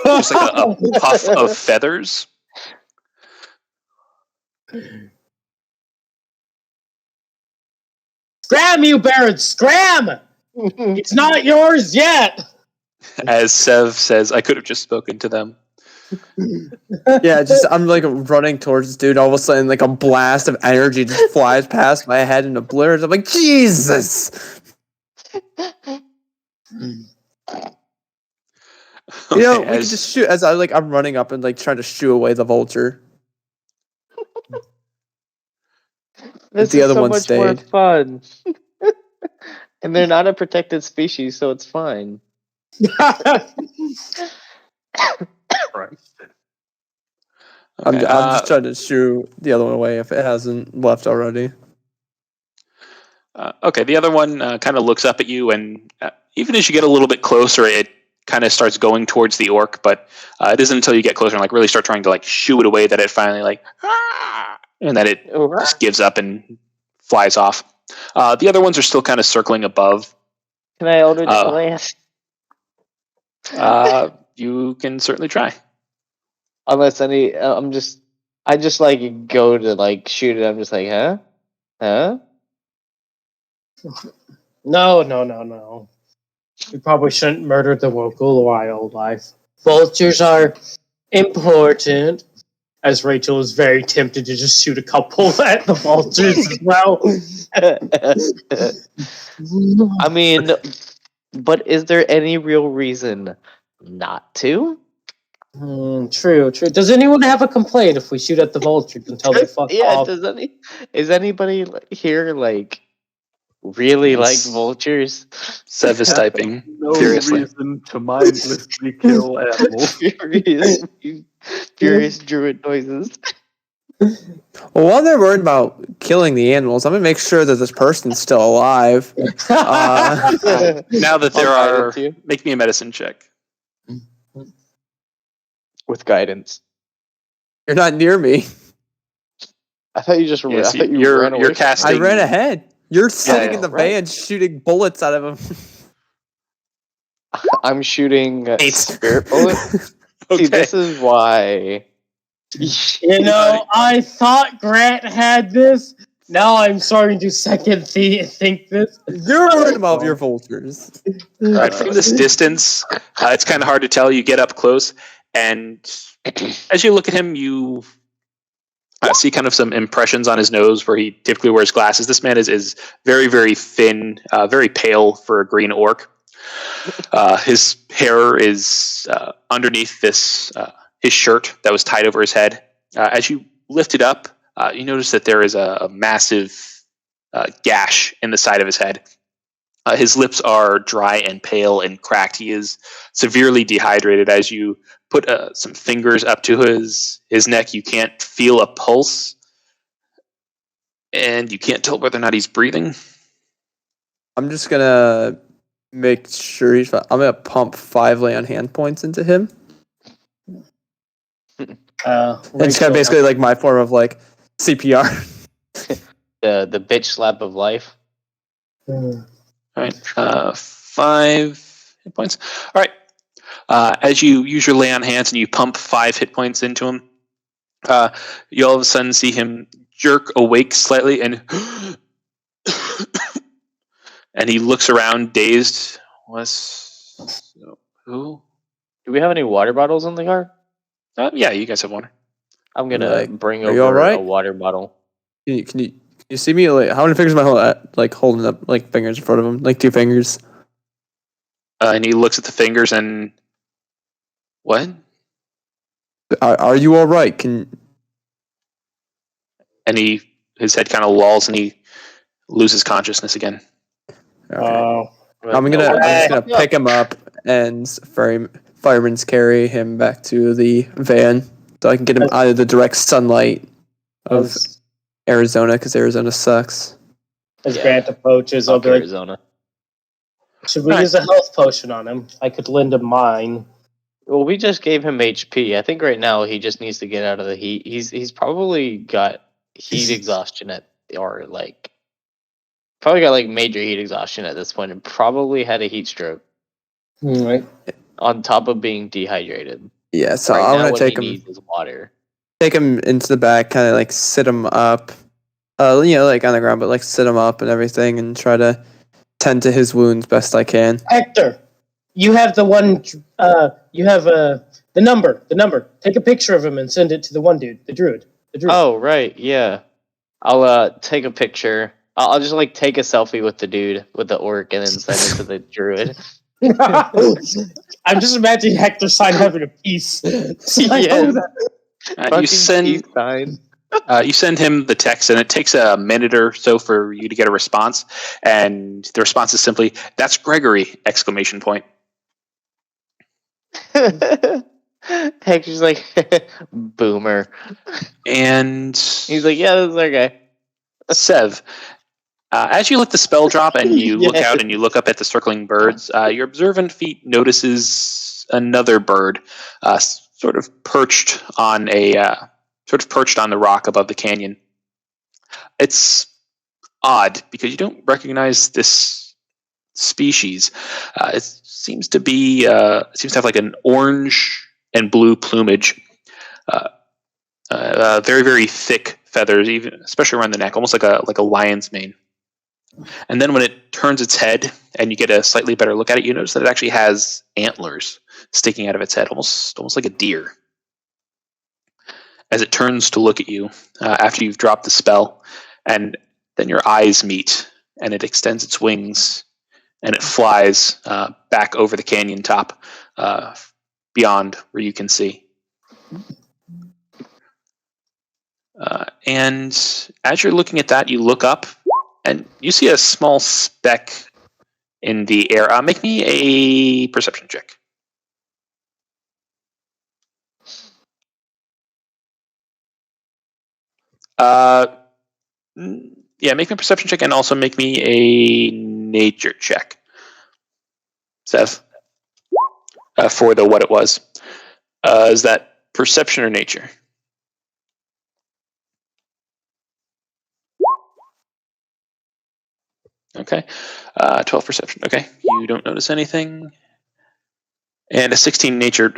Just like a puff of feathers. Scram, you birds! Scram! It's not yours yet! As Sev says, I could have just spoken to them. Yeah, I'm like running towards this dude. All of a sudden, like a blast of energy just flies past my head and obliterates. I'm like, Jesus! We can just shoot as I'm running up and like trying to shoo away the vulture. This the is other so one much stayed. more fun. And they're not a protected species, so it's fine. Christ. I'm Okay, just trying to shoo the other one away if it hasn't left already. Okay, the other one kind of looks up at you, and even as you get a little bit closer, it kind of starts going towards the orc, but it isn't until you get closer and like really start trying to like shoo it away that it finally and that it just gives up and flies off. The other ones are still kind of circling above, Can I order Oh. the glass? You can certainly try. Unless I just like go to like shoot it. I'm just like, huh? No. We probably shouldn't murder the local wildlife. Vultures are important. As Rachel is very tempted to just shoot a couple at the vultures as well. I mean, but is there any real reason not to? True. Does anyone have a complaint if we shoot at the vultures until they fuck off? Is anybody here like really like Yes. vultures? Sev is typing No furiously. reason to mindlessly kill animals. Furious druid noises. Well, while they're worried about killing the animals, I'm gonna make sure that this person's still alive. Now that there I'll are, guide it to you. make me a medicine check. With guidance. You're not near me. I thought you just Yes, I thought you you're ran away. you're from me. I casting. ran ahead. You're sitting in the right. van shooting bullets out of him. I'm shooting Eight. spirit bullet. See, Okay. this is why. You know, I thought Grant had this. Now I'm starting to second think this. You're worried about your vultures. All right, from this distance, it's kind of hard to tell. You get up close, and as you look at him, you see kind of some impressions on his nose where he typically wears glasses. This man is very, very thin, very pale for a green orc. His hair is underneath this his shirt that was tied over his head. As you lift it up, you notice that there is a massive gash in the side of his head. His lips are dry and pale and cracked. He is severely dehydrated. As you put some fingers up to his neck, you can't feel a pulse, and you can't tell whether or not he's breathing. I'm just gonna make sure he's fine. I'm gonna pump 5 lay on hand points into him. It's kind of basically like my form of like CPR. The bitch slap of life. All right, 5 hit points. All right, as you use your lay on hands and you pump 5 hit points into him, you all of a sudden see him jerk awake slightly, and and he looks around, dazed. Who? Do we have any water bottles in the car? Yeah, you guys have water. I'm gonna Like, bring are you over alright? a water bottle. Can you see me? Like, how many fingers am I holding up? Like fingers in front of him, like 2 fingers. And he looks at the fingers and what? Are you all right? And his head kind of lolls and he loses consciousness again. okay. I'm just gonna pick him up and fireman's carry him back to the van so I can get him out of the direct sunlight of As Arizona, because Arizona sucks. Grant approaches, I'll Fuck be like, Arizona. should we use a health potion on him? I could lend him mine. Well, we just gave him HP. I think right now he just needs to get out of the heat. He's probably got heat exhaustion probably got like major heat exhaustion at this point, and probably had a heat stroke Right. on top of being dehydrated. Yeah, so right I'm now, gonna what take he him. needs is water. Take him into the back, kind of like sit him up, like on the ground, but like sit him up and everything, and try to tend to his wounds best I can. Hector, you have the one. You have the number. The number. Take a picture of him and send it to the one dude, the druid. The druid. Oh right, yeah. I'll take a picture. I'll just like take a selfie with the dude with the orc and then send it to the druid. I'm just imagining Hector sign having a piece. Yes. You send peace sign. you send him the text, and it takes a minute or so for you to get a response. And the response is simply, "That's Gregory!" Exclamation point. Hector's like, boomer. And He's like, yeah, this is our guy. Sev, as you let the spell drop and you look Yes. out and you look up at the circling birds, your observant feet notices another bird, sort of perched on the rock above the canyon. It's odd because you don't recognize this species. It seems to have like an orange and blue plumage. Very, very thick feathers, even especially around the neck, almost like a lion's mane. And then when it turns its head and you get a slightly better look at it, you notice that it actually has antlers sticking out of its head, almost like a deer. As it turns to look at you after you've dropped the spell, and then your eyes meet, and it extends its wings, and it flies back over the canyon top beyond where you can see. And as you're looking at that, you look up, and you see a small speck in the air. Make me a perception check. Yeah, make me a perception check, and also make me a nature check, Sev, for the what it was. Is that perception or nature? Okay, 12 perception. Okay, you don't notice anything, and a 16 nature.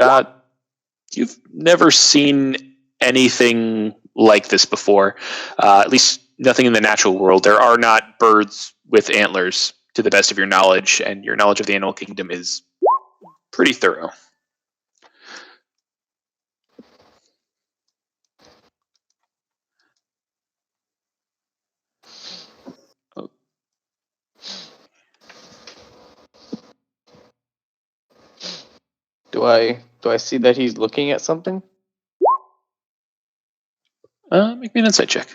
You've never seen anything like this before. At least nothing in the natural world. There are not birds with antlers, to the best of your knowledge, and your knowledge of the animal kingdom is pretty thorough. Do I see that he's looking at something? Make me an insight check.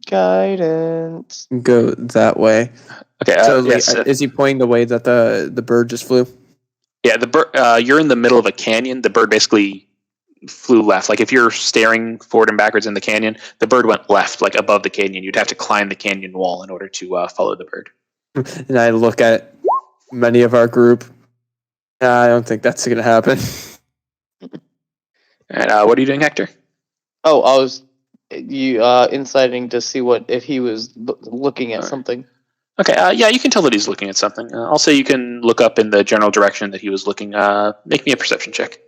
Guidance. Go that way. Okay. So Yes. is he pointing the way that the bird just flew? Yeah, the bird. You're in the middle of a canyon. The bird basically flew left. Like if you're staring forward and backwards in the canyon, the bird went left, like above the canyon. You'd have to climb the canyon wall in order to follow the bird. And I look at many of our group. I don't think that's going to happen. And what are you doing, Hector? Oh, I was inciting to see if he was looking at something. Okay. Yeah, you can tell that he's looking at something. I'll say you can look up in the general direction that he was looking. Make me a perception check.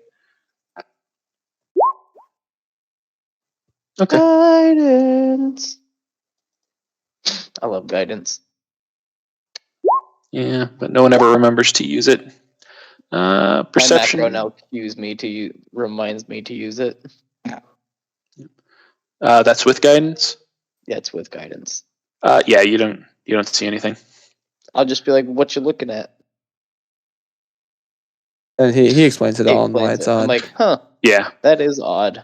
Okay. Guidance. I love guidance. Yeah, but no one ever remembers to use it. Perception. My macro now reminds me to use it. That's with guidance. Yeah, it's with guidance. Yeah, you don't see anything. I'll just be like, "What you looking at?" And he explains it He all and why explains it's it. I'm odd. like, "Huh, Yeah. that is odd.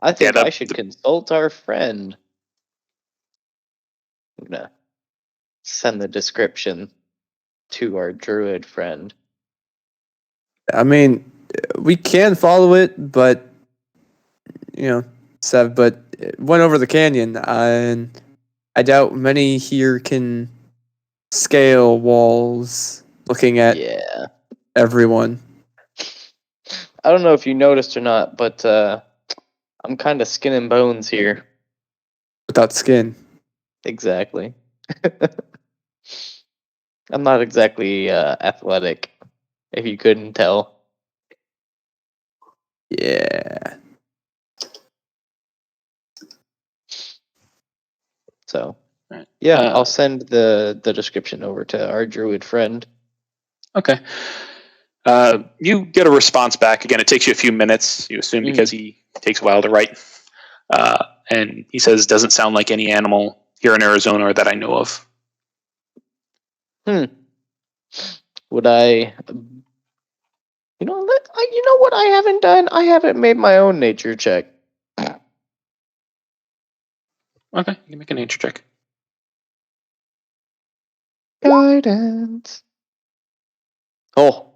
I think Yeah, I should consult our friend." I'm gonna send the description to our druid friend. I mean, we can follow it, but Sev, but it went over the canyon, and I doubt many here can scale walls looking at Yeah. everyone. I don't know if you noticed or not, but I'm kind of skin and bones here. Without skin. Exactly. I'm not exactly athletic, if you couldn't tell. Yeah. So, Right. yeah, I'll send the description over to our druid friend. Okay. You get a response back. Again, it takes you a few minutes, you assume, because he takes a while to write. And he says, doesn't sound like any animal here in Arizona or that I know of. Would I... You know what I haven't done? I haven't made my own nature check. Okay, you can make a nature check. Guidance. Oh.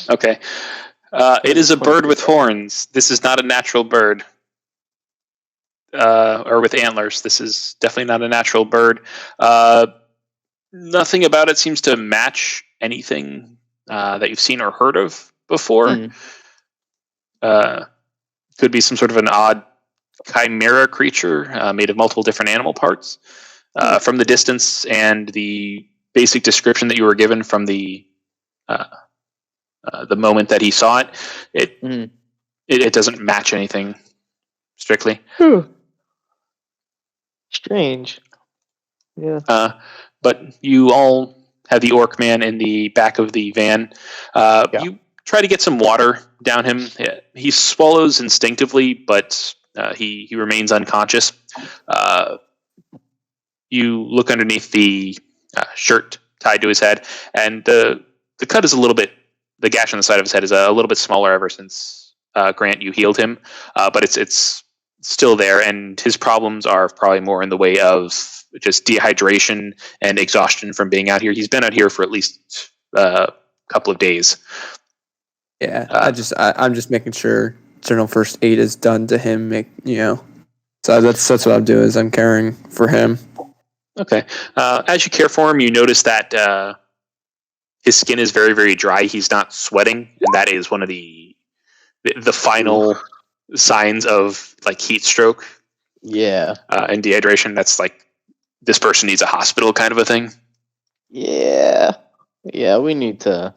Okay. It is a bird with horns. This is not a natural bird. Or with antlers. This is definitely not a natural bird. Nothing about it seems to match anything that you've seen or heard of before. Could be some sort of an odd chimera creature made of multiple different animal parts. From the distance and the basic description that you were given from the moment that he saw it, it doesn't match anything strictly. Strange. Yeah. But you all have the orc man in the back of the van. You try to get some water down him. He swallows instinctively, but he remains unconscious. You look underneath the shirt tied to his head, and the cut is a little bit. The gash on the side of his head is a little bit smaller ever since Grant, you healed him, but it's still there, and his problems are probably more in the way of just dehydration and exhaustion from being out here. He's been out here for at least a couple of days. Yeah, I'm just making sure general first aid is done to him. So that's what I'm doing. Is I'm caring for him. Okay. As you care for him, you notice that his skin is very, very dry. He's not sweating, and that is one of the final signs of like heat stroke. Yeah. And dehydration. That's like this person needs a hospital kind of a thing. Yeah. Yeah, we need to.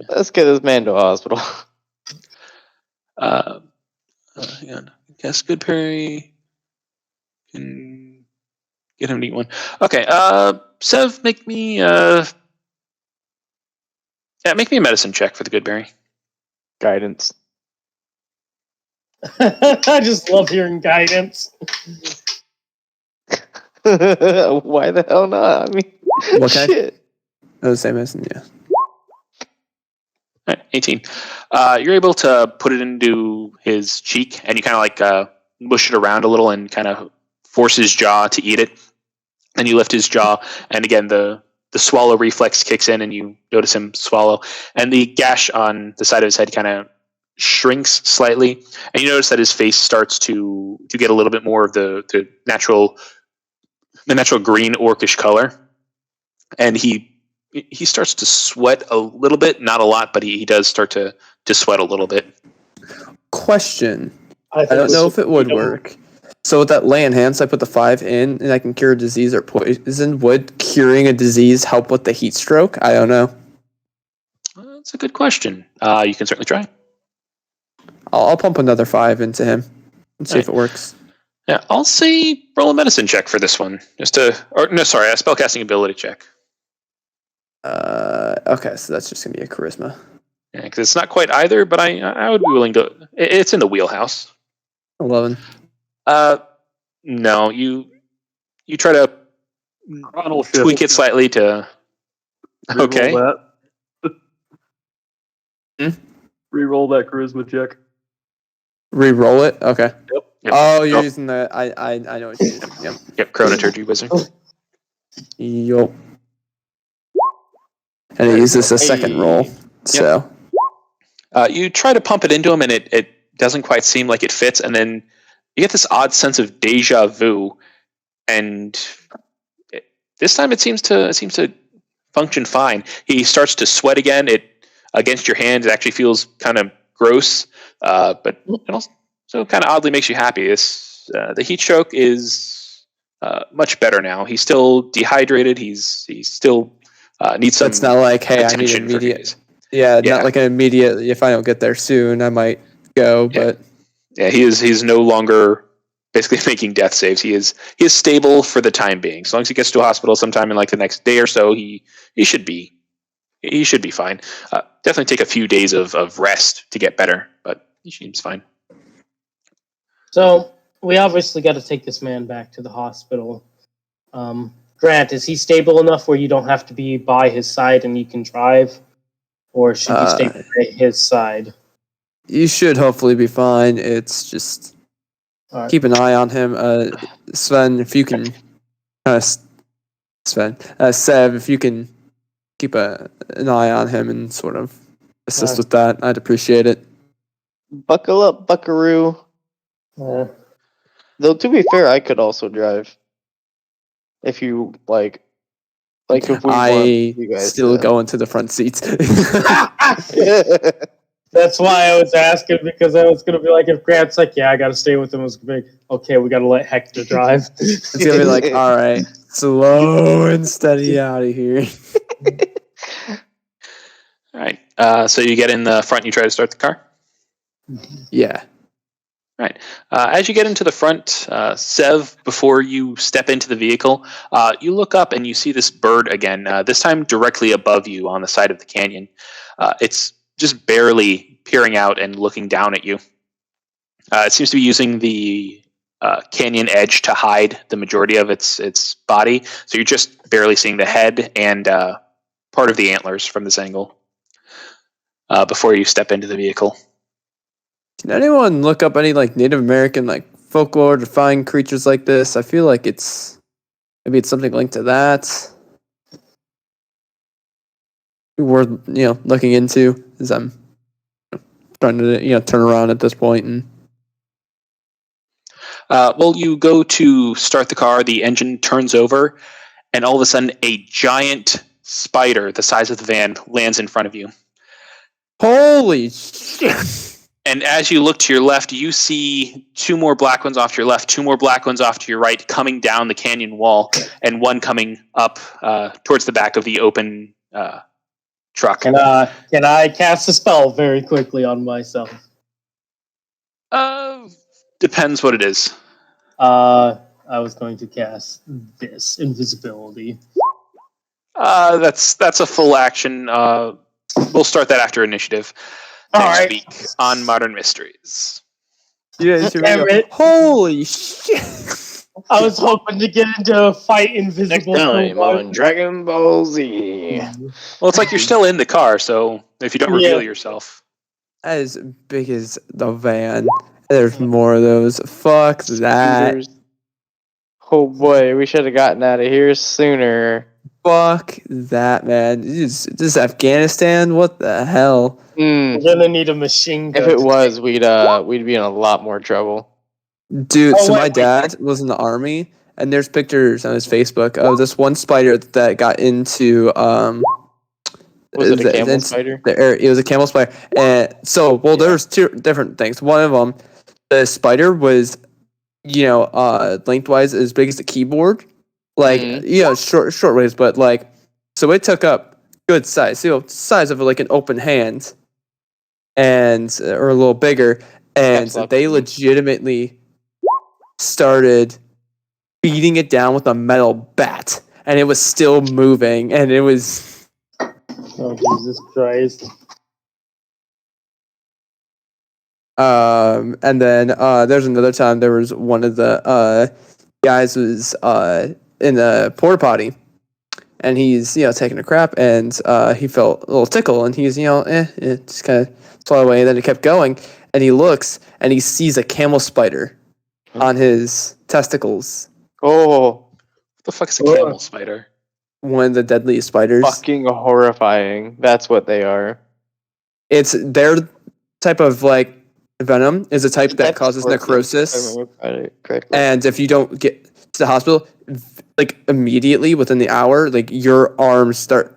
Let's get this man to a hospital. Hang on. I guess Goodberry can get him to eat one. Okay. Sev, make me a medicine check for the Goodberry. Guidance. I just love hearing guidance. Why the hell not? I mean, What kind? shit. Oh, the same as yeah. All right, 18. You're able to put it into his cheek, and you kind of like mush it around a little and kind of force his jaw to eat it. Then you lift his jaw, and again the swallow reflex kicks in, and you notice him swallow. And the gash on the side of his head kind of shrinks slightly, and you notice that his face starts to get a little bit more of the natural green orcish color, and he starts to sweat a little bit, not a lot, but he does start to sweat a little bit. Question. I don't know if it would work. So with that lay enhance, I put the 5 in, and I can cure a disease or poison. Would curing a disease help with the heat stroke? I don't know. That's a good question. You can certainly try. I'll pump another 5 into him and see if it works. Yeah, I'll say roll a medicine check for this one, a spellcasting ability check. Okay, so that's just gonna be a charisma. Yeah, because it's not quite either, but I would be willing to. It's in the wheelhouse. 11. No, you try to tweak it slightly to. Okay. Reroll that. Hmm? Reroll that charisma check. Re-roll it. Okay. Yep. Oh, you're using the. I know what you're using. Yep. Yep. Chronoturgy wizard. Yup. And it uses a second roll. So. You try to pump it into him, and it doesn't quite seem like it fits, and then you get this odd sense of deja vu, and this time it seems to function fine. He starts to sweat again. It against your hand, it actually feels kind of gross, but it also kind of oddly makes you happy. The heat stroke is much better now. He's still dehydrated. He's still needs some. It's not like, hey, I need immediate. Yeah, not like an immediate. If I don't get there soon, I might go. Yeah. But yeah, he's no longer basically making death saves. He is stable for the time being. As long as he gets to a hospital sometime in like the next day or so, he should be fine. Definitely take a few days of rest to get better, but he seems fine. So we obviously got to take this man back to the hospital. Grant, is he stable enough where you don't have to be by his side and you can drive, or should you stay by his side? You should hopefully be fine. It's just keep an eye on him. Sven, if you can, Sev, if you can keep an eye on him and sort of assist with that, I'd appreciate it. Buckle up, buckaroo. Though to be fair, I could also drive. If you like if we want I you guys still to. go into the front seats. That's why I was asking, because I was gonna be like, if Grant's like, yeah, I gotta stay with him, I was gonna be like, okay, we gotta let Hector drive. It's gonna be like, all right, slow and steady out of here. All right. So you get in the front. You try to start the car. Yeah. Right. As you get into the front, Sev, before you step into the vehicle, you look up and you see this bird again, this time directly above you on the side of the canyon. It's just barely peering out and looking down at you. It seems to be using the canyon edge to hide the majority of its body, so you're just barely seeing the head and part of the antlers from this angle before you step into the vehicle. Can anyone look up any like Native American like folklore to find creatures like this? I feel like maybe it's something linked to that. Worth looking into as I'm trying to turn around at this point and. Well, you go to start the car, the engine turns over, and all of a sudden a giant spider the size of the van lands in front of you. Holy shit! And as you look to your left, you see two more black ones off to your left, two more black ones off to your right, coming down the canyon wall, and one coming up towards the back of the open truck. Can I cast a spell very quickly on myself? Depends what it is. I was going to cast this invisibility. That's a full action. We'll start that after initiative. Next week on Modern Mysteries. Yeah, holy shit! I was hoping to get into a fight invisible. Next time on Dragon Ball Z. Well, it's like you're still in the car, so if you don't reveal yourself. As big as the van. There's more of those. Fuck that. Oh boy, we should have gotten out of here sooner. Fuck that, man. This is Afghanistan? What the hell? We're gonna need a machine gun. If it was, we'd be in a lot more trouble. Dude, my dad was in the army, and there's pictures on his Facebook of this one spider that got into Was it a camel spider? It was a camel spider. And so, there's two different things. One of them, the spider was, lengthwise as big as the keyboard. Like, short ways, but like, so it took up good size, size of like an open hand, or a little bigger, and they legitimately started beating it down with a metal bat, and it was still moving, and it was. Oh Jesus Christ! And then there's another time there was one of the guys was in the porta potty, and he's taking a crap, and he felt a little tickle, and he's it just kind of fell away, and then it kept going, and he looks and he sees a camel spider on his testicles. Oh, what the fuck is a camel spider? One of the deadliest spiders. Fucking horrifying. That's what they are. It's their type of like venom is a type that causes necrosis, and if you don't get to the hospital like immediately within the hour, like your arms starts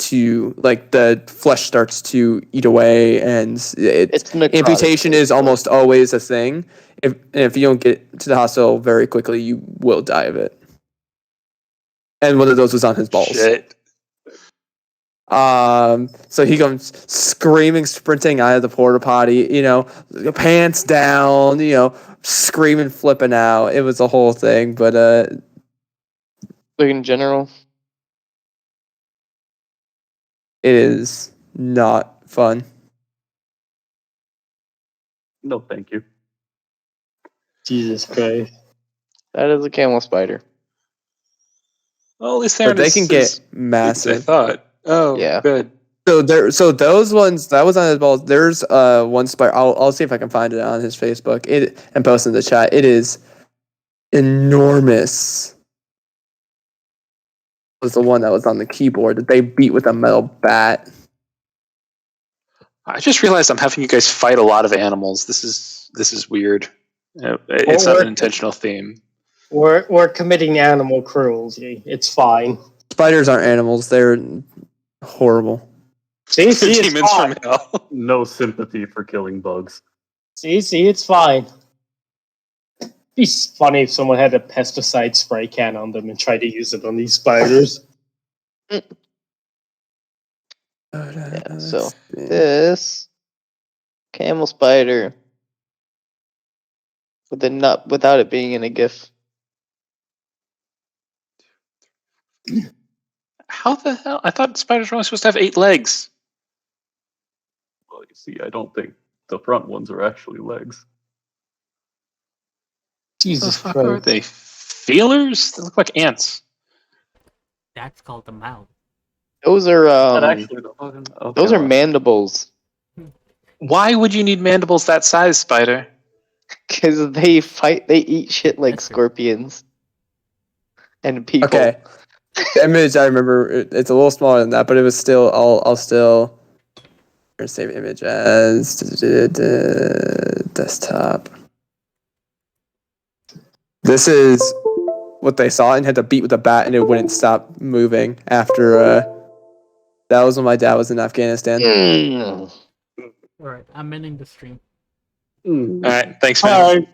to like the flesh starts to eat away, and amputation is almost always a thing. If you don't get to the hospital very quickly, you will die of it. And one of those was on his balls. Shit. So he comes screaming, sprinting out of the porta potty, pants down, screaming, flipping out. It was a whole thing, but like in general, it is not fun. No, thank you. Jesus Christ! that is a camel spider. Well, at least they can get massive. I thought. Oh, Yeah. good. So those ones that was on his balls. There's one spider. I'll see if I can find it on his Facebook. And post in the chat. It is enormous. It was the one that was on the keyboard that they beat with a metal bat. I just realized I'm having you guys fight a lot of animals. This is weird. It's not an intentional theme. We're committing animal cruelty. It's fine. Spiders aren't animals. They're horrible. See, it's Demons fine. from hell. No sympathy for killing bugs. See, it's fine. Be funny if someone had a pesticide spray can on them and tried to use it on these spiders. Yeah, so this camel spider with the nut without it being in a GIF. How the hell? I thought spiders were only supposed to have 8 legs. Well, you see, I don't think the front ones are actually legs. What the Jesus fuck are Christ. they? Feelers? They look like ants. That's called the mouth. Those are Not actually the fucking. Okay, those are well, mandibles Why would you need mandibles that size, spider? because they fight. They eat shit like That's true. scorpions and people. Okay. The image I remember it's a little smaller than that, but it was still I'll still save image as desktop. This is what they saw and had to beat with a bat and it wouldn't stop moving after that was when my dad was in Afghanistan. Mm. Alright, I'm ending the stream. All right, thanks, man. All right.